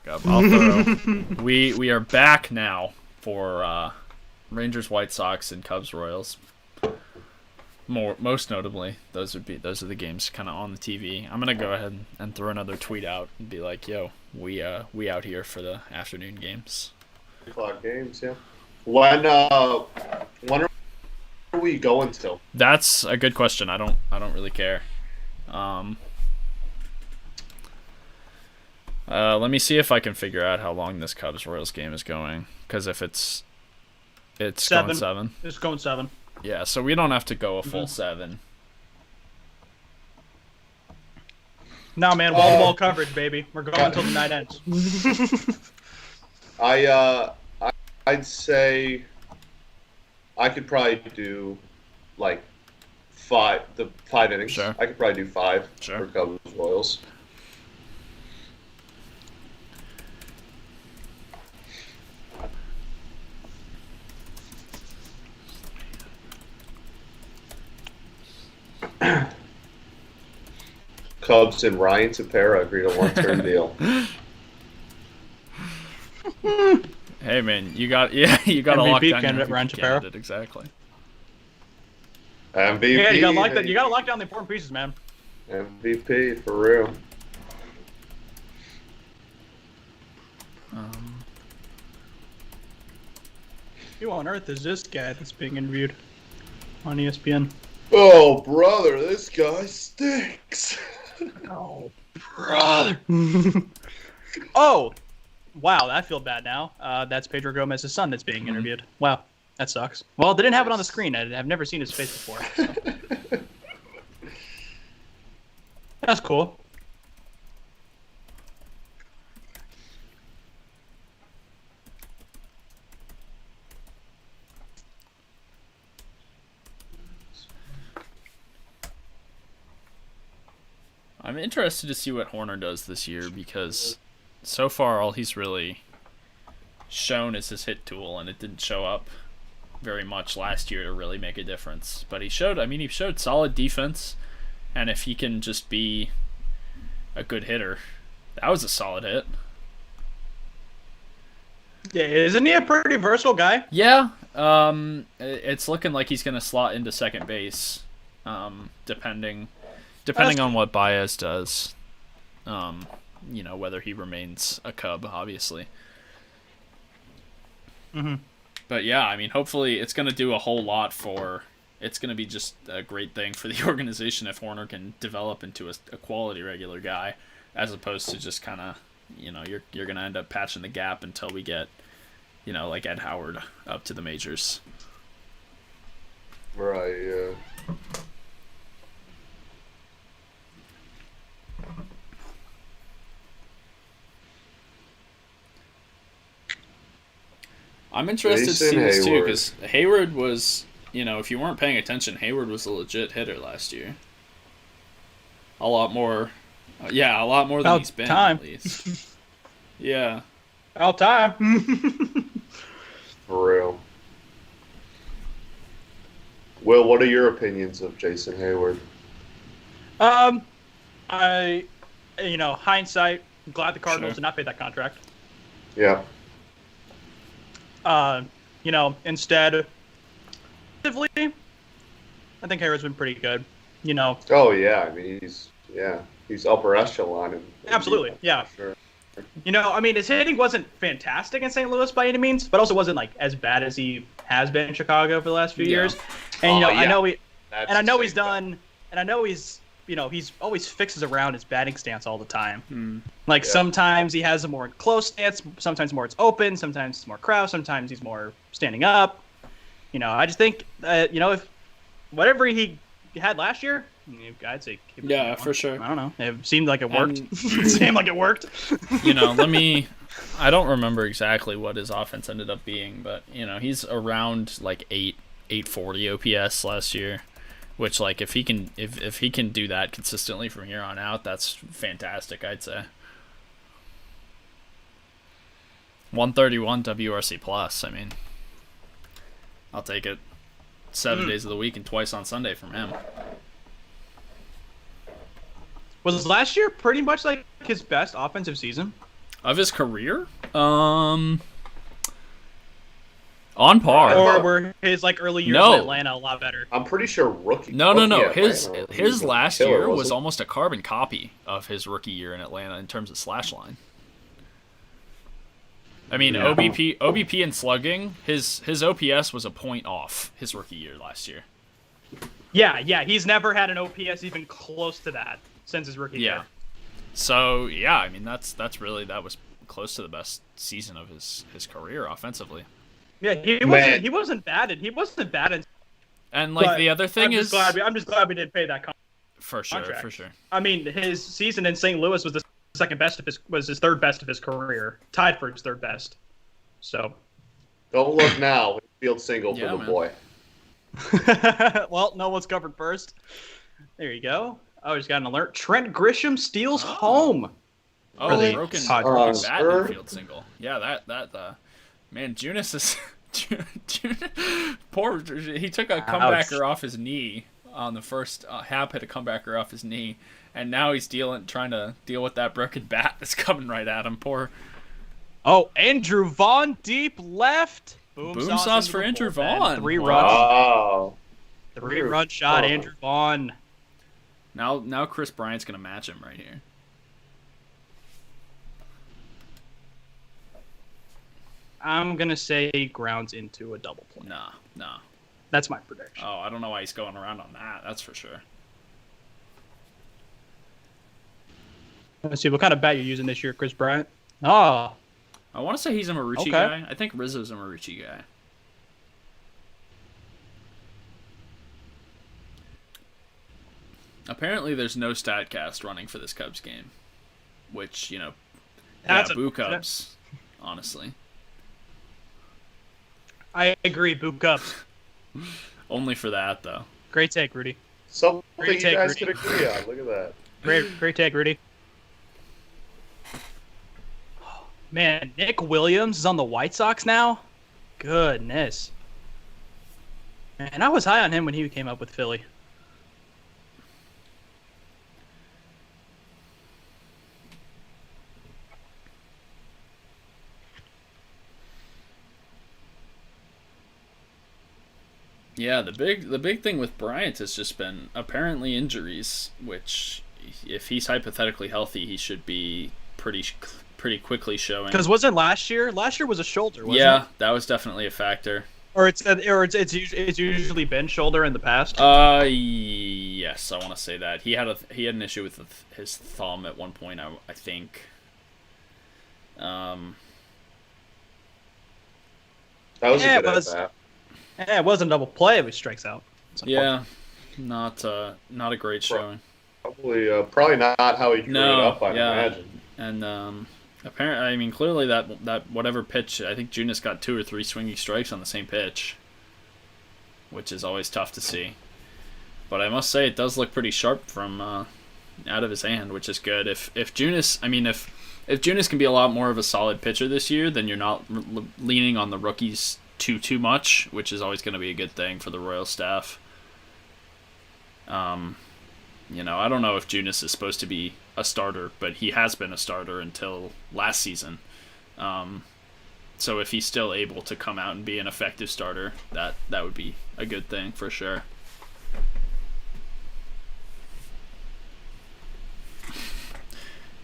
back up. I'll throw. We are back now for Rangers, White Sox, and Cubs, Royals. Most notably, those are the games kind of on the TV. I'm gonna go ahead and throw another tweet out and be like, "Yo, we out here for the afternoon games." 3 o'clock games, yeah. When are we going till? That's a good question. I don't really care. Let me see if I can figure out how long this Cubs Royals game is going. Because if it's going 7. It's going 7. Yeah, so we don't have to go a full 7. No, man, wall-to-wall coverage, baby. We're going until the night ends. I'd say I could probably do like 5 innings. Sure. I could probably do 5 Sure. for Cubs Royals. Cubs and Ryan Tepera agreed a 1-term deal. Hey man, you got to lock MVP down candidate, your Ryan MVP Tepera. candidate, exactly. MVP. Yeah, you gotta lock down the important pieces, man. MVP for real. Who on earth is this guy that's being interviewed on ESPN? Oh brother, this guy stinks. Oh, brother. Oh, wow, I feel bad now. That's Pedro Gomez's son that's being interviewed. Wow, that sucks. Well, they didn't have it on the screen. I've never seen his face before. So. That's cool. I'm interested to see what Horner does this year because so far all he's really shown is his hit tool, and it didn't show up very much last year to really make a difference. But he showed solid defense, and if he can just be a good hitter, that was a solid hit. Yeah, isn't he a pretty versatile guy? Yeah, it's looking like he's gonna slot into second base, depending on what Baez does. Whether he remains a Cub, obviously. Mm-hmm. But yeah, I mean, hopefully it's going to do a whole lot for. It's going to be just a great thing for the organization if Horner can develop into a quality regular guy, as opposed to just kind of, you're going to end up patching the gap until we get, like Ed Howard up to the majors. Right. Yeah. I'm interested to see this too, because Hayward was, if you weren't paying attention, Hayward was a legit hitter last year. A lot more than he's been, at least. Yeah. About time. For real. Will, what are your opinions of Jason Hayward? Hindsight, I'm glad the Cardinals did not pay that contract. Yeah. Instead, I think Hayward's been pretty good. Oh yeah, I mean he's upper echelon. Absolutely, yeah. Sure. His hitting wasn't fantastic in St. Louis by any means, but also wasn't like as bad as he has been in Chicago for the last few years. And I know he's always fixes around his batting stance all the time. Sometimes he has a more close stance, sometimes more it's open, sometimes it's more crouch, sometimes he's more standing up. I just think, if whatever he had last year, I'd say keep it going. For sure. I don't know. It seemed like it worked. It seemed like it worked. I don't remember exactly what his offense ended up being, but, he's around like 840 OPS last year. Which, like, if he can do that consistently from here on out, that's fantastic, I'd say. 131 WRC plus. I mean, I'll take it 7 days of the week and twice on Sunday from him. Was last year pretty much like his best offensive season? Of his career? On par. Or were his like early years No. in Atlanta a lot better? I'm pretty sure rookie. No. rookie His Atlanta, he was a last killer, year wasn't was he? almost a carbon copy of his rookie year in Atlanta in terms of slash line. I mean, Yeah. OBP and slugging, his OPS was a point off his rookie year last year. Yeah. He's never had an OPS even close to that since his rookie Yeah. year. So yeah, I mean that was close to the best season of his career offensively. Yeah, he wasn't bad. He wasn't bad. And like But the other thing I'm is, just glad we didn't pay that for sure. contract. I mean, his season in St. Louis was his third best of his career, tied for his third best. So, Don't look now. Field single for Yeah, the man. boy. well, no one's covered first. There you go. I just got an alert. Trent Grisham steals home. Oh, Really? broken Hot bat sir. infield single. Yeah, that man, Junis is poor. He took a comebacker off his knee on the first Hap hit a comebacker off his knee, and now he's trying to deal with that broken bat that's coming right at him. Poor Oh, Andrew Vaughn deep left. boom sauce for Andrew Vaughn. 3-run, Oh. 3-run shot. Oh. Andrew Vaughn. Now Chris Bryant's gonna match him right here. I'm gonna say he grounds into a double play. Nah. That's my prediction. Oh, I don't know why he's going around on that. That's for sure. Let's see what kind of bat you're using this year, Chris Bryant. Oh, I want to say he's a Marucci Okay. guy. I think Rizzo's a Marucci guy. Apparently, there's no StatCast running for this Cubs game, which That's boo Cubs. Honestly, I agree. Boop Cubs. only for that though. Great take, Rudy. Something Great you take, guys Rudy. could agree on. Look at that. Great take, Rudy. Man, Nick Williams is on the White Sox now? Goodness. Man, I was high on him when he came up with Philly. Yeah, the big thing with Bryant has just been apparently injuries, which if he's hypothetically healthy, he should be pretty quickly showing. Because wasn't last year? Last year was a shoulder, wasn't Yeah, it? that was definitely a factor. Or it's usually been shoulder in the past. Yes, I want to say that he had an issue with his thumb at one point. I think. That was Yeah, a good it was- at-bat. It wasn't a double play, but he strikes out. Yeah, not a great showing. Probably not how he grew it up, I imagine. And apparently, I mean, clearly that whatever pitch, I think Junis got 2 or 3 swinging strikes on the same pitch, which is always tough to see. But I must say, it does look pretty sharp from out of his hand, which is good. If Junis, I mean, if Junis can be a lot more of a solid pitcher this year, then you're not leaning on the rookies too much, which is always going to be a good thing for the Royals staff. I don't know if Junis is supposed to be a starter, but he has been a starter until last season. So if he's still able to come out and be an effective starter, that would be a good thing for sure.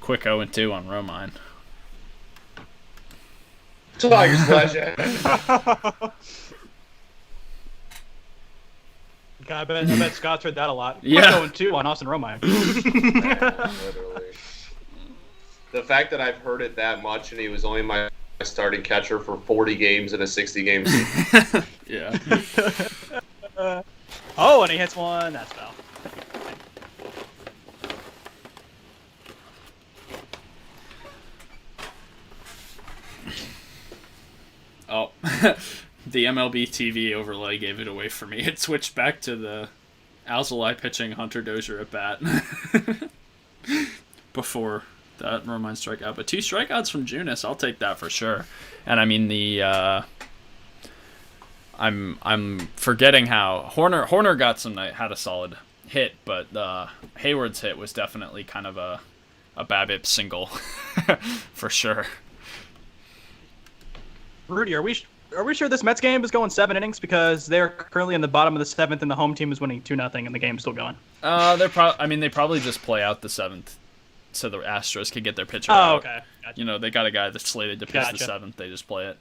Quick 0-2 on Romine. Tigers legend. I bet Scott's heard that a lot. Yeah. 0-2 on Austin Romine. Literally. The fact that I've heard it that much, and he was only my starting catcher for 40 games in a 60-game season. Yeah. Oh, and he hits one. That's foul. Oh, the MLB TV overlay gave it away for me. It switched back to the Alzolay pitching Hunter Dozier at bat before that Romine strikeout. But 2 strikeouts from Junis, I'll take that for sure. And I mean I'm forgetting how Horner got had a solid hit, but Hayward's hit was definitely kind of a a BABIP single for sure. Rudy, are we sure this Mets game is going 7 innings because they're currently in the bottom of the 7th and the home team is winning 2-0 and the game's still going? They probably just play out the 7th so the Astros can get their pitcher Oh, out. okay. Gotcha. You know, they got a guy that's slated to pitch the Gotcha. 7th. They just play it.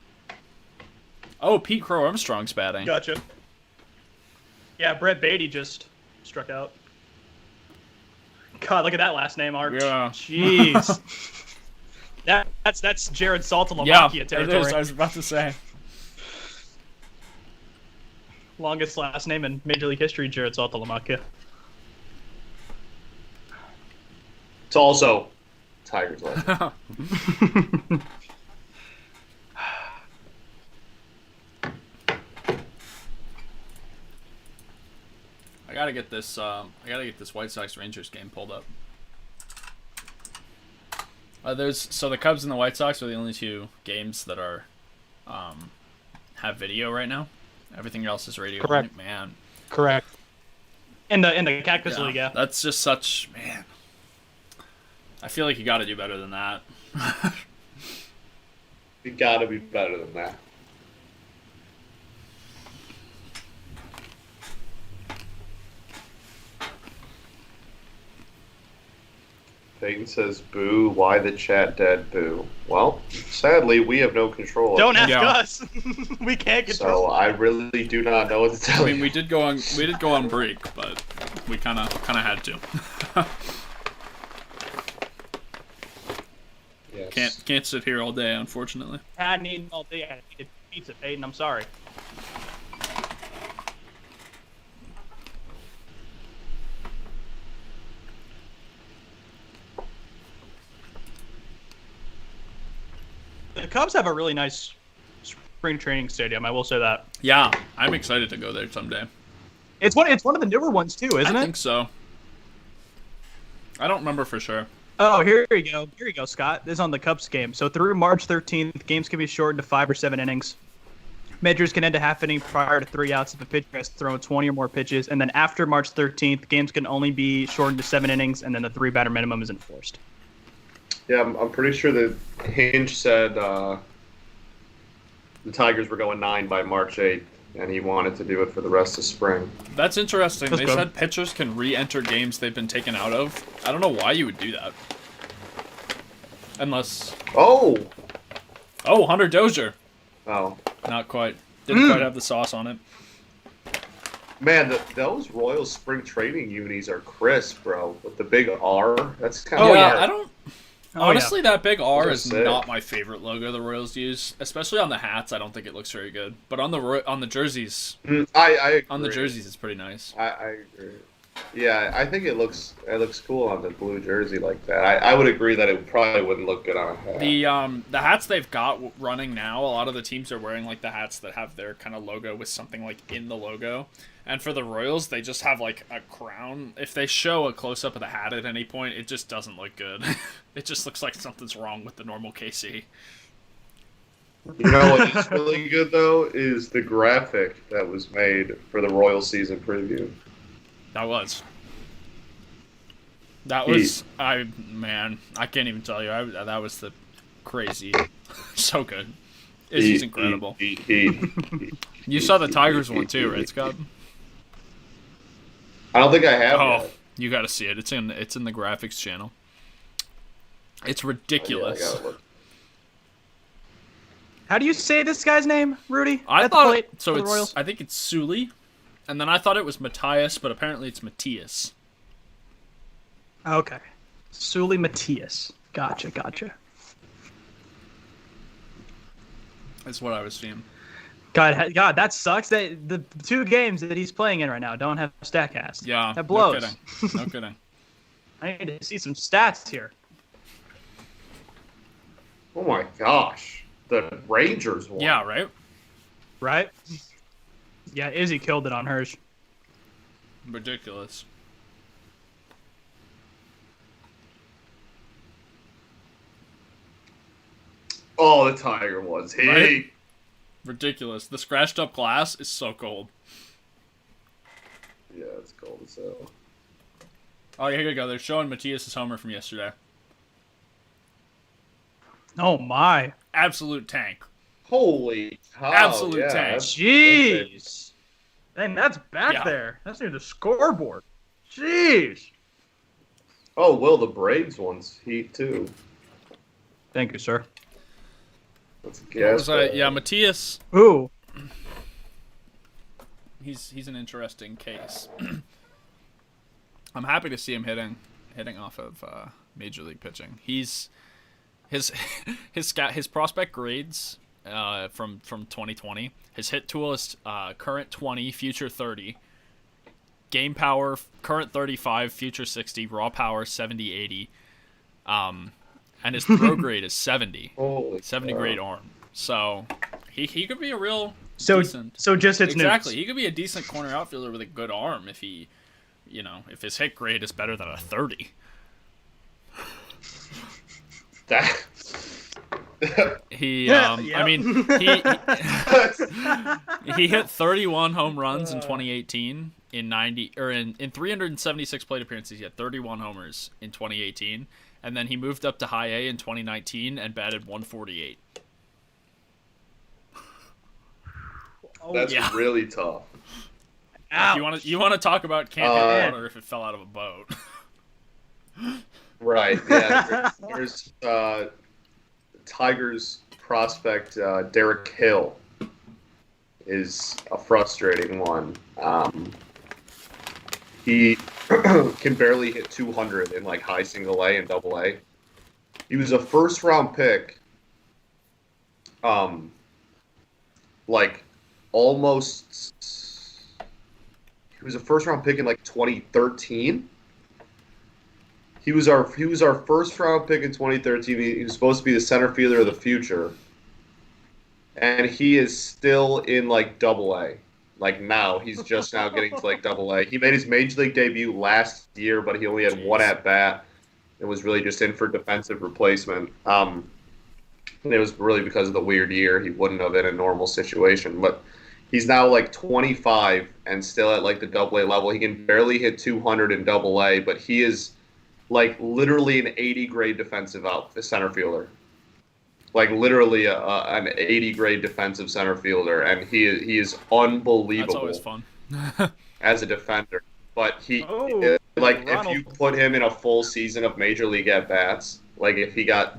Oh, Pete Crow Armstrong's batting. Gotcha. Yeah, Brett Beatty just struck out. God, look at that last name, Art. Yeah. Jeez. That's Jared Saltamamakia Yeah, territory. it is. I was about to say. Longest last name in Major League history, Jared Saltamamakia. It's also Tigers last. I gotta get this White Sox Rangers game pulled up. So the Cubs and the White Sox are the only two games that are have video right now. Everything else is radio. Correct. Only. Man. Correct. In the Cactus League, yeah. That's just such man. I feel like you got to do better than that. You gotta be better than that. Peyton says, boo, why the chat dead, boo? Well, sadly, we have no control. Don't ask Yeah. us. We can't So control. I really do not know what to tell I mean, you. we did go on break, but we kind of had to. Yes. Can't sit here all day, unfortunately. I need all day. I needed pizza, Peyton. I'm sorry. The Cubs have a really nice spring training stadium. I will say that. Yeah, I'm excited to go there someday. It's one of the newer ones too, isn't I it? think so. I don't remember for sure. Oh, here you go. Here you go, Scott. This is on the Cubs game. So through March 13th, games can be shortened to 5 or 7 innings. Majors can end a half inning prior to 3 outs if a pitcher has thrown 20 or more pitches. And then after March 13th, games can only be shortened to 7 innings, and then the 3-batter minimum is enforced. Yeah, I'm pretty sure that Hinge said the Tigers were going 9 by March 8th, and he wanted to do it for the rest of spring. That's interesting. That's They good. said pitchers can re-enter games they've been taken out of. I don't know why you would do that. Unless... Oh! Oh, Hunter Dozier. Oh. Not quite. Didn't quite have the sauce on it. Man, those Royal spring training unis are crisp, bro. With the big R. That's kind Oh, of yeah, I don't... Oh, Honestly, that big R That's is sick. not my favorite logo the Royals use, especially on the hats. I don't think it looks very good, but on the jerseys, I agree. on the jerseys, it's pretty nice. I agree. Yeah, I think it looks cool on the blue jersey like that. I would agree that it probably wouldn't look good on a hat. The hats they've got running now, a lot of the teams are wearing like the hats that have their kind of logo with something like in the logo. And for the Royals, they just have like a crown. If they show a close up of the hat at any point, it just doesn't look good. It just looks like something's wrong with the normal KC. You know what is really good though is the graphic that was made for the Royal season preview. That was. I can't even tell you. That was the crazy. So good. It's just incredible. You saw the Tigers one too, right, Scott? I don't think I have. Oh, yet. you got to see it. It's in the graphics channel. It's Yeah, I ridiculous. gotta look. How do you say this guy's name, Rudy? I At the thought plate so. for the It's Royals? I think it's Sully, and then I thought it was Matthias, but apparently it's Matthias. Okay. Sully Matias. Gotcha. That's what I was seeing. God, that sucks. That the 2 games that he's playing in right now don't have StatCast. Yeah, That blows. No kidding. No kidding. I need to see some stats here. Oh my gosh, the Rangers won. Yeah, right. Right? Yeah, Izzy killed it on hers. Ridiculous. Oh, the Tiger ones. Hey. Right? Ridiculous. The scratched up glass is so cold. Yeah, it's cold as hell. Oh, here you go. They're showing Matthias' homer from yesterday. Oh my. Absolute tank. Holy cow! Absolute yeah, tank. that's- Jeez. Dang, that's back Yeah. there. That's near the scoreboard. Jeez. Oh, Will, the Braves one's heat too. Thank you, sir. That's a What guess. was I? Yeah, Matthias. Ooh. He's an interesting case. I'm happy to see him hitting off of major league pitching. His prospect grades from 2020. His hit tool is current 20, future 30. Game power current 35, future 60. Raw power 70, 80. And his throw grade is 70. Holy 70 cow. grade arm. So he could be a real So decent. so just hits Exactly. nukes. He could be a decent corner outfielder with a good arm if if his hit grade is better than a 30. That. I mean, he hit 31 home runs in 2018 in 376 plate appearances. He had 31 homers in 2018, and then he moved up to high A in 2019 and batted 148. That's Yeah. really tough. If you want to talk about can't hit water if it fell out of a boat. Right. Yeah. There's Tigers prospect Derek Hill is a frustrating one. He can barely hit 200 in like high single A and double A. He was a first round pick. Like almost. He was a first round pick in like 2013. He was our first round pick in 2013. He was supposed to be the center fielder of the future, and he is still in like double A. Like now, he's just now getting to like double A. He made his major league debut last year, but he only had one at bat. It was really just in for defensive replacement. And it was really because of the weird year. He wouldn't have in a normal situation, but he's now like 25 and still at like the double A level. He can barely hit 200 in double A, but he is like literally an 80 grade defensive center fielder, like literally an 80 grade defensive center fielder, and he is unbelievable. That's always fun. As a defender. But if you put him in a full season of major league at bats, like if he got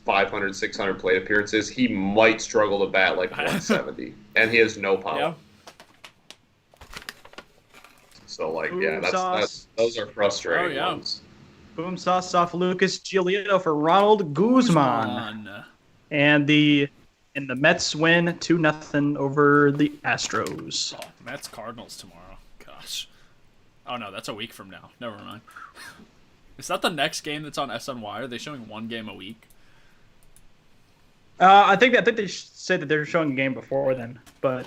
500, 600 plate appearances, he might struggle to bat like 170, and he has no power. Yeah. So those are frustrating ones. Boom sauce off Lucas Giolito for Ronald Guzman. And the Mets win 2-0 over the Astros. Oh, Mets Cardinals tomorrow. Gosh. Oh no, that's a week from now. Never mind. Is that the next game that's on SNY? Are they showing one game a week? I think they said that they're showing a game before then, but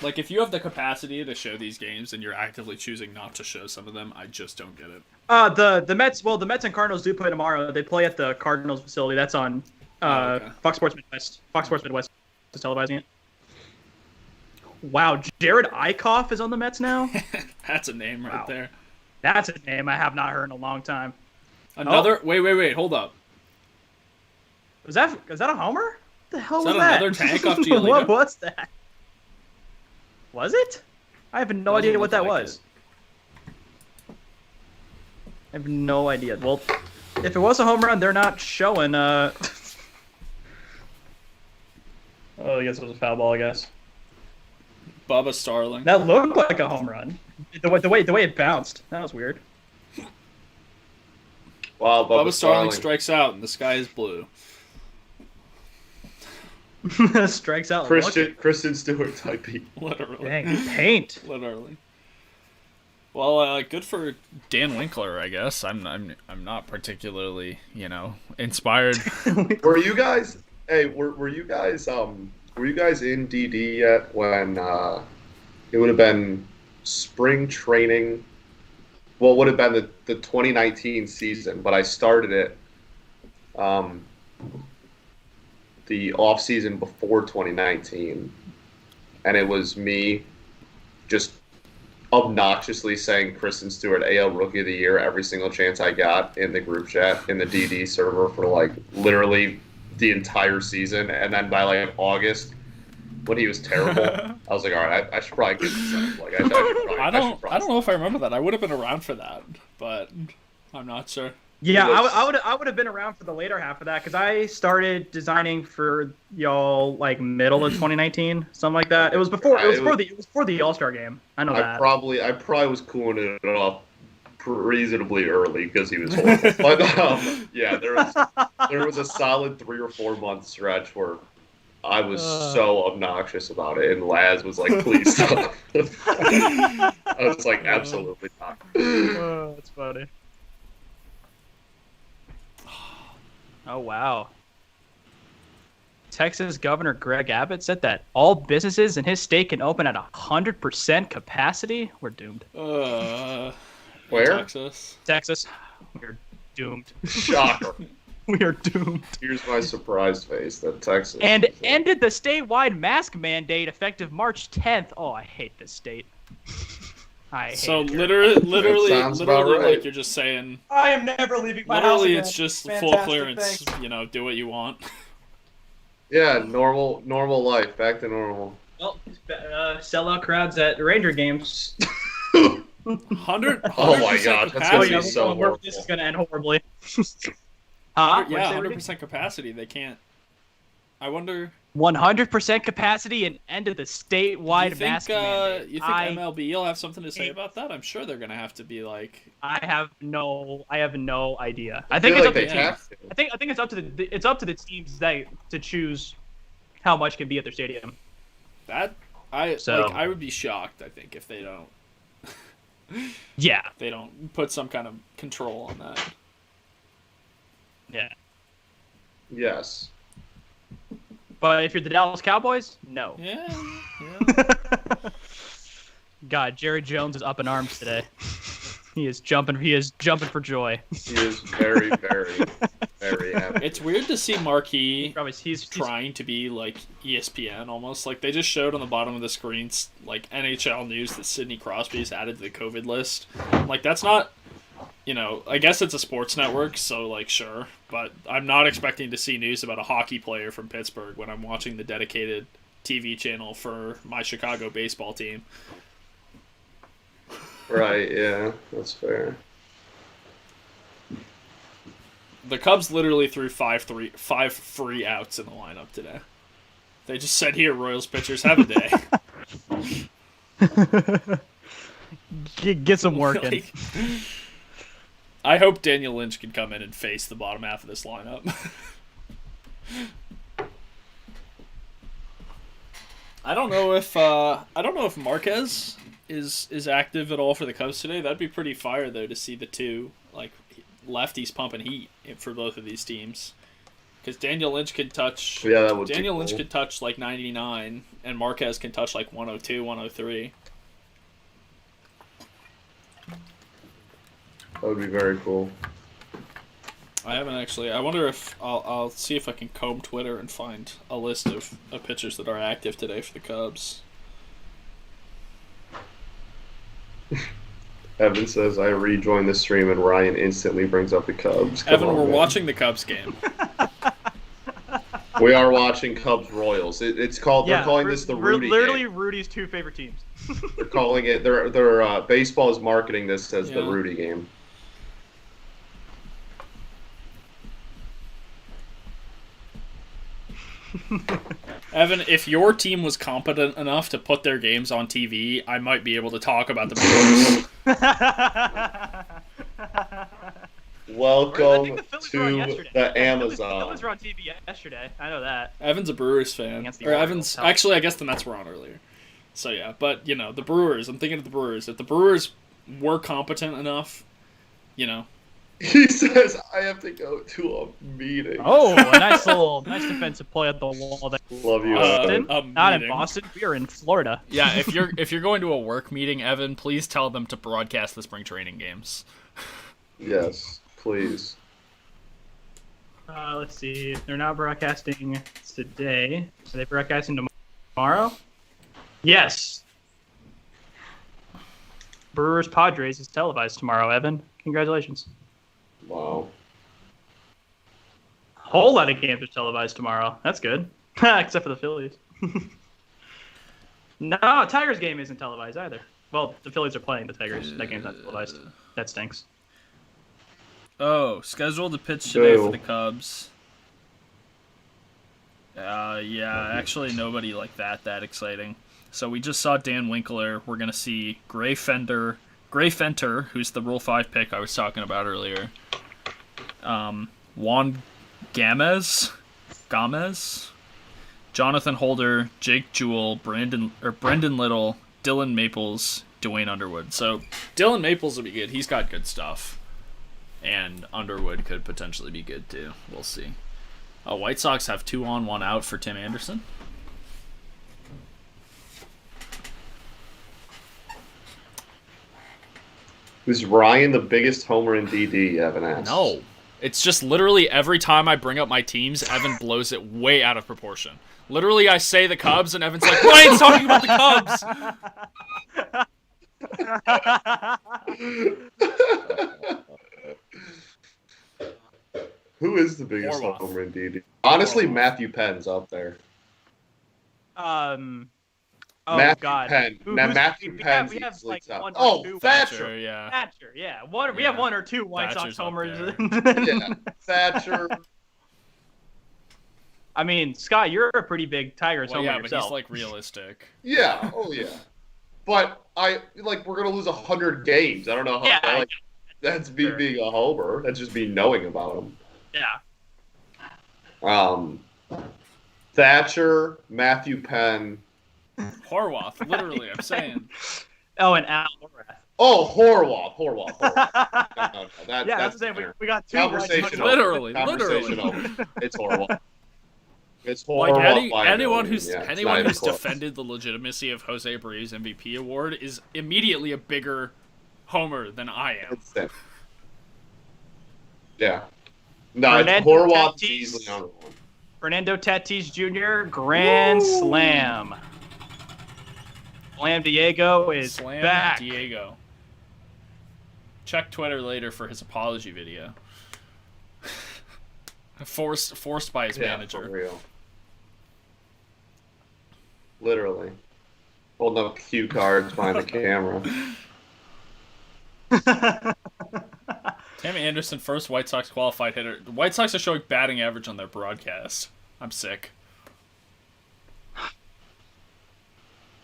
Like, if you have the capacity to show these games and you're actively choosing not to show some of them, I just don't get it. the Mets and Cardinals do play tomorrow. They play at the Cardinals facility. That's on Okay. Fox Sports Midwest. Fox Sports Midwest is televising it. Wow, Jared Eichhoff is on the Mets now? That's a name right Wow. there. That's a name I have not heard in a long time. Another wait, hold up. Was that a homer? What the hell Is was that that? another tank off Giolito? What was that? Was it? I have no idea what that look like was. I have no idea. Well, if it was a home run, they're not showing. Oh, I guess it was a foul ball. I guess Bubba Starling. that looked like a home run. The way it bounced. That was weird. Wow, Bubba Starling strikes out and the sky is blue. Strikes out. Kristen Stewart type beat. Literally. Dang, paint. Literally. Well, good for Dan Winkler, I guess. I'm not particularly, inspired. Were you guys? Hey, were you guys? Were you guys in DD yet when it would have been spring training? Well, it would have been the 2019 season, but I started it the off season before 2019, and it was me just obnoxiously saying Kristen Stewart AL Rookie of the Year every single chance I got in the group chat in the DD server for like literally the entire season, and then by like August, when he was terrible, I was like, all right, I should probably get this up. Like, I don't know if I remember that. I would have been around for that, but I'm not sure. Yeah, I would have been around for the later half of that because I started designing for y'all like middle of 2019, something like that. It was before the All-Star game. I know that. I probably was cooling it off reasonably early because he was horrible. But yeah, there was a solid 3 or 4 month stretch where I was so obnoxious about it, and Laz was like, "Please stop." I was like, "Absolutely not." That's funny. Oh, wow. Texas Governor Greg Abbott said that all businesses in his state can open at 100% capacity. We're doomed. Where? Texas. We're doomed. Shocker. We are doomed. Here's my surprised face that Texas. And ended the statewide mask mandate effective March 10th. Oh, I hate this state. So literally, right. like you're just saying. I am never leaving my house Literally, again. it's just Fantastic, full clearance. thanks. You know, do what you want. Yeah, normal life, back to normal. Well, sellout crowds at Ranger games. 100. Oh my gosh, that's gonna be capacity. so horrible. This is gonna end horribly. Yeah, What'd you say, Rudy? 100% capacity. They can't. I wonder. 100% capacity and end of the statewide mask mandate. You think MLB will have something to say about that? I'm sure they're gonna have to be like. I have no idea. I I think feel it's like up to they the have teams. to. I think it's up to the teams to choose how much can be at their stadium. I would be shocked. I think if they don't. Yeah. They don't put some kind of control on that. Yeah. Yes. But if you're the Dallas Cowboys, no. Yeah. God, Jerry Jones is up in arms today. He is jumping for joy. He is very, very, very happy. It's weird to see Marquee He's trying to be like ESPN almost. Like they just showed on the bottom of the screens like NHL news that Sidney Crosby is added to the COVID list. Like that's not, I guess it's a sports network, so like sure, but I'm not expecting to see news about a hockey player from Pittsburgh when I'm watching the dedicated TV channel for my Chicago baseball team. Right, yeah, that's fair. The Cubs literally threw five free outs in the lineup today. They just said, "Here, Royals pitchers, have a day." Get some work in. I hope Daniel Lynch can come in and face the bottom half of this lineup. I don't know if Marquez is active at all for the Cubs today. That'd be pretty fire though to see the two like lefties pumping heat for both of these teams. Because Daniel Lynch could touch. Yeah, that would Daniel be Lynch cool. could touch like 99, and Marquez can touch like 102, 103. That would be very cool. I haven't actually. I wonder if I'll see if I can comb Twitter and find a list of pitchers that are active today for the Cubs. Evan says, I rejoined the stream, and Ryan instantly brings up the Cubs. Come Evan, on, we're man. watching the Cubs game. We are watching Cubs Royals. It's called. They're calling this the Rudy literally game. Rudy's two favorite teams. They're calling it. Their baseball is marketing this as the Yeah. Rudy game. Evan, if your team was competent enough to put their games on TV, I might be able to talk about the Brewers. Welcome the Phillies were on to yesterday. the The Phillies Amazon. were on TV yesterday. I know that. Evan's a Brewers fan. Against the Or Orioles. Evan's actually, I guess the Mets were on earlier. So yeah, but the Brewers. I'm thinking of the Brewers. If the Brewers were competent enough, He says, I have to go to a meeting. Oh, a nice defensive play at the wall there. Love you, Boston? a Not in meeting. Boston. We are in Florida. Yeah, if you're going to a work meeting, Evan, please tell them to broadcast the spring training games. Yes, please. Let's see. They're not broadcasting today. Are they broadcasting tomorrow? Yes. Brewers Padres is televised tomorrow, Evan. Congratulations. Wow. whole lot of games are televised tomorrow. That's good. Except for the Phillies. No, Tigers game isn't televised either. Well, the Phillies are playing the Tigers. That game's not televised. That stinks. Oh, scheduled to pitch today Ew. for the Cubs. Yeah, actually nobody like that exciting. So we just saw Dan Winkler. We're gonna see Gray Fenter, who's the Rule 5 pick I was talking about earlier. Juan Gamez, Jonathan Holder, Jake Jewell, Brendan Little, Dylan Maples, Dwayne Underwood. So Dylan Maples will be good. He's got good stuff. And Underwood could potentially be good too. We'll see. White Sox have 2 on, 1 out for Tim Anderson. Is Ryan the biggest homer in DD, Evan asked? No. It's just literally every time I bring up my teams, Evan blows it way out of proportion. Literally, I say the Cubs, and Evan's like, Ryan's talking about the Cubs! Who is the biggest Horwath. homer in DD? Honestly, Matthew Penn's up there. Oh Matthew God. Penn. Who- Now who's- Matthew we Penn's have easily like top. one or Oh, two. Thatcher. Yeah. Thatcher, yeah. We Yeah. have 1 or 2 White Thatcher's Sox up homers. Yeah, Thatcher. I mean, Scott, you're a pretty big Tigers Well, homer yeah, but yourself. he's like realistic. Yeah. Oh yeah. But we're gonna lose 100 games. I don't know how. Yeah, That's me Sure. being a homer. That's just me knowing about him. Yeah. Thatcher, Matthew Penn. Horwath, literally, I'm saying. Oh, and Al Horath. Oh, Horwath. No. Yeah, that's that's the same. fair. We got 2 White Conversation Sox over. homers. Literally. Conversation over. It's Horwath. It's Like Horwath. by a anyone million. who's Yeah, it's anyone not even who's close. defended the legitimacy of Jose Abreu's MVP award is immediately a bigger homer than I am. It's it. Yeah. No, it's Fernando Horwath Tatis. easily number 1. Fernando Tatis Jr. Grand Slam. Slam Diego is Slam back. Diego. Check Twitter later for his apology video. Forced by his Yeah, manager. for real. Literally. Holding up cue cards behind the camera. Tim Anderson, first White Sox qualified hitter. The White Sox are showing batting average on their broadcast. I'm sick.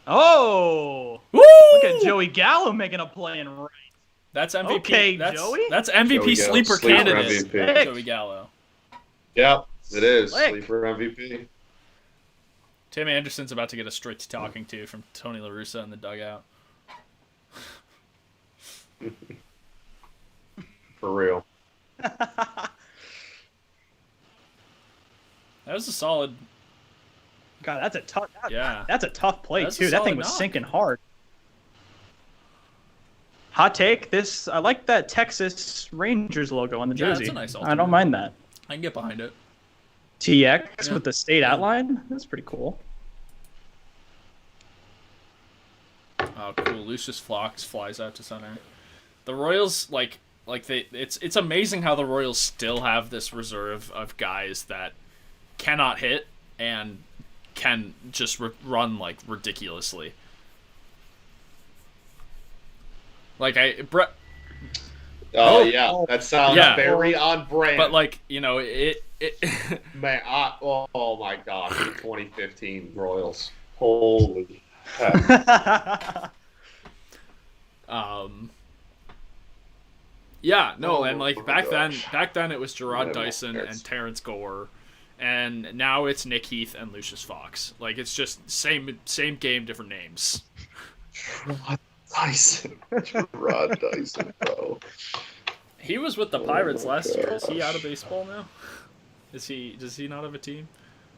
Oh! Woo! Look at Joey Gallo making a play in right. That's MVP. Okay, that's, Joey? That's MVP Joey Gallo, sleeper sleeper candidate. MVP. Joey Gallo. Yep, it is. Slick. Sleeper MVP. Tim Anderson's about to get a strict talking to from Tony La Russa in the dugout. For real. That was a solid. God, that's a tough. Yeah. That's a tough play That's a too. That solid thing was knock. sinking hard. Hot take. I like that Texas Rangers logo on the Yeah, that's jersey. a nice I alternate. don't mind that. I can get behind it. TX Yeah. with the state outline. That's pretty cool. Oh, cool. Lucius Phlox flies out to center. The Royals, it's amazing how the Royals still have this reserve of guys that cannot hit and can just run ridiculously. Brett, Oh, yeah. That sounds Yeah. very on brand. but it Man, oh my gosh. The 2015 Royals. Holy heck. Yeah, no, Oh and my back gosh. then it was Gerard Yeah, Dyson it's- and Terrence Gore, and now it's Nick Heath and Lucius Fox. It's just same game, different names. Rod Dyson. Rod Dyson, bro. He was with the Pirates last year. Is he out of baseball now? Does he not have a team?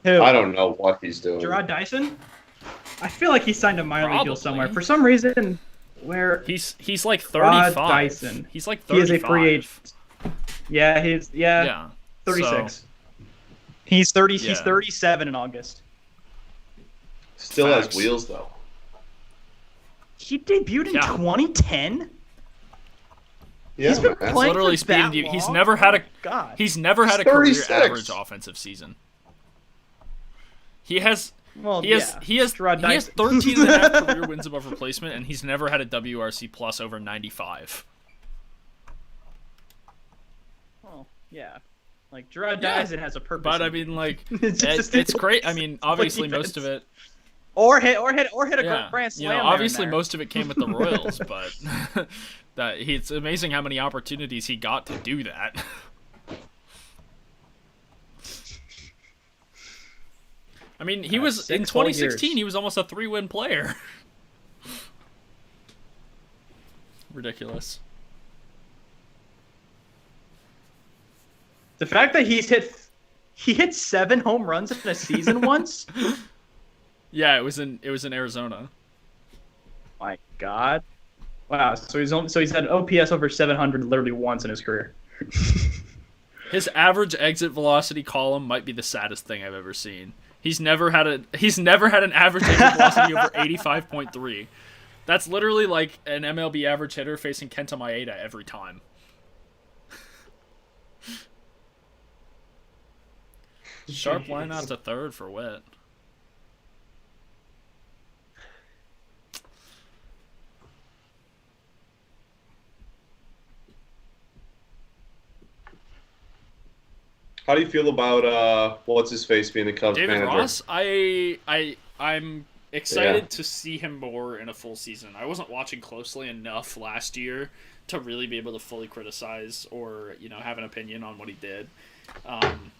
Who? I don't know what he's doing. Gerard Dyson? I feel like he signed a minor league deal Probably. somewhere. For some reason, where He's like Rod 35. Dyson. He's like he 35. is a free agent. Yeah, he's Yeah. 36. So, He's 30. He's Yeah. 37 in August. Still Facts. has wheels, though. He debuted in Yeah. 2010. Yeah, He's been man. playing Literally for that speeding. He's long? never had a. God. He's never had a He's career 36. average offensive season. He has. Well, He has. yeah. He has. Gerard He has Dyson. 13 and a half career wins above replacement, and he's never had a WRC plus over 95. Well, yeah. Like Gerard Yeah. Dyson has a purpose. But I in mean, like, It's just it's great. I mean, obviously, defense. most of it. or hit a Yeah, grand slam. you know, there and obviously there. most of it came with the Royals, but it's amazing how many opportunities he got to do that. I mean, he was in 6 whole 2016. years. He was almost a 3-win player. Ridiculous. The fact that he hit 7 home runs in a season once. Yeah, it was in Arizona. My God. Wow. So he's had an OPS over 700 literally once in his career. His average exit velocity column might be the saddest thing I've ever seen. He's never had an average exit velocity over 85.3. That's literally like an MLB average hitter facing Kenta Maeda every time. Sharp line out to third for Witt. How do you feel about what's his face being the Cubs David manager? Ross, I'm excited to see him more in a full season. I wasn't watching closely enough last year to really be able to fully criticize or, you know, have an opinion on what he did.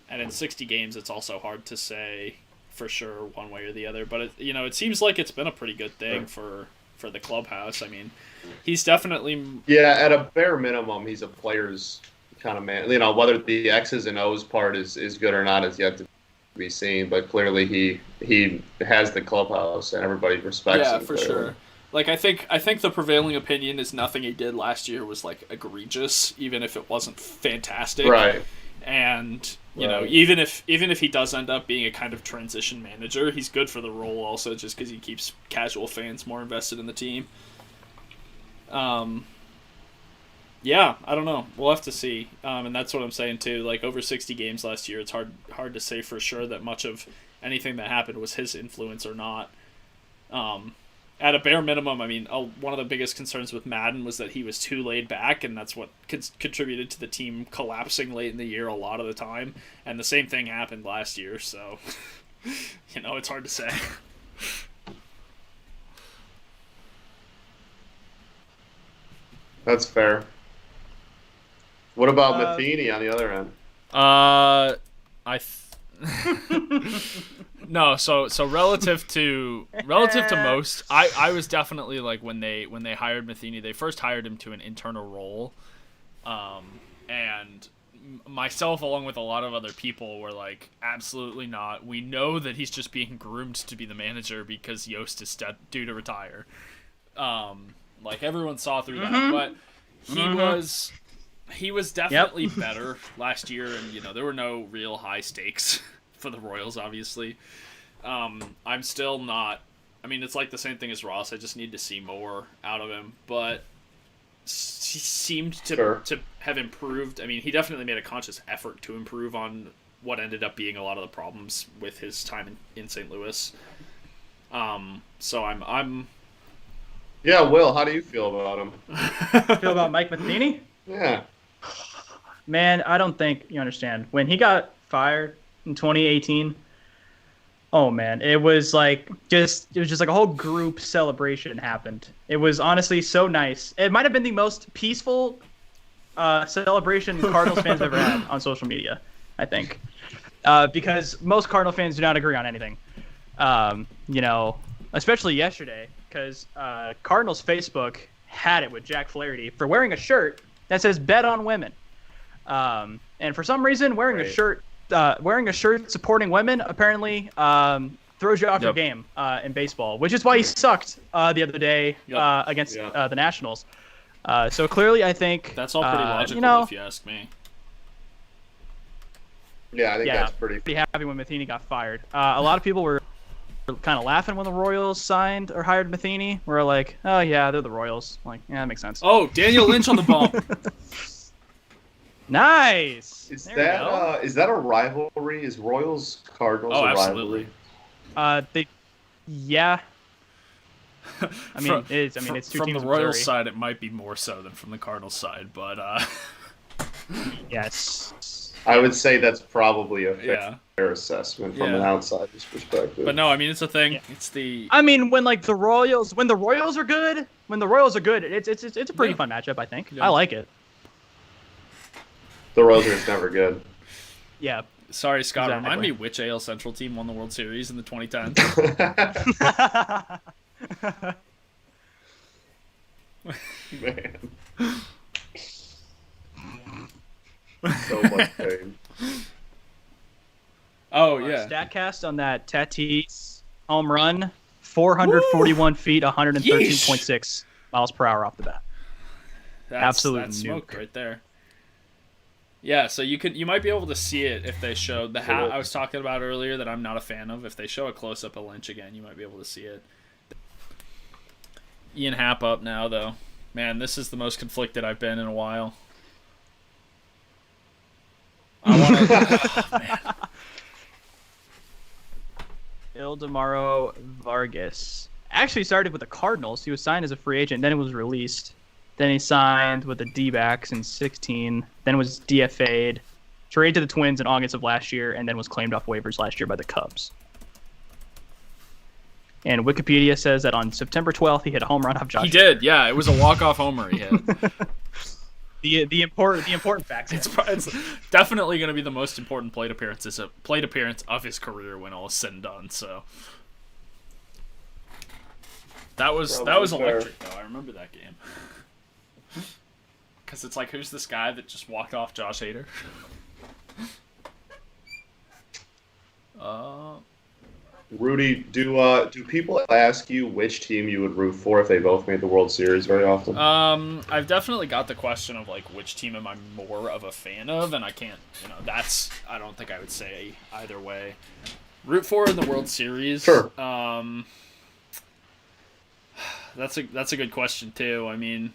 And in 60 games, it's also hard to say for sure one way or the other. But it seems like it's been a pretty good thing for the clubhouse. I mean, he's definitely Yeah, at a bare minimum, he's a player's kind of man. You know, whether the X's and O's part is good or not is yet to be seen. But clearly, he has the clubhouse and everybody respects him. for clearly. sure. Like I think the prevailing opinion is nothing he did last year was like egregious, even if it wasn't fantastic. Right. And you know, Right. even if he does end up being a kind of transition manager, he's good for the role also, just because he keeps casual fans more invested in the team. Yeah, I don't know. We'll have to see. And that's what I'm saying too. Like over 60 games last year, it's hard to say for sure that much of anything that happened was his influence or not. At a bare minimum, I mean, one of the biggest concerns with Madden was that he was too laid back, and that's what contributed to the team collapsing late in the year a lot of the time. And the same thing happened last year, so, you know, it's hard to say. That's fair. What about Matheny on the other end? No, so relative to most, I was definitely like when they hired Matheny, they first hired him to an internal role, and myself along with a lot of other people were like, absolutely not. We know that he's just being groomed to be the manager because Yost is due to retire. Like everyone saw through that, but he was definitely better last year, and you know there were no real high stakes for the Royals, obviously. I'm still not. I mean, it's like the same thing as Ross. I just need to see more out of him, but he seemed to have improved. I mean, he definitely made a conscious effort to improve on what ended up being a lot of the problems with his time in St. Louis. So I'm. Yeah, Will, how do you feel about him? Feel about Mike Matheny? Yeah. Man, I don't think you understand. When he got fired in 2018, oh man, it was just like a whole group celebration happened. It was honestly so nice. It might have been the most peaceful celebration Cardinals fans have ever had on social media, I think. Because most Cardinal fans do not agree on anything. You know, especially yesterday, because Cardinals Facebook had it with Jack Flaherty for wearing a shirt that says "Bet on Women," and for some reason, wearing a shirt supporting women apparently throws you off your game in baseball, which is why he sucked the other day against the Nationals. So clearly, I think that's all pretty logical, if you ask me. Yeah, I think that's pretty happy when Matheny got fired. A lot of people were kind of laughing when the Royals signed or hired Matheny. We're like, oh yeah, they're the Royals. Like, yeah, that makes sense. Oh, Daniel Lynch on the bump. Nice. Is There we go. that a rivalry? Is Royals Cardinals Oh, a absolutely. rivalry? Yeah. I mean, From- it is. I mean, it's two from teams. the in Royals Missouri. side, it might be more so than from the Cardinals side, but Yes. I would say that's probably a yeah. fair assessment from an Yeah. outsider's perspective. But no, I mean it's a thing. Yeah. It's the I mean, when the Royals are good, it's a pretty Yeah. fun matchup. I think. Yeah. I like it. The Royals are just never good. Yeah. sorry, Scott. Remind Exactly. me which AL Central team won the World Series in the 2010s. Man. So much pain. Oh yeah. Statcast on that Tatis home run, 441 feet, 113.6 miles per hour off the bat. Absolute That's smoke nuke. right there. Yeah, so you might be able to see it if they showed the hat I was talking about earlier that I'm not a fan of. If they show a close up of Lynch again, you might be able to see it. Ian Happ up now though. Man, this is the most conflicted I've been in a while. I want to. Ildemaro Vargas actually started with the Cardinals. He was signed as a free agent, then he was released. Then he signed with the D-backs in 2016, then was DFA'd, traded to the Twins in August of last year, and then was claimed off waivers last year by the Cubs. And Wikipedia says that on September 12th, he hit a home run off Josh. He did, yeah. It was a walk-off homer he hit. The important facts. It's definitely going to be the most important plate appearance of his career when all is said and done. So that was electric though. I remember that game because it's like, who's this guy that just walked off Josh Hader? Rudy, do people ask you which team you would root for if they both made the World Series very often? I've definitely got the question of like which team am I more of a fan of, and I can't, I don't think I would say either way. Root for in the World Series. Sure. That's a good question too. I mean,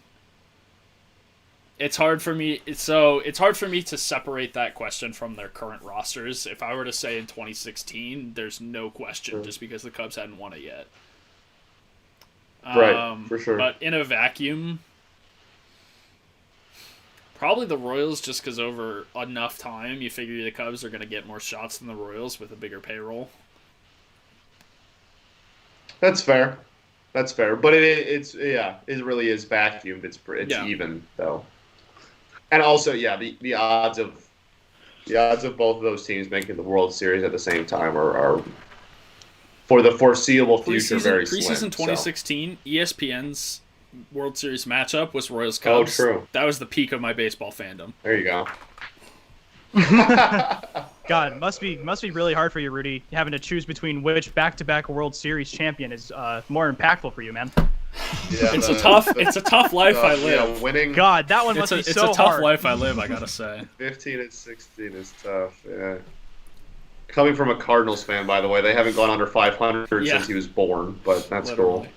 it's hard for me to separate that question from their current rosters. If I were to say in 2016, there's no question just because the Cubs hadn't won it yet. Right, for sure. But in a vacuum, probably the Royals, just because over enough time, you figure the Cubs are going to get more shots than the Royals with a bigger payroll. That's fair. But it really is vacuumed. It's Yeah. even though. And also, yeah, the odds of both of those teams making the World Series at the same time are for the foreseeable future very slim. Preseason 2016, ESPN's World Series matchup was Royals Cubs. Oh, true. That was the peak of my baseball fandom. There you go. God, must be really hard for you, Rudy, having to choose between which back-to-back World Series champion is more impactful for you, man. Yeah, It's a tough life I live. Yeah, winning God, that one must be so hard. It's a tough life I live, I gotta say. 15 and 16 is tough. Yeah. Coming from a Cardinals fan, by the way, they haven't gone under 500 Yeah. since he was born, but that's Literally. cool.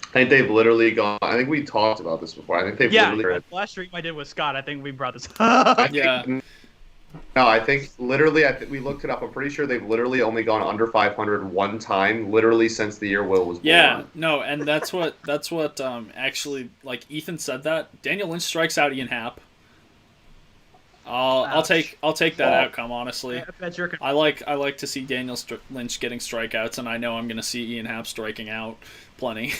I think they've literally gone. I think we talked about this before. I think they've literally. Last stream I did with Scott, I think we brought this up. Yeah. No, I think literally. we looked it up. I'm pretty sure they've literally only gone under 500 one time, literally since the year Will was born. Yeah, no, and that's what actually, like, Ethan said that. Daniel Lynch strikes out Ian Happ. I'll take that outcome, honestly. I like to see Daniel Lynch getting strikeouts, and I know I'm going to see Ian Happ striking out plenty.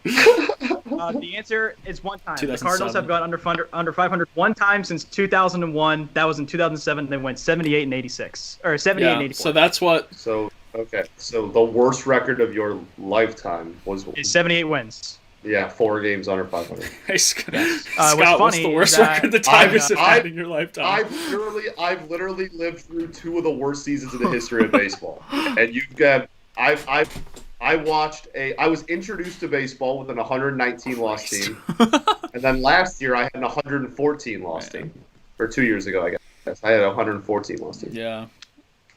The answer is one time. The Cardinals have gone under 500 one time since 2001. That was in 2007. They went 78 and 86, or 78 and 84. So that's what. So the worst record of your lifetime was is 78 wins. Yeah, 4 games under 500. Hey, Scott, what's what's the worst record the Tigers have had in your lifetime? I've literally lived through 2 of the worst seasons in the history of baseball, and you've got I was introduced to baseball with an 119 loss team, and then last year I had an 114 loss team, or 2 years ago, I guess. Yes, I had 114 lost seasons. Yeah.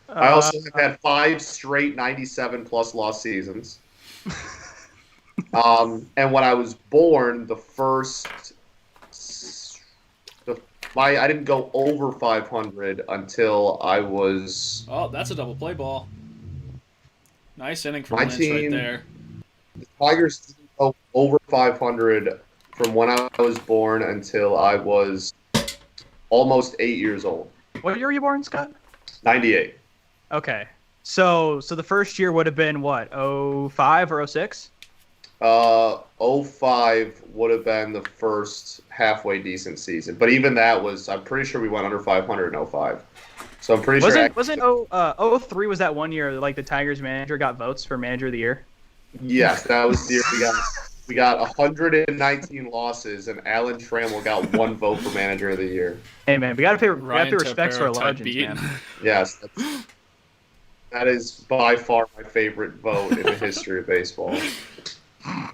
I also have had 5 straight 97-plus lost seasons. And when I was born, I didn't go over 500 until I was. Oh, that's a double play ball. Nice inning from My Lynch right team- there. The Tigers didn't go over 500 from when I was born until I was almost 8 years old. What year were you born, Scott? 98. Okay. So the first year would have been what, 05 or 06? 05 would have been the first halfway decent season, but even that was, I'm pretty sure we went under 500 in 05. So I'm pretty sure. Wasn't 03 was that one year like the Tigers manager got votes for manager of the year? Yes, that was the year we got 119 losses, and Alan Trammell got 1 vote for manager of the year. Hey man, we gotta pay Ryan respects for our Tepera type legends, beat. man. Yes, that is by far my favorite vote in the history of baseball.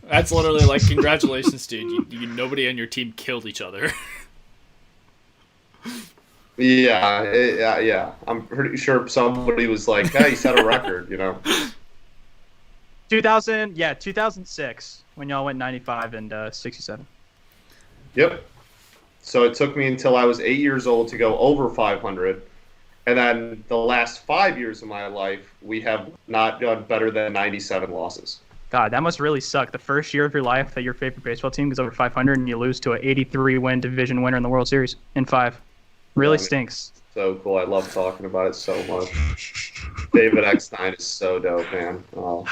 That's literally like, congratulations, dude. You nobody on your team killed each other. Yeah. I'm pretty sure somebody was like, "Hey, you set a record," 2006 when y'all went 95 and 67. Yep. So it took me until I was 8 years old to go over 500. And then the last 5 years of my life, we have not done better than 97 losses. God, that must really suck. The first year of your life that your favorite baseball team goes over 500 and you lose to an 83-win division winner in the World Series in 5. Really stinks. So cool. I love talking about it so much. David Eckstein is so dope, man. Oh.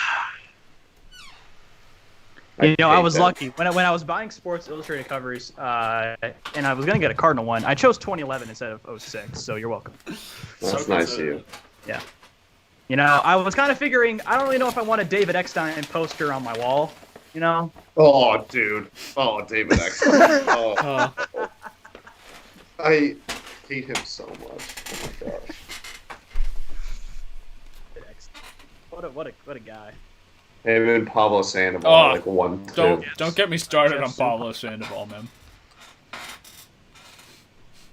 I was lucky when I was buying Sports Illustrated covers, and I was gonna get a Cardinal one. I chose 2011 instead of 06. So you're welcome. That's nice of you. Yeah. I was kind of figuring. I don't really know if I want a David Eckstein poster on my wall. Oh, dude. Oh, David Eckstein. Oh. I hate him so much. Oh my gosh. What a guy. Him and Pablo Sandoval Oh, like 1-2. Don't get me started on Pablo Sandoval, man.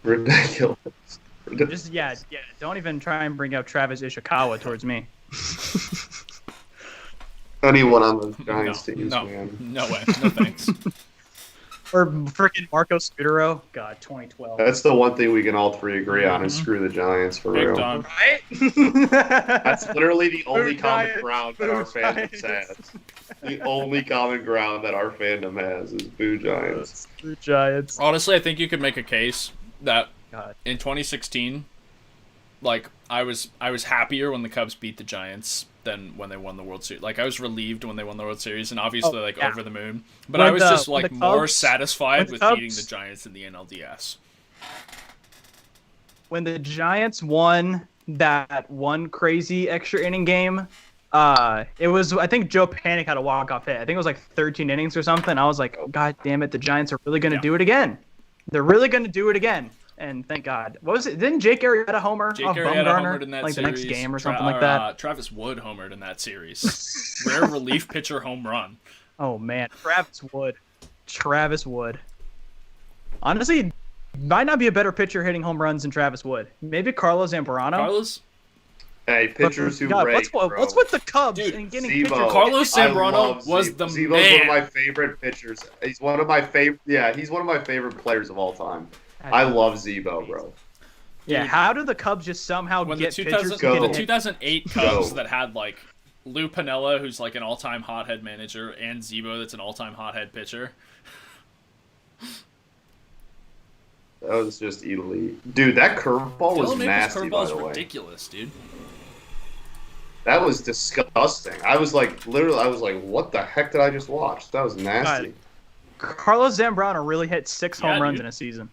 Ridiculous. Just don't even try and bring up Travis Ishikawa towards me. Anyone on the Giants teams, No man. way. No thanks. Or freaking Marco Scudero. God, 2012. That's the one thing we can all three agree on is screw the Giants for Big real. time. Right? That's literally the only Boo common Giants, ground that boo our fandom Giants. has. The only common ground that our fandom has is boo Giants. The Giants. Honestly, I think you could make a case that God. in 2016, like I was happier when the Cubs beat the Giants than when they won the World Series. Like I was relieved when they won the World Series, and obviously over the moon. But I was just like more satisfied with beating the Giants in the NLDS. When the Giants won that one crazy extra inning game, it was, I think Joe Panic had a walk-off hit. I think it was like 13 innings or something. I was like, oh, God damn it, the Giants are really going to do it again. They're really going to do it again. And thank God. What was it? Didn't Jake Arrieta homer off Bumgarner in that like series. the next game or something like that? Travis Wood homered in that series. Rare relief pitcher home run. Oh, man. Travis Wood. Honestly, might not be a better pitcher hitting home runs than Travis Wood. Maybe Carlos Zambrano. Carlos? Hey, pitchers who God, rake, bro. what's with the Cubs Dude, and getting Zebo. pitchers? Carlos Zambrano was the Zebo's man. one of my favorite pitchers. He's one of my favorite. Yeah, he's one of my favorite players of all time. I love Zebo, bro. Yeah, Dude. how do the Cubs just somehow When get the pitchers? 2008 Cubs Go. that had like Lou Piniella, who's like an all-time hothead manager, and Zebo, that's an all-time hothead pitcher. That was just elite. Dude, that curveball was Dylan Maple's nasty, curveball by is the way. ridiculous, dude. That was disgusting. I was like, what the heck did I just watch? That was nasty. Carlos Zambrano really hit 6 home runs dude. in a season.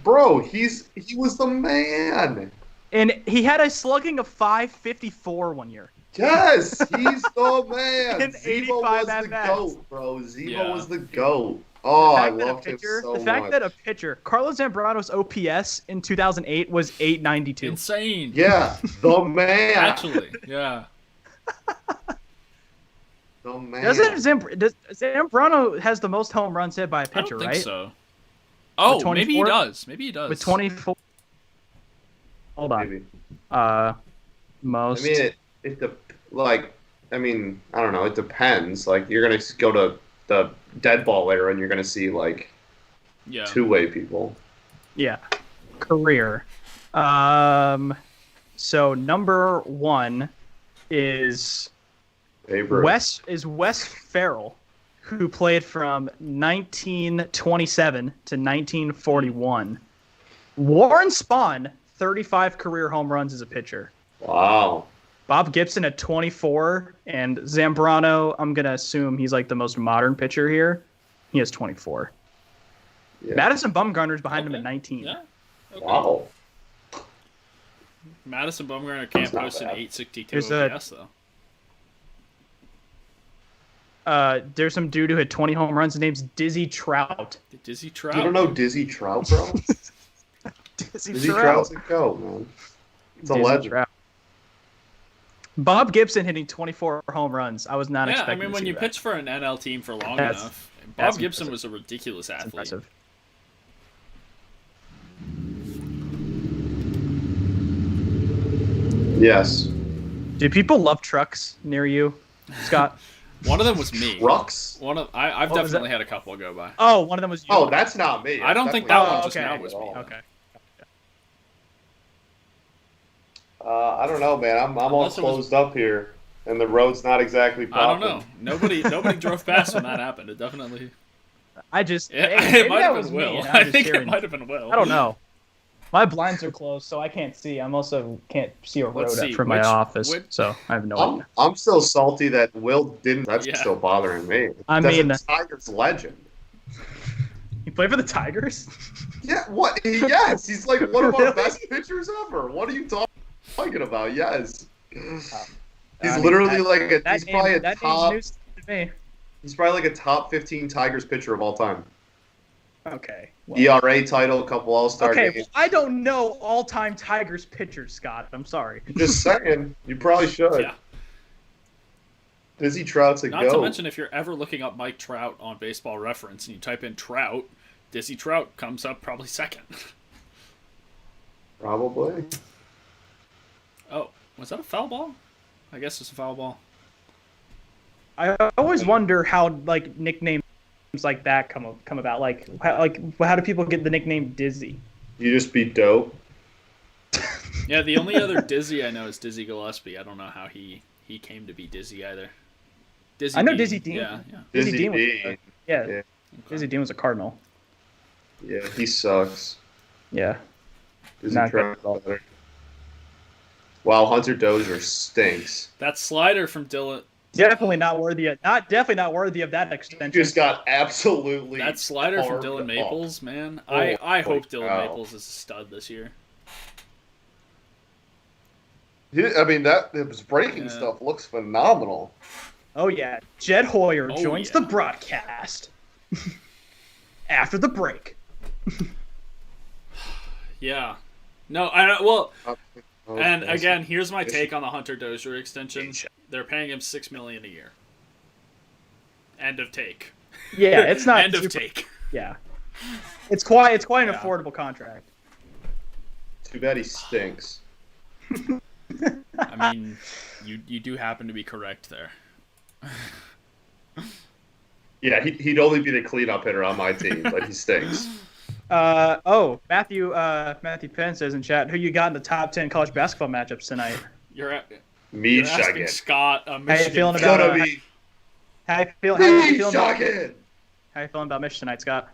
Bro, he was the man. And he had a slugging of .554 one year. Yes, he's the man. In Zebo 85 was the at-bats. GOAT, bro. Zebo Yeah. was the GOAT. Oh, I The fact that a loved him pitcher- so The fact much. that a pitcher, Carlos Zambrano's OPS in 2008 was .892. Insane. Yeah, the man. Actually, yeah. The man. Zambrano has the most home runs hit by a I don't pitcher, think right? so. Oh, With maybe he 24? does. Maybe he does. With 24. Hold on. maybe. Most. I mean, I don't know. It depends. Like, you're gonna go to the dead ball era, and you're gonna see like Yeah. two-way people. Yeah. Career. So number 1 is Favorite. Wes Farrell, who played from 1927 to 1941. Warren Spahn, 35 career home runs as a pitcher. Wow. Bob Gibson at 24, and Zambrano, I'm going to assume he's like the most modern pitcher here. He has 24. Yeah. Madison Bumgarner's behind him at Okay. 19. Yeah. Okay. Wow. Madison Bumgarner can't That's not post an bad. 862 There's a- OPS though. There's some dude who had 20 home runs. His name's Dizzy Trout. Dizzy Trout. You don't know Dizzy Trout, bro? Dizzy Trout's a go, man. It's a Dizzy legend. Trout. Bob Gibson hitting 24 home runs. I was not Yeah, I expecting mean, to when see you that. pitch for an NL team for long That's- enough, that's Bob Gibson impressive. was a ridiculous That's athlete. impressive. Yes. Do people love trucks near you, Scott? One of them was me. Trucks? I've What was definitely that? had a couple go by. Oh, one of them was you. Oh, that's not me. I don't think That's that definitely one just okay. now was me. Okay. I don't know, man. I'm all Unless it was- closed up here, and the road's not exactly I don't popping. know. Nobody drove past when that happened. It definitely. I just. Yeah, maybe it might that have was been me, Will. and I'm I just think it hearing- might have been Will. I don't know. My blinds are closed, so I can't see. I'm also can't see a road Let's see, from my which- office, which- so I have no idea. I'm still salty that Will didn't. That's Yeah. still bothering me. I That's mean- a Tigers legend. You play for the Tigers? Yeah, what? Yes, he's like one of our Really? best pitchers ever. What are you talking about? Yes. He's I mean, literally that- like a. That He's probably name, a that top. name's news to me. He's probably like a top 15 Tigers pitcher of all time. Okay. Well, ERA title, a couple All-Star okay, games. well, I don't know all-time Tigers pitchers, Scott. I'm sorry. Just saying, you probably should. Yeah. Dizzy Trout's a Not go. to mention, if you're ever looking up Mike Trout on Baseball Reference and you type in Trout, Dizzy Trout comes up probably second. Probably. Oh, was that a foul ball? I guess it's a foul ball. I always wonder how like nicknames like that come about. Like how do people get the nickname Dizzy? You just be dope. Yeah, the only other Dizzy I know is Dizzy Gillespie. I don't know how he came to be Dizzy either. Dizzy I know Dean. Dizzy Dean. Yeah. Dizzy Dizzy Dean was D. yeah. Yeah. Dizzy Dean was a Cardinal. Yeah, he sucks. Yeah. Dizzy Not Trout's better. Wow, Hunter Dozier stinks. That slider from Dylan. Definitely not worthy of that extension. Just got absolutely. That slider from carved Dylan up. Maples, man. Oh, I hope holy Dylan cow. Maples is a stud this year. I mean, that his breaking Yeah. stuff looks phenomenal. Oh yeah, Jed Hoyer Oh, joins yeah. the broadcast after the break. Yeah. No, well, Oh, and yes. again, here's my take on the Hunter Dozier extension. They're paying him $6 million a year. End of take. Yeah, it's not End of super- take. Yeah, it's quite an Yeah. affordable contract. Too bad he stinks. I mean, you do happen to be correct there. Yeah, he'd only be the cleanup hitter on my team, but he stinks. Matthew Penn says in chat, who you got in the top 10 college basketball matchups tonight? You're asking Michigan. Scott, a How you Michigan feeling It's about gonna be how you feeling about Michigan. Mich tonight, Scott?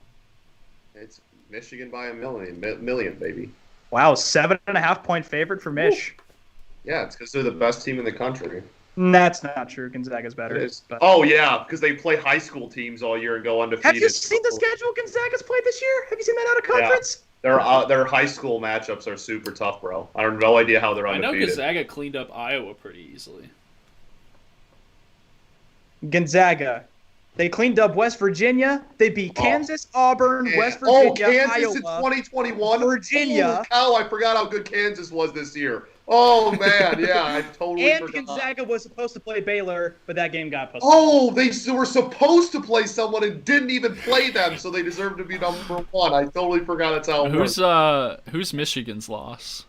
It's Michigan by a million, baby. Wow, 7.5 point favorite for Mich. Yeah, it's because they're the best team in the country. That's not true. Gonzaga's better. It is. But... Oh yeah, because they play high school teams all year and go undefeated. Have you seen the schedule Gonzaga's played this year? Have you seen that out of conference? Their high school matchups are super tough, bro. I have no idea how they're I know undefeated. Gonzaga cleaned up Iowa pretty easily. Gonzaga. They cleaned up West Virginia. They beat Kansas, Auburn, West Virginia, Kansas Iowa. in 2021. Virginia. Holy cow, I forgot how good Kansas was this year. Oh man, yeah, I totally And forgot. Gonzaga was supposed to play Baylor, but that game got postponed. Oh, they were supposed to play someone and didn't even play them, so they deserve to be number one. I totally forgot that's how it works. Who's Michigan's loss?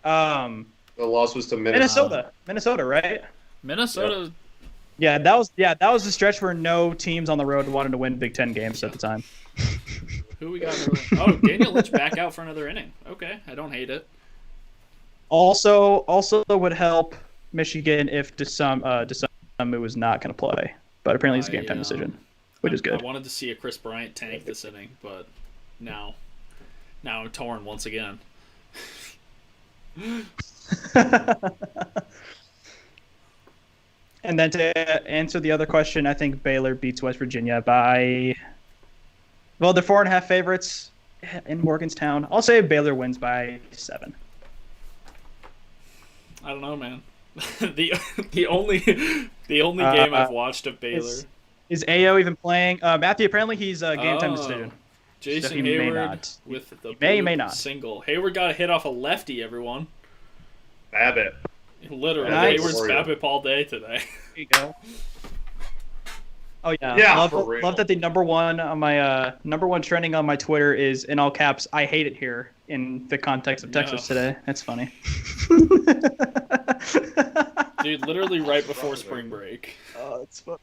Um, The loss was to Minnesota. Minnesota, right? Minnesota. Yeah, that was the stretch where no teams on the road wanted to win Big Ten games at the time. Who we got? Oh, Daniel Lynch back out for another inning. Okay, I don't hate it. Also would help Michigan if Desumu was not going to play, but apparently it's a game time decision, which is good. I wanted to see a Chris Bryant tank this inning, but now I'm torn once again. And then to answer the other question, I think Baylor beats West Virginia by, well, they're 4.5 favorites in Morgantown. I'll say Baylor wins by 7. I don't know, man. the only game I've watched of Baylor is AO even playing. Matthew, apparently he's a game time decision. Jason So he Hayward may not. with the may not. single. Hayward got a hit off a lefty. Everyone, Babbitt. Literally, Nice. Hayward's BABIP all day today. There you go. Oh yeah, Yeah, for real. love that the number one on my number one trending on my Twitter is in all caps. I hate it here in the context of Texas today. That's funny. Dude, literally right before spring break. Oh, that's fun.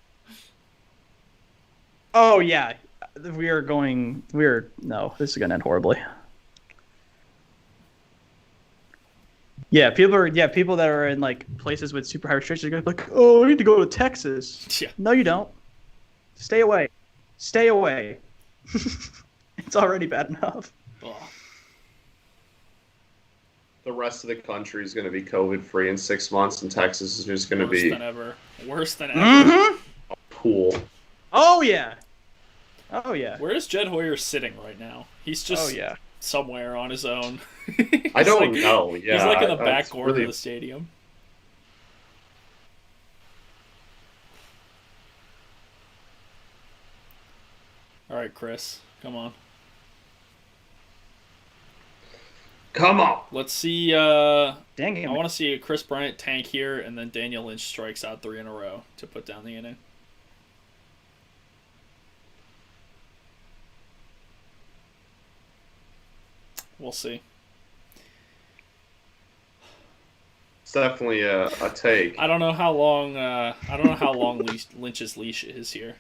Oh yeah, no, this is gonna end horribly. Yeah, people that are in like places with super high restrictions are gonna be like, oh, I need to go to Texas. Yeah. No, you don't. Stay away. Stay away. It's already bad enough. Oh, The rest of the country is going to be COVID-free in 6 months, and Texas is just going to worse be than ever. Worse than ever. Mm-hmm. a pool. Oh yeah. Oh yeah. Where is Jed Hoyer sitting right now? He's just somewhere on his own. I don't know. Yeah, he's like in the I- back it's corner really- of the stadium. All right, Chris, come on. Come on. Let's see. Dang it. I want to see a Chris Bryant tank here, and then Daniel Lynch strikes out 3 in a row to put down the inning. We'll see. It's definitely a take. I don't know how long. Lynch's leash is here.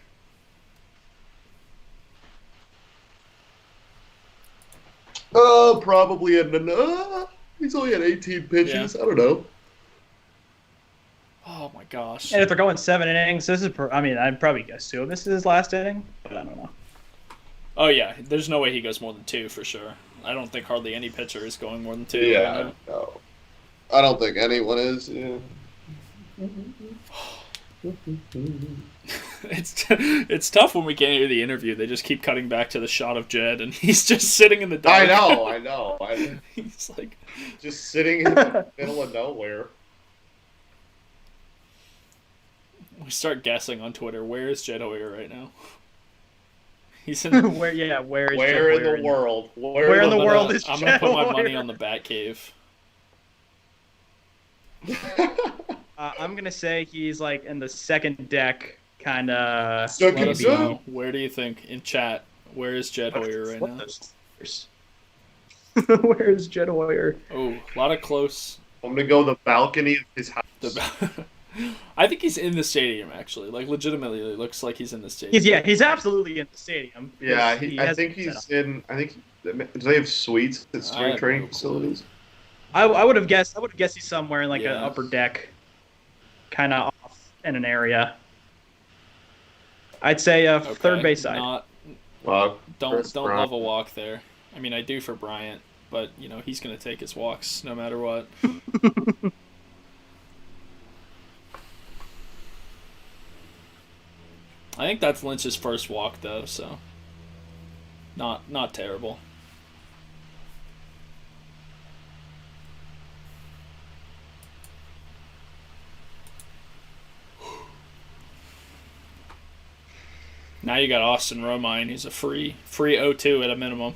Probably he's only at 18 pitches. I don't know. Oh my gosh. And if they're going 7 innings, this is. I'd probably assume this is his last inning, but I don't know. Oh yeah, there's no way he goes more than 2 for sure. I don't think hardly any pitcher is going more than 2. Yeah, no. I don't think anyone is. Yeah. It's tough when we can't hear the interview. They just keep cutting back to the shot of Jed, and he's just sitting in the dark. I know. He's like Just sitting in the middle of nowhere. we start guessing on Twitter. Where is Jed Hoyer right now? He's in. Where is Where Jed in Hoyer the world? Where in the world is I'm gonna Jed put my Hoyer? money on the Batcave. I'm gonna say he's like in the second deck, kind of. Stuck Let in us good. know. Where do you think in chat? Where is Jed Hoyer right now? Where is Jed Hoyer? Oh, a lot of close. I'm gonna go the balcony of his house. I think he's in the stadium actually. Like legitimately, it looks like he's in the stadium. He's absolutely in the stadium. Yeah, I has think it set he's up. in. Do they have suites at I spring have training no clue. facilities? I would have guessed. He's somewhere in like an Yeah. upper deck, kind of off in an area. I'd say Okay, third base side. Well, Don't Chris Bryant. love a walk there. I mean, I do for Bryant, but he's gonna take his walks no matter what. I think that's Lynch's first walk though, so not terrible. Now you got Austin Romine. He's a free 0-2 at a minimum.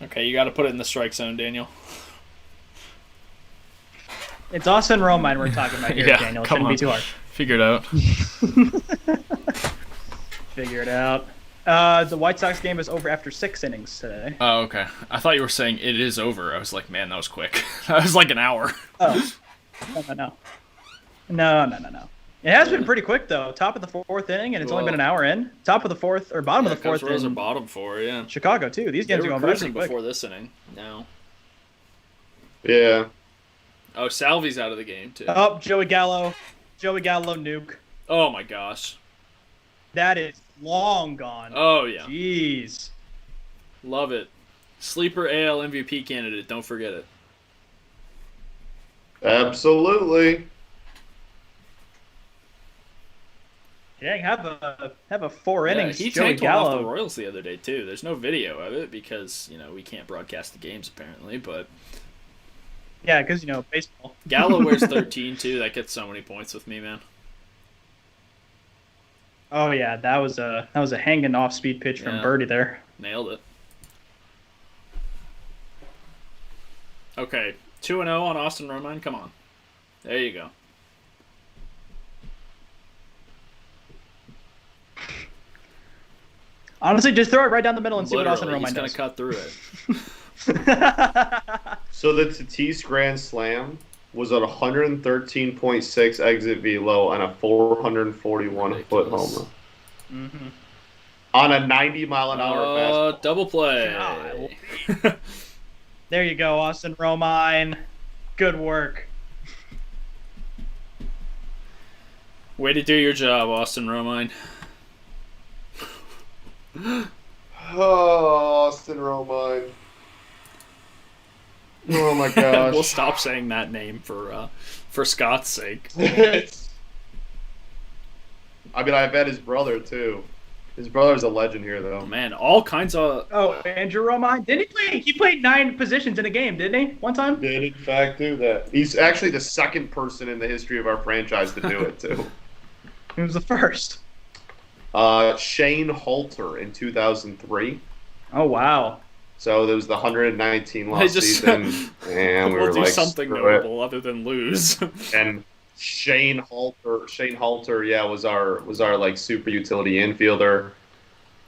Okay, you got to put it in the strike zone, Daniel. It's Austin Romine we're talking about here, Yeah, Daniel. It come shouldn't be on. too hard. Figure it out. Figure it out. The White Sox game is over after 6 innings today. Oh, okay. I thought you were saying it is over. I was like, man, that was quick. That was like an hour. Oh, no. It has been pretty quick though. Top of the 4th inning, and it's only been an hour in. Top of the 4th or bottom of the 4th Royals are in bottom 4, yeah. Chicago too. These They games are were going by cruising pretty quick. before this inning. No. Yeah. Oh, Salvi's out of the game too. Oh, Joey Gallo nuke. Oh my gosh. That is long gone. Oh yeah. Jeez. Love it. Sleeper AL MVP candidate. Don't forget it. Absolutely. Dang, have a 4 innings. He Joey tanked one off the Gallo. Royals the other day too. There's no video of it because we can't broadcast the games apparently. But Yeah, because baseball. Gallo wears 13 too. That gets so many points with me, man. Oh yeah, that was a hanging off speed pitch from Birdie there. Nailed it. Okay, 2-0 on Austin Romine. Come on, there you go. Honestly, just throw it right down the middle and see what Austin Literally, Romine he's does. gonna cut through it. So the Tatis Grand Slam was at 113.6 exit velo on a 441-foot Ridiculous. homer. Mm-hmm. On a 90-mile-an-hour fastball. Double play. There you go, Austin Romine. Good work. Way to do your job, Austin Romine. Oh, Austin Romine. Oh my gosh. We'll stop saying that name for Scott's sake. I mean, I bet his brother too. His brother's a legend here, though. Man, all kinds of. Oh, Andrew Romine. Didn't he play? He played 9 positions in a game, didn't he? One time? Did in fact do that. He's actually the second person in the history of our franchise to do it too. He was the first. Shane Halter in 2003. Oh, wow. So there was the 119 I loss just- season, and we We'll were do like, something screw it. notable other than lose. And Shane Halter, yeah, was our like super utility infielder,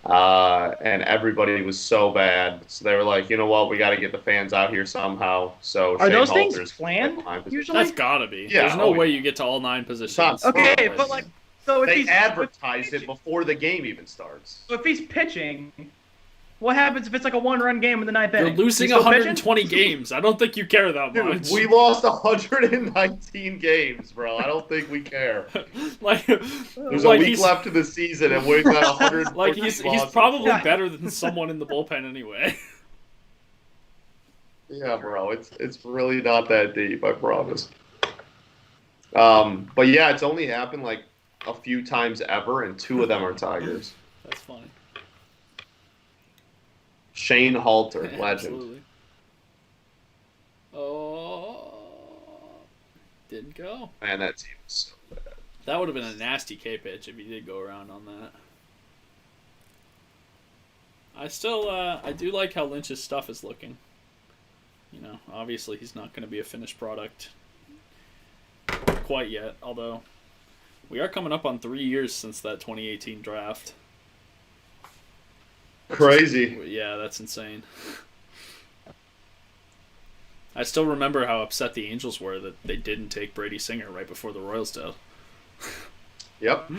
and everybody was so bad. So they were like, you know what, we got to get the fans out here somehow. So Are Shane those things Halter's planned, at line position. usually? That's gotta be. Yeah, There's no oh, way yeah. you get to all 9 positions. It's not- Okay, but like, so if They he's advertise it before the game even starts. So if he's pitching, what happens if it's like a 1-run game in the 9th You're inning? losing He's still 120 games. I don't think you care that Dude, much. we lost 119 games, bro. I don't think we care. like, There's like a week he's, left in the season, and we've got 100. Like he's probably better than someone in the bullpen anyway. Yeah, bro. It's really not that deep. I promise. But yeah, it's only happened like a few times ever, and 2 of them are Tigers. That's funny. Shane Halter, Yeah, legend. absolutely. Oh, didn't go. Man, that team was so bad. That would have been a nasty K pitch if he did go around on that. I do like how Lynch's stuff is looking. Obviously he's not going to be a finished product quite yet, although we are coming up on 3 years since that 2018 draft. Crazy. Yeah, that's insane. I still remember how upset the Angels were that they didn't take Brady Singer right before the Royals did. Yep.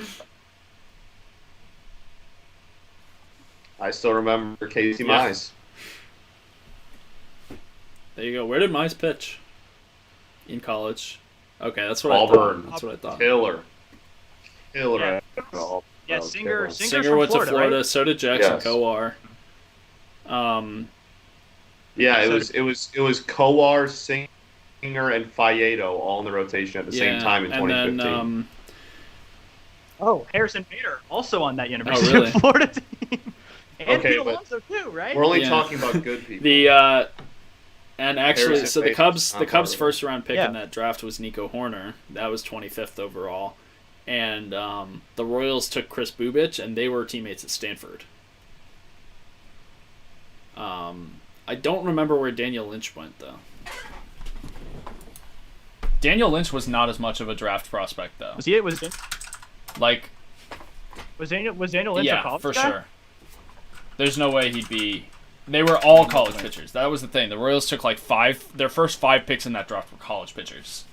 I still remember Casey Yeah. Mize. There you go. Where did Mize pitch? In college. Okay, that's what Auburn. I thought. That's what I thought. Killer. Yeah. Oh, Yeah, oh, Singer- killer. Singer's Singer from went to Florida, Florida. right? So did Jackson Yes. Kowar. Yeah, it was Kowar, Singer, and Fayedo all in the rotation at the same time in 2015. And then Oh, Harrison Bader, also on that University really? of Florida team. And Okay, Pete but Alonso too, right? We're only Yeah. talking about good people. and actually, Harrison so the Bader's Cubs not Cubs' part of it. first round pick Yeah. in that draft was Nico Horner. That was 25th overall, and the Royals took Chris Bubich, and they were teammates at Stanford. I don't remember where Daniel Lynch went though. Daniel Lynch was not as much of a draft prospect though. Was he? Was Like, Daniel Lynch a yeah, college for guy? sure. There's no way he'd be. They were all college pitchers. That was the thing. The Royals took like their first 5 picks in that draft were college pitchers.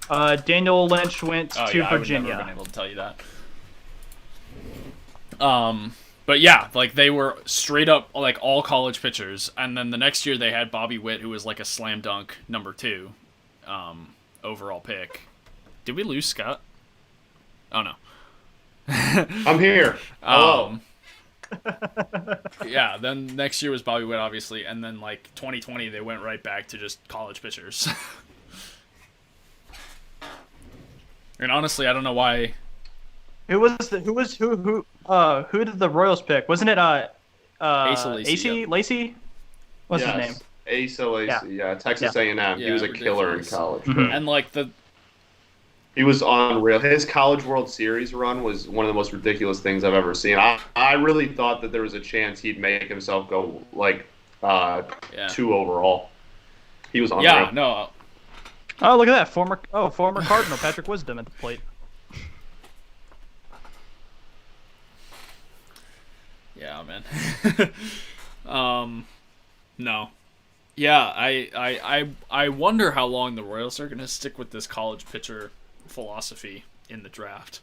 Daniel Lynch went Oh, to yeah, Virginia. I would never been able to tell you that. But yeah, like they were straight up like all college pitchers, and then the next year they had Bobby Witt, who was like a slam dunk number 2 overall pick. Did we lose Scott? Oh no. I'm here. Hello. Yeah, then next year was Bobby Witt, obviously, and then like 2020 they went right back to just college pitchers. And honestly, I don't know why. Who did the Royals pick? Wasn't it Asa Lacy, AC Lacy? What's his name? Asa Lacy, yeah, Texas A&M. He Yeah, was a killer in ridiculous. college. Mhm. And like He was unreal. His College World Series run was one of the most ridiculous things I've ever seen. I really thought that there was a chance he'd make himself go like 2 overall. He was unreal. yeah, no, Oh, look at that former Cardinal Patrick Wisdom at the plate. yeah, man. No. Yeah, I wonder how long the Royals are gonna stick with this college pitcher philosophy in the draft.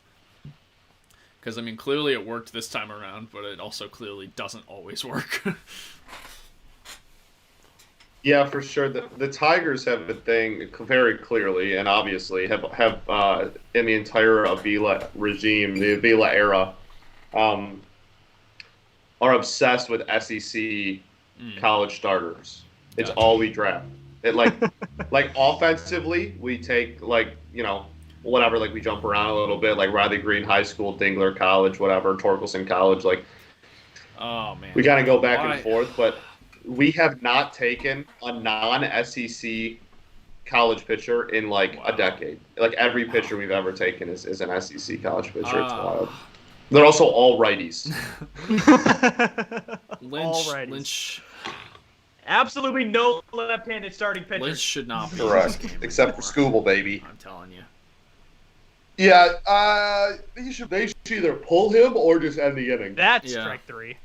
Because I mean, clearly it worked this time around, but it also clearly doesn't always work. Yeah, for sure. The Tigers have a thing very clearly and obviously have in the entire Avila regime, the Avila era, are obsessed with SEC college starters. It's Gotcha. all we draft. It like offensively, we take whatever, like we jump around a little bit, like Riley Green High School, Dingler College, whatever, Torkelson College, like Oh man. we kind of go back Why? and forth, but we have not taken a non-SEC college pitcher in like a decade. Like every pitcher we've ever taken is an SEC college pitcher. It's wild. They're also all righties. Alrighty. Lynch Absolutely no left-handed starting pitcher. Lynch should not be in this Correct. game Except for anymore. Scooble, baby. I'm telling you. Yeah, they should either pull him or just end the inning. That's Yeah. strike 3.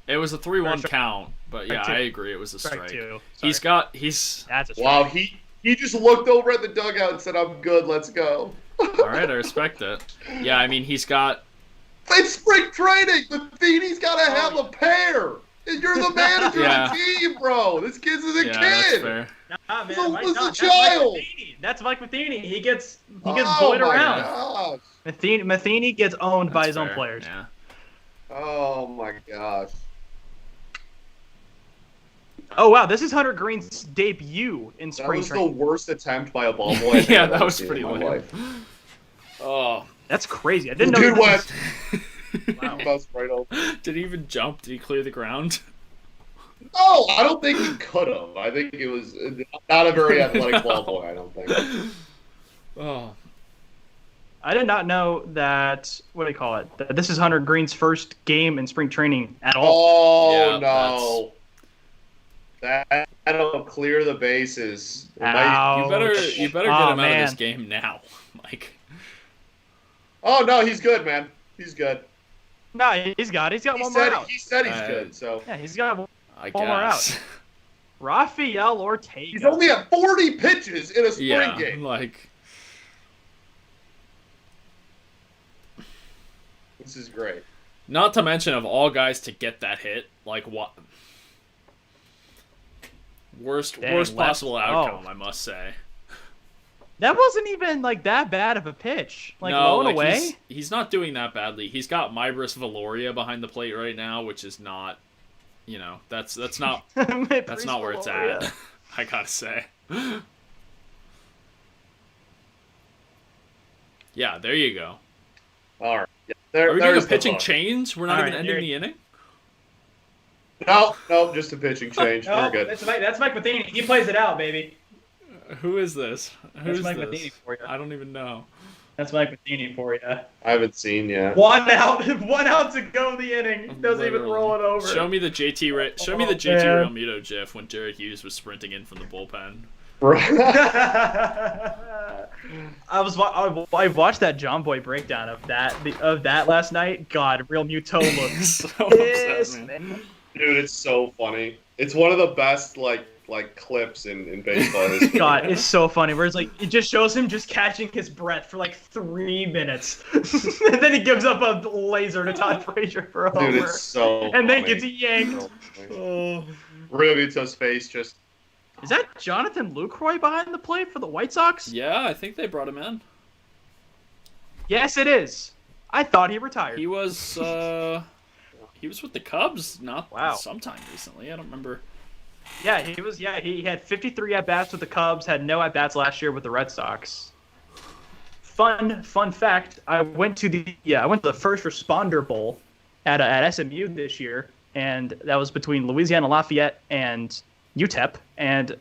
It was a 3-1 Strike- count, but yeah, strike I two. agree. It was a Strike strike. 2. He's That's a strike. Wow, he just looked over at the dugout and said, "I'm good, let's go." All right, I respect it. Yeah, I mean he's got. It's spring training. Matheny's got to have a pair. And you're the manager Yeah. of the team, bro. This kid's a Yeah, kid. that's fair. Nah, He's man, a Mike, little that's child. Mike Matheny. That's Mike Matheny. He gets Oh bullied my around. gosh. Matheny gets owned by That's his own fair, players. Yeah. Oh my gosh. Oh wow, this is Hunter Green's debut in That spring was the training. worst attempt by a ball boy. I think Yeah, I've that ever was seen pretty in my lame. life. Oh, That's crazy. I didn't The know. dude he went. was- Wow. Bust right over. did he even jump? Did he clear the ground? No, I don't think he could have. I think it was not a very athletic ball boy. I don't think. Oh, I did not know that. What do you call it? That this is Hunter Green's first game in spring training at all. Oh Yeah, no. That'll clear the bases. It might- Ow. you better get Oh, him out of this man. game now, Mike. Oh no, he's good, man. He's good. No, he's got He one more said out. he's good. So Yeah, he's got one I more out. guess. Rafael Ortega. he's only at 40 pitches in a spring Yeah, game. like This is great. not to mention of all guys to get that hit, like what worst Dang, left. possible outcome, Oh. I must say. That wasn't even like that bad of a pitch. Like low and away. He's not doing that badly. He's got Mybris Valoria behind the plate right now, which is not, that's not that's not where it's at. I gotta say. Yeah, there you go. All right. Yeah, Are we doing a there's the pitching hook. change? We're not All even right, ending here- the inning. No, just a pitching change. No, We're good. that's Mike Matheny. He plays it out, baby. Who is this? Who's Mike this? Matheny for you. I don't even know. That's Mike Matheny for you. I haven't seen yet. 1 out. 1 out to go in the inning. Doesn't even Literally. roll it over. Show me the JT Oh, Realmuto gif when Jared Hughes was sprinting in from the bullpen. I watched that John Boy breakdown of that last night. God, Real Muto looks So pissed, upset, man. man. Dude, it's so funny. It's one of the best like clips in baseball history. God, it's so funny. Where it's like it just shows him just catching his breath for like 3 minutes, and then he gives up a laser to Todd Frazier for a homer, Dude, it's so and then funny. gets yanked. So funny. Oh. Real Muto's face just Is that Jonathan Lucroy behind the plate for the White Sox? Yeah, I think they brought him in. Yes, it is. I thought he retired. He was with the Cubs not Wow. sometime recently. I don't remember. Yeah, he was. Yeah, he had 53 at bats with the Cubs. Had no at bats last year with the Red Sox. Fun fact: I went to the First Responder Bowl at SMU this year, and that was between Louisiana Lafayette and UTEP, and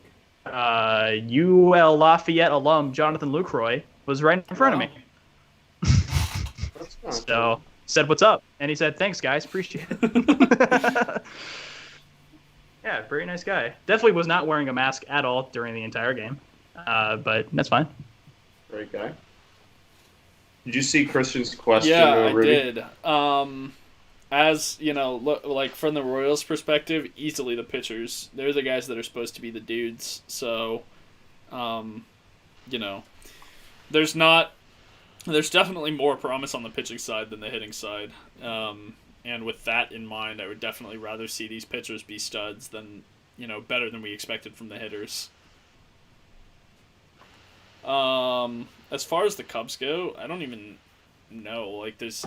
UL Lafayette alum Jonathan Lucroy was right in front of me. that's not So said, "What's up?" And he said, "Thanks, guys. Appreciate it." Yeah, very nice guy. Definitely was not wearing a mask at all during the entire game, but that's fine. great guy. Did you see Christian's question? Yeah, I Rudy? did. As you know, like from the Royals' perspective, easily the pitchers. They're the guys that are supposed to be the dudes. So, you know, there's definitely more promise on the pitching side than the hitting side. And with that in mind, I would definitely rather see these pitchers be studs than, better than we expected from the hitters. As far as the Cubs go, I don't even know. Like, there's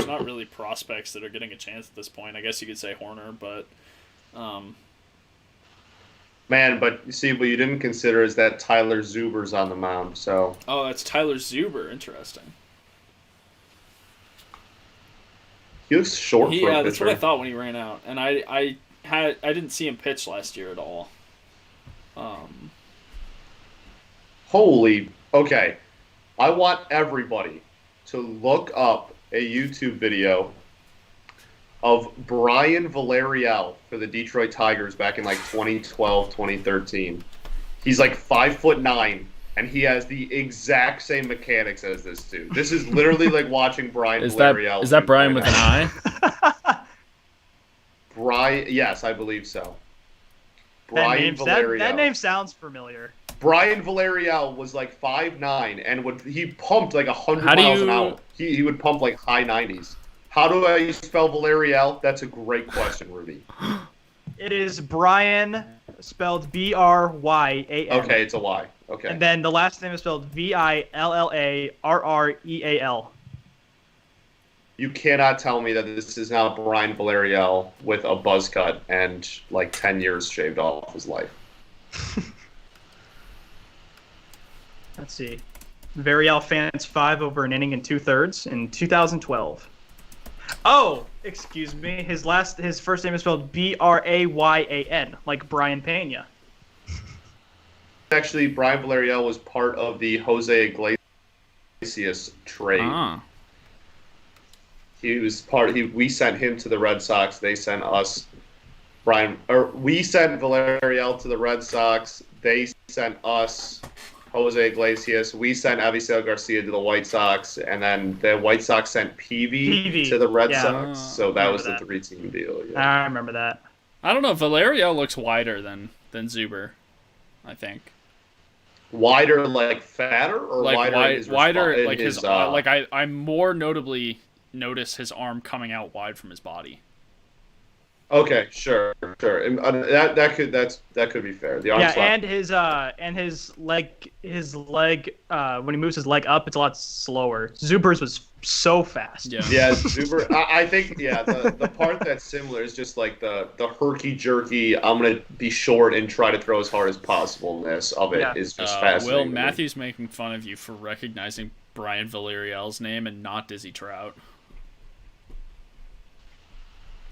not really prospects that are getting a chance at this point. I guess you could say Horner, but Man, but you see, what you didn't consider is that Tyler Zuber's on the mound. So oh, that's Tyler Zuber. Interesting. he looks short for a Yeah, that's what I pitcher. thought when he ran out, and I didn't see him pitch last year at all. Holy, okay. I want everybody to look up a YouTube video of Brian Villarreal for the Detroit Tigers back in like 2012, 2013. He's like 5'9", and he has the exact same mechanics as this dude. This is literally like watching Brian Villarreal. Is that Brian with an I? Brian, yes, I believe so. Brian Villarreal. That name sounds familiar. Brian Villarreal was like 5'9", and he pumped like 100 How do miles an you- hour. He would pump like high 90s. How do I spell Villarreal? That's a great question, Ruby. It is Brian, spelled Bryan. Okay, it's a Y. Okay. And then the last name is spelled Villarreal. You cannot tell me that this is not Brian Villarreal with a buzz cut and like 10 years shaved off his life. Let's see. Villarreal fans 5 over an inning and 2/3 in 2012. Oh, excuse me. His first name is spelled Brayan, like Brian Pena. Actually, Brian Villarreal was part of the Jose Iglesias trade. Ah. He was we sent him to the Red Sox. They sent us we sent Villarreal to the Red Sox. They sent us Jose Iglesias. We sent Avisel Garcia to the White Sox, and then the White Sox sent Peavy to the Red yeah. Sox. So that was the Remember 3-team deal. Yeah. I remember that. I don't know. Villarreal looks wider than Zuber, I think. Wider, like fatter, or Like wider? in his wider, in like his uh, like I more notably notice his arm coming out wide from his body. Okay, sure. And, that could be fair. The arm Yeah, slap. and his leg when he moves his leg up, it's a lot slower. Zuber's was so fast. Yeah. Yeah, Zuber. I think the part that's similar is just like the herky jerky. I'm gonna be short and try to throw as hard as possible-ness of it is just fascinating. Will to me. Matthews making fun of you for recognizing Brian Villarreal's name and not Dizzy Trout.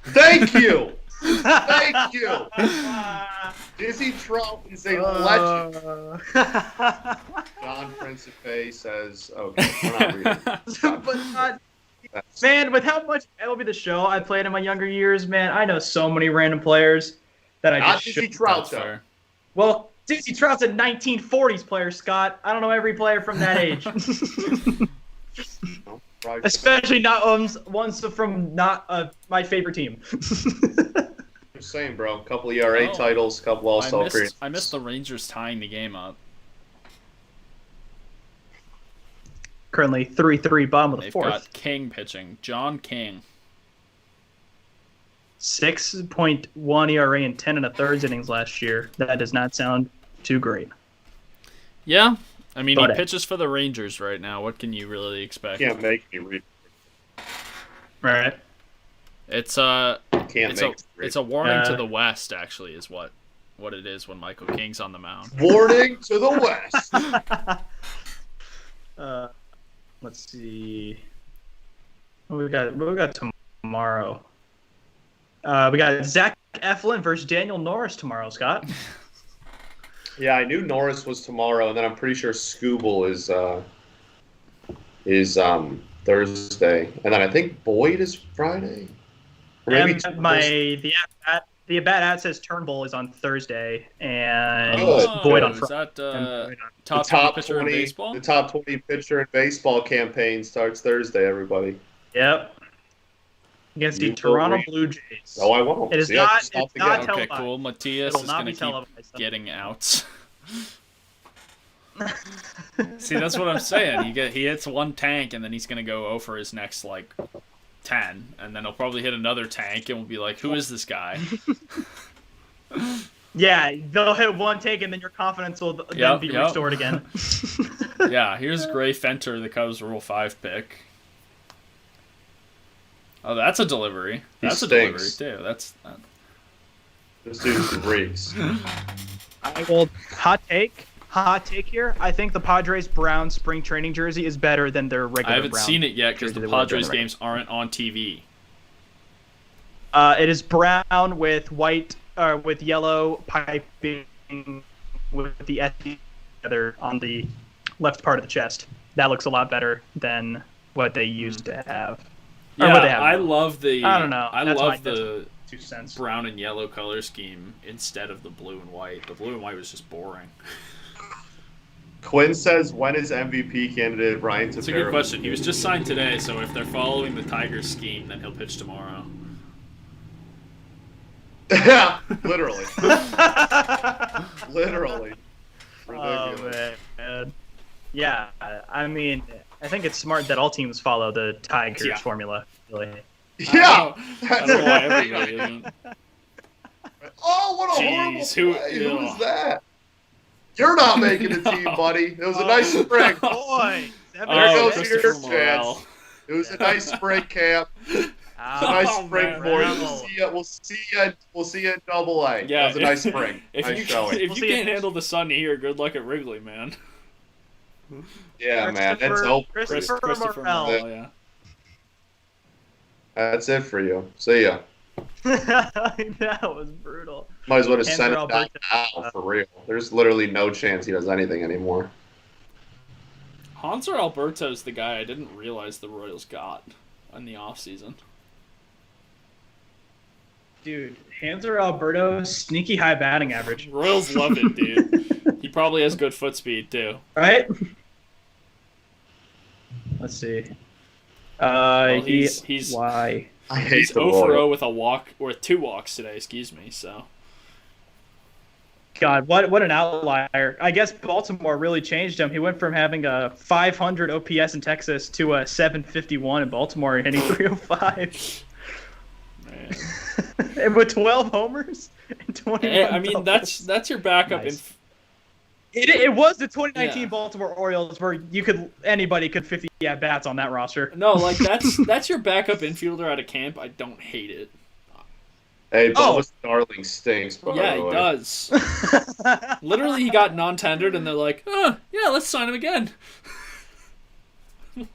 Thank you. Thank you. Dizzy Trout is a legend. John Principe says, "Okay, we're not reading." But That's- man, with how much MLB The Show I played in my younger years, man, I know so many random players that I Not just Dizzy should. Trout That's though. fair. Well, Susie Trout's a 1940s player, Scott. I don't know every player from that age. Right. Especially not ones from not my favorite team. Just saying, bro. A couple ERA titles, a couple All-Star appearances. I missed the Rangers tying the game up. Currently 3-3, bottom of the They've fourth. got King pitching. John King. 6.1 ERA in 10 1/3 innings last year. That does not sound too great. Yeah. I mean, But he pitches for the Rangers right now. What can you really expect? Can't make me read. Right. It's Can't it's make it's a warning to Uh, the West, actually, is what it is when Michael King's on the mound. Warning to the West. Let's see. What we got tomorrow? We got Zach Eflin versus Daniel Norris tomorrow, Scott. Yeah, I knew Norris was tomorrow, and then I'm pretty sure Scooble is Thursday, and then I think Boyd is Friday. Or maybe The at bat says Turnbull is on Thursday and Oh, Boyd on is Friday. that the top pitcher in baseball? The top 20 pitcher in baseball campaign starts Thursday, everybody. Yep. Against the You will Toronto read. Blue Jays. No, I won't. It is See, I not- just stopped it's not again. televised. Okay, cool. Matthias It'll is not going be to keep televised. getting outs. See, that's what I'm saying. He hits one tank, and then he's going to go 0 for his next, 10, and then he'll probably hit another tank, and we'll be like, who is this guy? Yeah, they'll hit one take and then your confidence will then be restored again. Yeah, here's Gray Fenter, the Cubs Rule 5 pick. Oh, that's a delivery. That's a delivery, too. This dude reeks. I will hot take here. I think the Padres brown spring training jersey is better than their regular I haven't brown seen it yet because jersey the they wore Padres during the games aren't on TV. It is brown with white, with yellow piping, with the S together on the left part of the chest. That looks a lot better than what they used to have. Or Yeah, what they have I now. love the. I don't know. I That's love my- the 2 cents. brown and yellow color scheme instead of the blue and white. The blue and white was just boring. Quinn says, when is MVP candidate Ryan Tepera? It's a good question. He was just signed today, so if they're following the Tigers scheme, then he'll pitch tomorrow. Yeah, literally. Literally. Oh, Ridiculous. man. Yeah, I mean, I think it's smart that all teams follow the Tigers Yeah. formula. Really. Yeah! I don't know why everybody isn't. Oh, what a Jeez, horrible who- play. Who ugh. was that? You're not making the team, buddy. It was a nice spring. Boy, There Oh, goes Christopher your Morel. chance. It was a nice spring camp. It's a nice Oh, spring man. for you. We'll see you in Double A. Yeah, It was a nice spring. If nice you showing. if We'll you see can't it. handle the sun here, good luck at Wrigley, man. Yeah, man. That's Christopher- hope. Christopher- Christopher Morel. Morel, yeah. That's it for you. See ya. That was brutal. Might as well just And send for him down now, for real. There's literally no chance he does anything anymore. Hanser Alberto's the guy I didn't realize the Royals got in the offseason. Dude, Hanser Alberto, sneaky high batting average. Royals love it, dude. He probably has good foot speed, too. Right? Let's see. He's why? I hate He's the 0 for 0 Royals. with a walk, or 2 walks today, excuse me, so. God, what an outlier. I guess Baltimore really changed him. He went from having a 500 OPS in Texas to a 751 in Baltimore and hitting 305. Man. And with 12 homers and 21 I mean, doubles. that's your backup. Nice. It was the 2019 Yeah. Baltimore Orioles where anybody could 50 at bats on that roster. No, like, that's your backup infielder out of camp. I don't hate it. Hey, Bubba Starling stinks, by Yeah, the he way. does. Literally, he got non-tendered, and they're like, yeah, let's sign him again. Bro,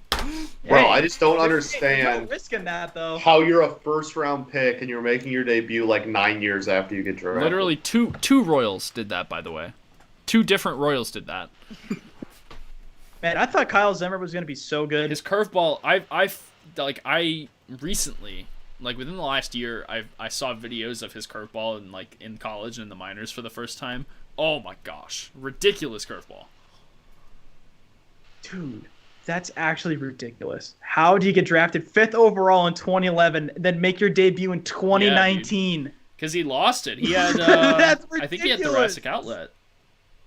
Hey, I just don't There's understand no risk in that, though. how you're a first-round pick and you're making your debut like 9 years after you get drafted. Literally, two Royals did that, by the way. 2 different Royals did that. Man, I thought Kyle Zimmer was going to be so good. His curveball, I recently, like within the last year, I saw videos of his curveball in college and in the minors for the first time. Oh my gosh, ridiculous curveball. Dude, that's actually ridiculous. How do you get drafted 5th overall in 2011, then make your debut in 2019? Because he lost it. He had, That's I think he had ridiculous. thoracic outlet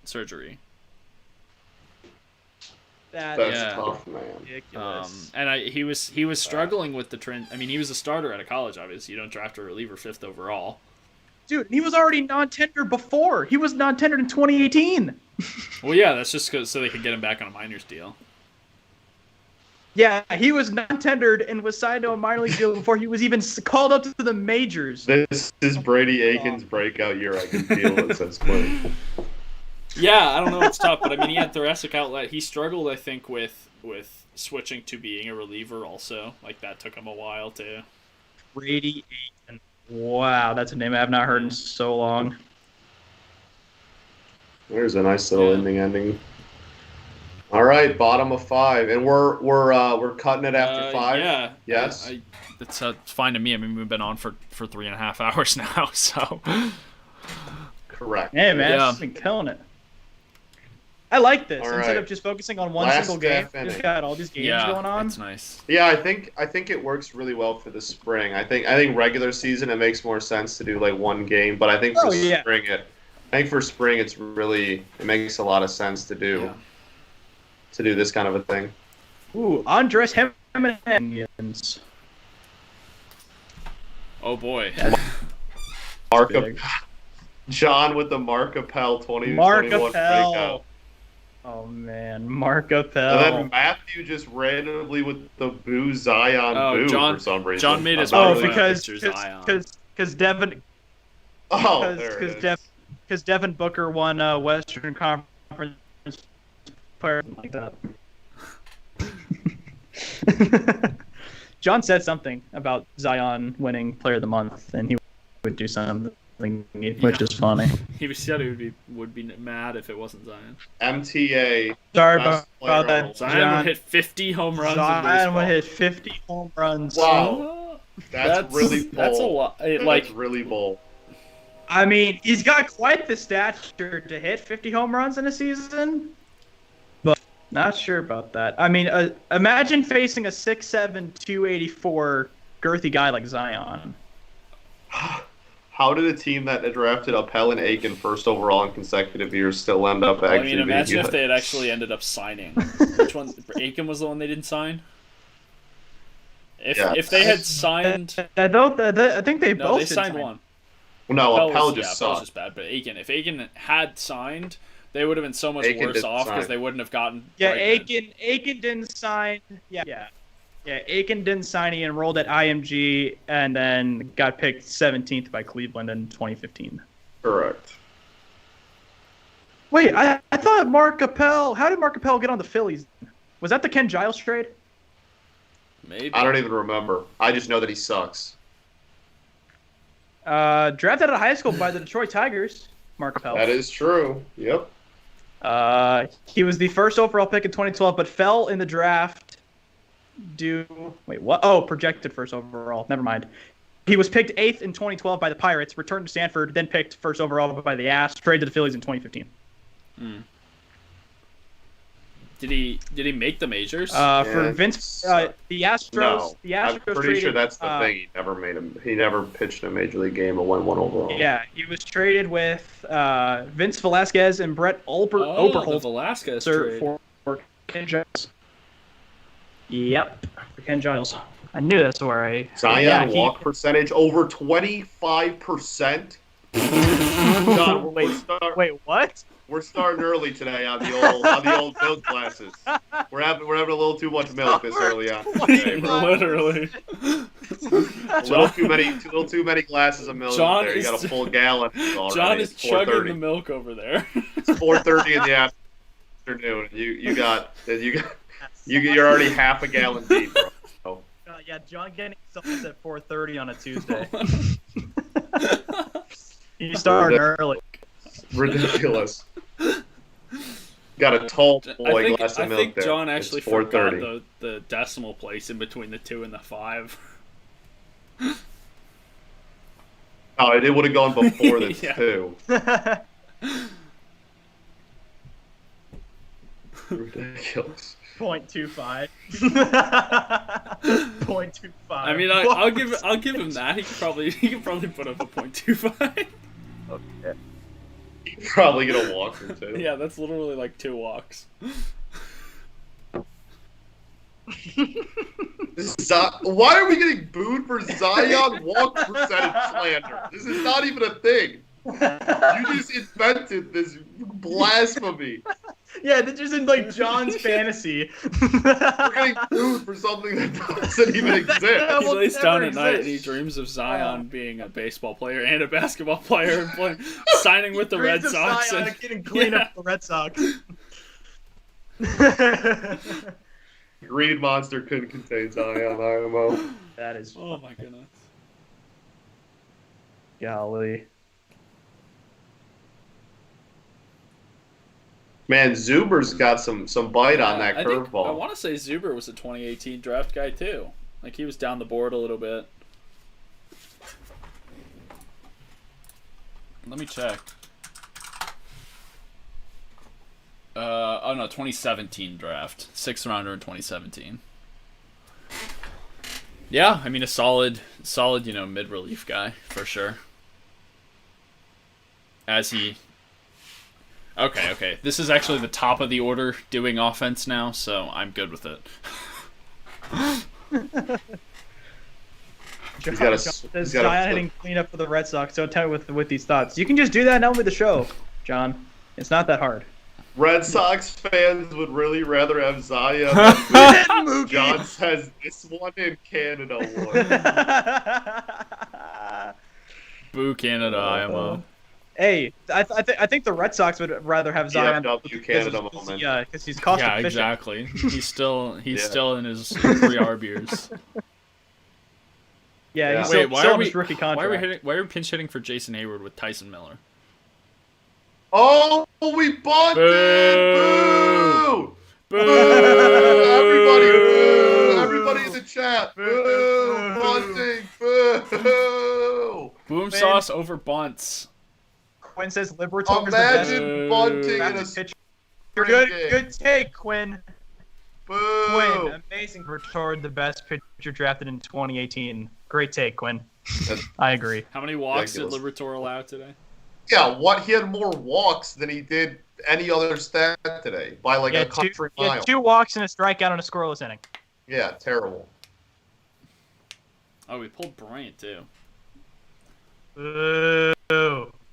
surgery. That's Yeah. tough, man. ridiculous. And he was struggling with the trend. I mean, he was a starter out of college. Obviously, you don't draft a reliever 5th overall. Dude, he was already non-tender before. He was non-tendered in 2018. Well, yeah, that's just so they could get him back on a minors deal. Yeah, he was non-tendered and was signed to a minor league deal before he was even called up to the majors. This is Brady Aiken's breakout year. I can feel it, says Quinn. Yeah, I don't know. It's tough, but I mean, he had thoracic outlet. He struggled, I think, with switching to being a reliever. Also, like that took him a while to. Brady Aiken. Wow, that's a name I have not heard in so long. There's a nice little ending. All right, bottom of 5, and we're cutting it after 5. Yeah. Yes. It's fine to me. I mean, we've been on for 3.5 hours now, so. Correct. Hey, man, Yeah. it's been killing it. I like this. All Instead right. of just focusing on one Last single game, half inning. just got all these games going on. It's nice. Yeah, I think it works really well for the spring. I think regular season it makes more sense to do like one game, but I think for spring it makes a lot of sense to do this kind of a thing. Ooh, Andres Jimenez. Oh boy. Mark big. John with the Mark Appel 2021 Mark breakout. Appel. Oh man, Mark Appel. And then Matthew just randomly with the boo Zion boo John, for some reason. John made his I'm not own really- because picture Zion. Devin Oh, there it is. because Devin Booker won Western Conference player like that. John said something about Zion winning Player of the Month, and he would do something, which is funny. He said he would be mad if it wasn't Zion. MTA. Sorry Best about player that, Zion John. would hit 50 home runs in Zion baseball. would hit 50 home runs. Wow. That's really bold. That's a lot. That's really bold. I mean, he's got quite the stature to hit 50 home runs in a season, but not sure about that. I mean, imagine facing a 6'7", 284 girthy guy like Zion. How did a team that drafted Appel and Aiken first overall in consecutive years still end up I actually mean, imagine being if good? they had actually ended up signing. Which one? Aiken was the one they didn't sign. If they had signed, I think they no, both they did signed sign. one. No, Appel Appel just was sucked. just bad. But Aiken, if Aiken had signed, they would have been so much Aiken worse didn't off because sign. they wouldn't have gotten. Yeah, Bregman. Aiken didn't sign. Yeah. Aiken didn't sign. He enrolled at IMG and then got picked 17th by Cleveland in 2015. Correct. Wait, I thought Mark Appel. How did Mark Appel get on the Phillies? Was that the Ken Giles trade? Maybe. I don't even remember. I just know that he sucks. Drafted out of high school by the Detroit Tigers. Mark Appel. That is true. Yep. He was the first overall pick in 2012, but fell in the draft. Wait, what? Oh, projected first overall. Never mind. He was picked 8th in 2012 by the Pirates, returned to Stanford, then picked first overall by the Astros, traded to the Phillies in 2015. Did he make the majors? For Vince, the Astros. No, The Astros I'm pretty traded, sure that's the thing. He never pitched a major league game and won one overall. Yeah, he was traded with Vince Velasquez and Brett the Oberholzer Velasquez trade. for Ken Giles. Yep, for Ken Giles. I knew that's where I. Zion walk percentage over 25%. God, Wait, what? we're starting early today on the old milk glasses. We're having a little too much milk this early on today, bro. Literally. A little too many glasses of milk John there. You is- got a full gallon already. John is It's chugging 4:30. the milk over there. It's 4:30 in the afternoon. You're already half a gallon deep, bro. Yeah, John getting something at 4:30 on a Tuesday. You started early. Ridiculous. Got a tall boy glass I of milk think there. John It's actually forgot 4:30. the decimal place in between the 2 and the 5. Oh, it would have gone before this Yeah. too. Ridiculous. 0.25. 0.25. I mean, I'll give him that. He could probably put up a 0.25. Okay. He's probably gonna walk him too. Yeah, that's literally like 2 walks. Why are we getting booed for Zion walk percentage slander? This is not even a thing. You just invented this blasphemy. Yeah, this isn't like John's fantasy. We're getting booed for something that doesn't even exist. He will lays down never at night and he exist. dreams of Zion being a baseball player and a basketball player and signing with the Red Dreams of Sox. Zion And getting clean up for the Red Sox. Green Monster couldn't contain Zion IMO. That is oh my goodness. golly. Man, Zuber's got some bite on that I think- curveball. I want to say Zuber was a 2018 draft guy too. Like he was down the board a little bit. Let me check. Oh no, 2017 draft, 6th rounder in 2017. Yeah, I mean a solid, mid relief guy for sure. Okay. This is actually the top of the order doing offense now, so I'm good with it. He's got a- Says he's got a Zion flip. hitting cleanup for the Red Sox. Don't tell me with these thoughts. You can just do that now with the show, John. It's not that hard. Red Sox fans would really rather have Zion than John says this one in Canada won. Boo Canada, IMO. Hey, I think the Red Sox would rather have Zion PFW Canada moment. because he's cost Yeah, efficient. exactly. He's still Yeah. in his pre-arb years. Yeah, Yeah. he's Wait, still, why still are on we his rookie contract. Why are we pinch hitting for Jason Hayward with Tyson Miller? Oh, we bunted! Boo! Boo! Boo! Everybody in the chat! Boo! Bunting! Boo! Boom sauce over bunts. Quinn says Liberatore is the best Imagine bunting in a drafted pitcher. spring Good, game. good take, Quinn. Boo! Quinn, amazing Liberatore, the best pitcher drafted in 2018. Great take, Quinn. I agree. How many walks did Ridiculous. Liberatore allow today? Yeah, what? He had more walks than he did any other stat today by like a country he had mile. 2 walks and a strikeout and a scoreless inning. Yeah, terrible. Oh, we pulled Bryant too. Boo.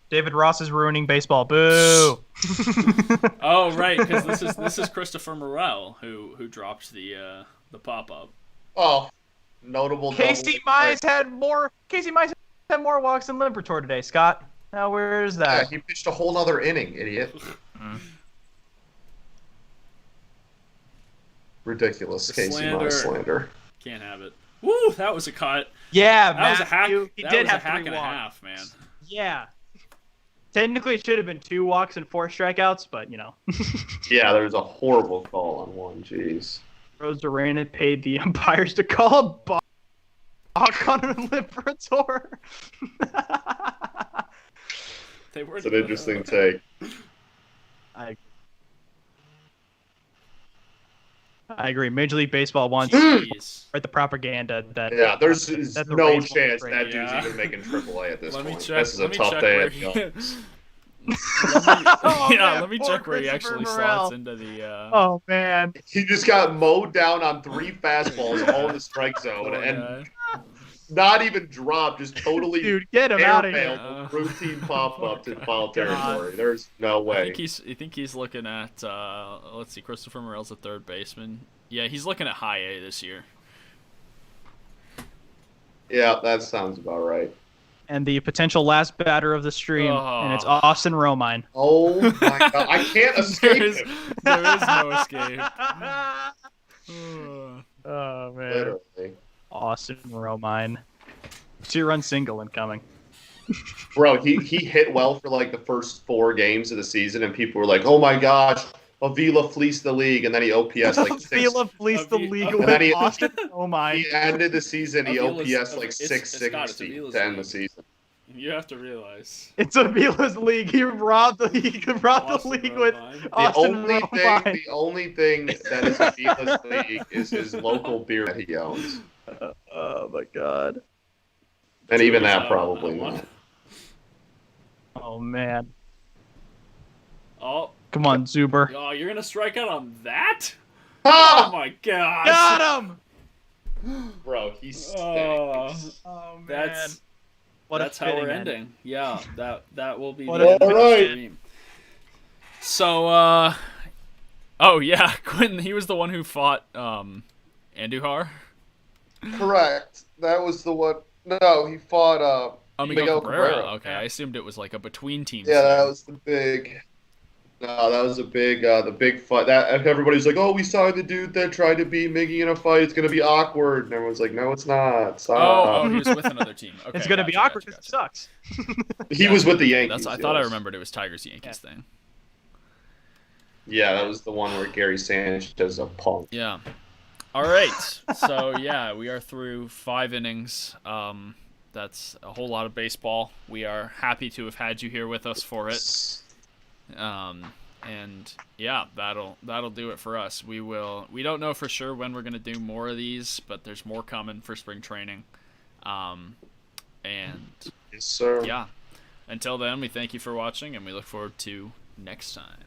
David Ross is ruining baseball. Boo. Oh, right, because this is Christopher Morel who dropped the pop up. Oh, notable. Casey double. Mize had more walks than Liberatore today, Scott. Now where's Yeah, that? he pitched a whole nother inning, idiot. Ridiculous, The Casey slander. Mize slander. Can't have it. Woo, that was a cut. Yeah, That was a hack. He that did was have a hack 3 and a walks. half, man. Yeah. Technically, it should have been 2 walks and 4 strikeouts, but you know. Yeah, there was a horrible call on one. Jeez. Rose Arena paid the umpires to call a balk on a Liberatore. They were. It's an interesting take. I agree. Major League Baseball wants Jeez. right the propaganda that Yeah, there's that the no Rays won't chance trade. that dude's Yeah. even making AAA at this Let me point. check. This is a let me tough check day where at he. Gums. Oh, Yeah, man, let me poor check where he actually Christopher slots Morel. into the. Oh man. He just got mowed down on 3 fastballs, all in the strike zone, Poor and guy. not even dropped, just totally Dude, get him out of here. airmailed routine pop-up to foul God. territory. There's no I way. think he's looking at. Let's see, Christopher Morel's a third baseman. Yeah, he's looking at high A this year. Yeah, that sounds about right. And the potential last batter of the stream, and it's Oh. Austin Romine. Oh my god, I can't escape There is, him. there is no escape. Oh man. Literally. Austin Romine. 2-run single incoming. Bro, he hit well for like the first 4 games of the season, and people were like, "Oh my gosh, Avila fleeced the league," and then he OPS like 6. Vila fleeced the league And with then he- Austin Romine. He ended the season, he Avila's- OPS like it's- Scott, it's 660 Avila's to end the league. season. You have to realize. It's a Vila's league. He robbed the Austin league with Romine. The Austin the only thing that is a Beatless league is his local beer that he owns, Oh my god. and even Drew's that out probably on that not. Oh man. Oh, Come on, Zuber. oh, you're gonna strike out on that? Oh Ah, my gosh! Got him. bro, he's Oh, Oh man. that's What a that's how we're fitting end. ending. Yeah, that will be What the a end of the Alright. stream. So, oh yeah, Quentin, he was the one who fought Andujar. correct. That was the one. No, he fought Miguel Miguel Cabrera. Cabrera. Okay, I assumed it was like a between teams. Yeah, that thing. was the big. No, that was the big fight. That everybody's like, "Oh, we saw the dude that tried to beat Miggy in a fight. It's gonna be awkward." And everyone's like, "No, it's not. Stop." Oh, he was with another team. Okay, It's gonna be gotcha, awkward gotcha, because gotcha. it sucks. He was with the Yankees. I thought I yes. remembered it was Tigers Yankees thing. Yeah, that was the one where Gary Sanchez is a punk. Yeah. All right. So yeah, we are through 5 innings. That's a whole lot of baseball. We are happy to have had you here with us for it. And yeah, that'll do it for us. We don't know for sure when we're gonna do more of these, but there's more coming for spring training. And Yes, sir. yeah, until then, we thank you for watching, and we look forward to next time.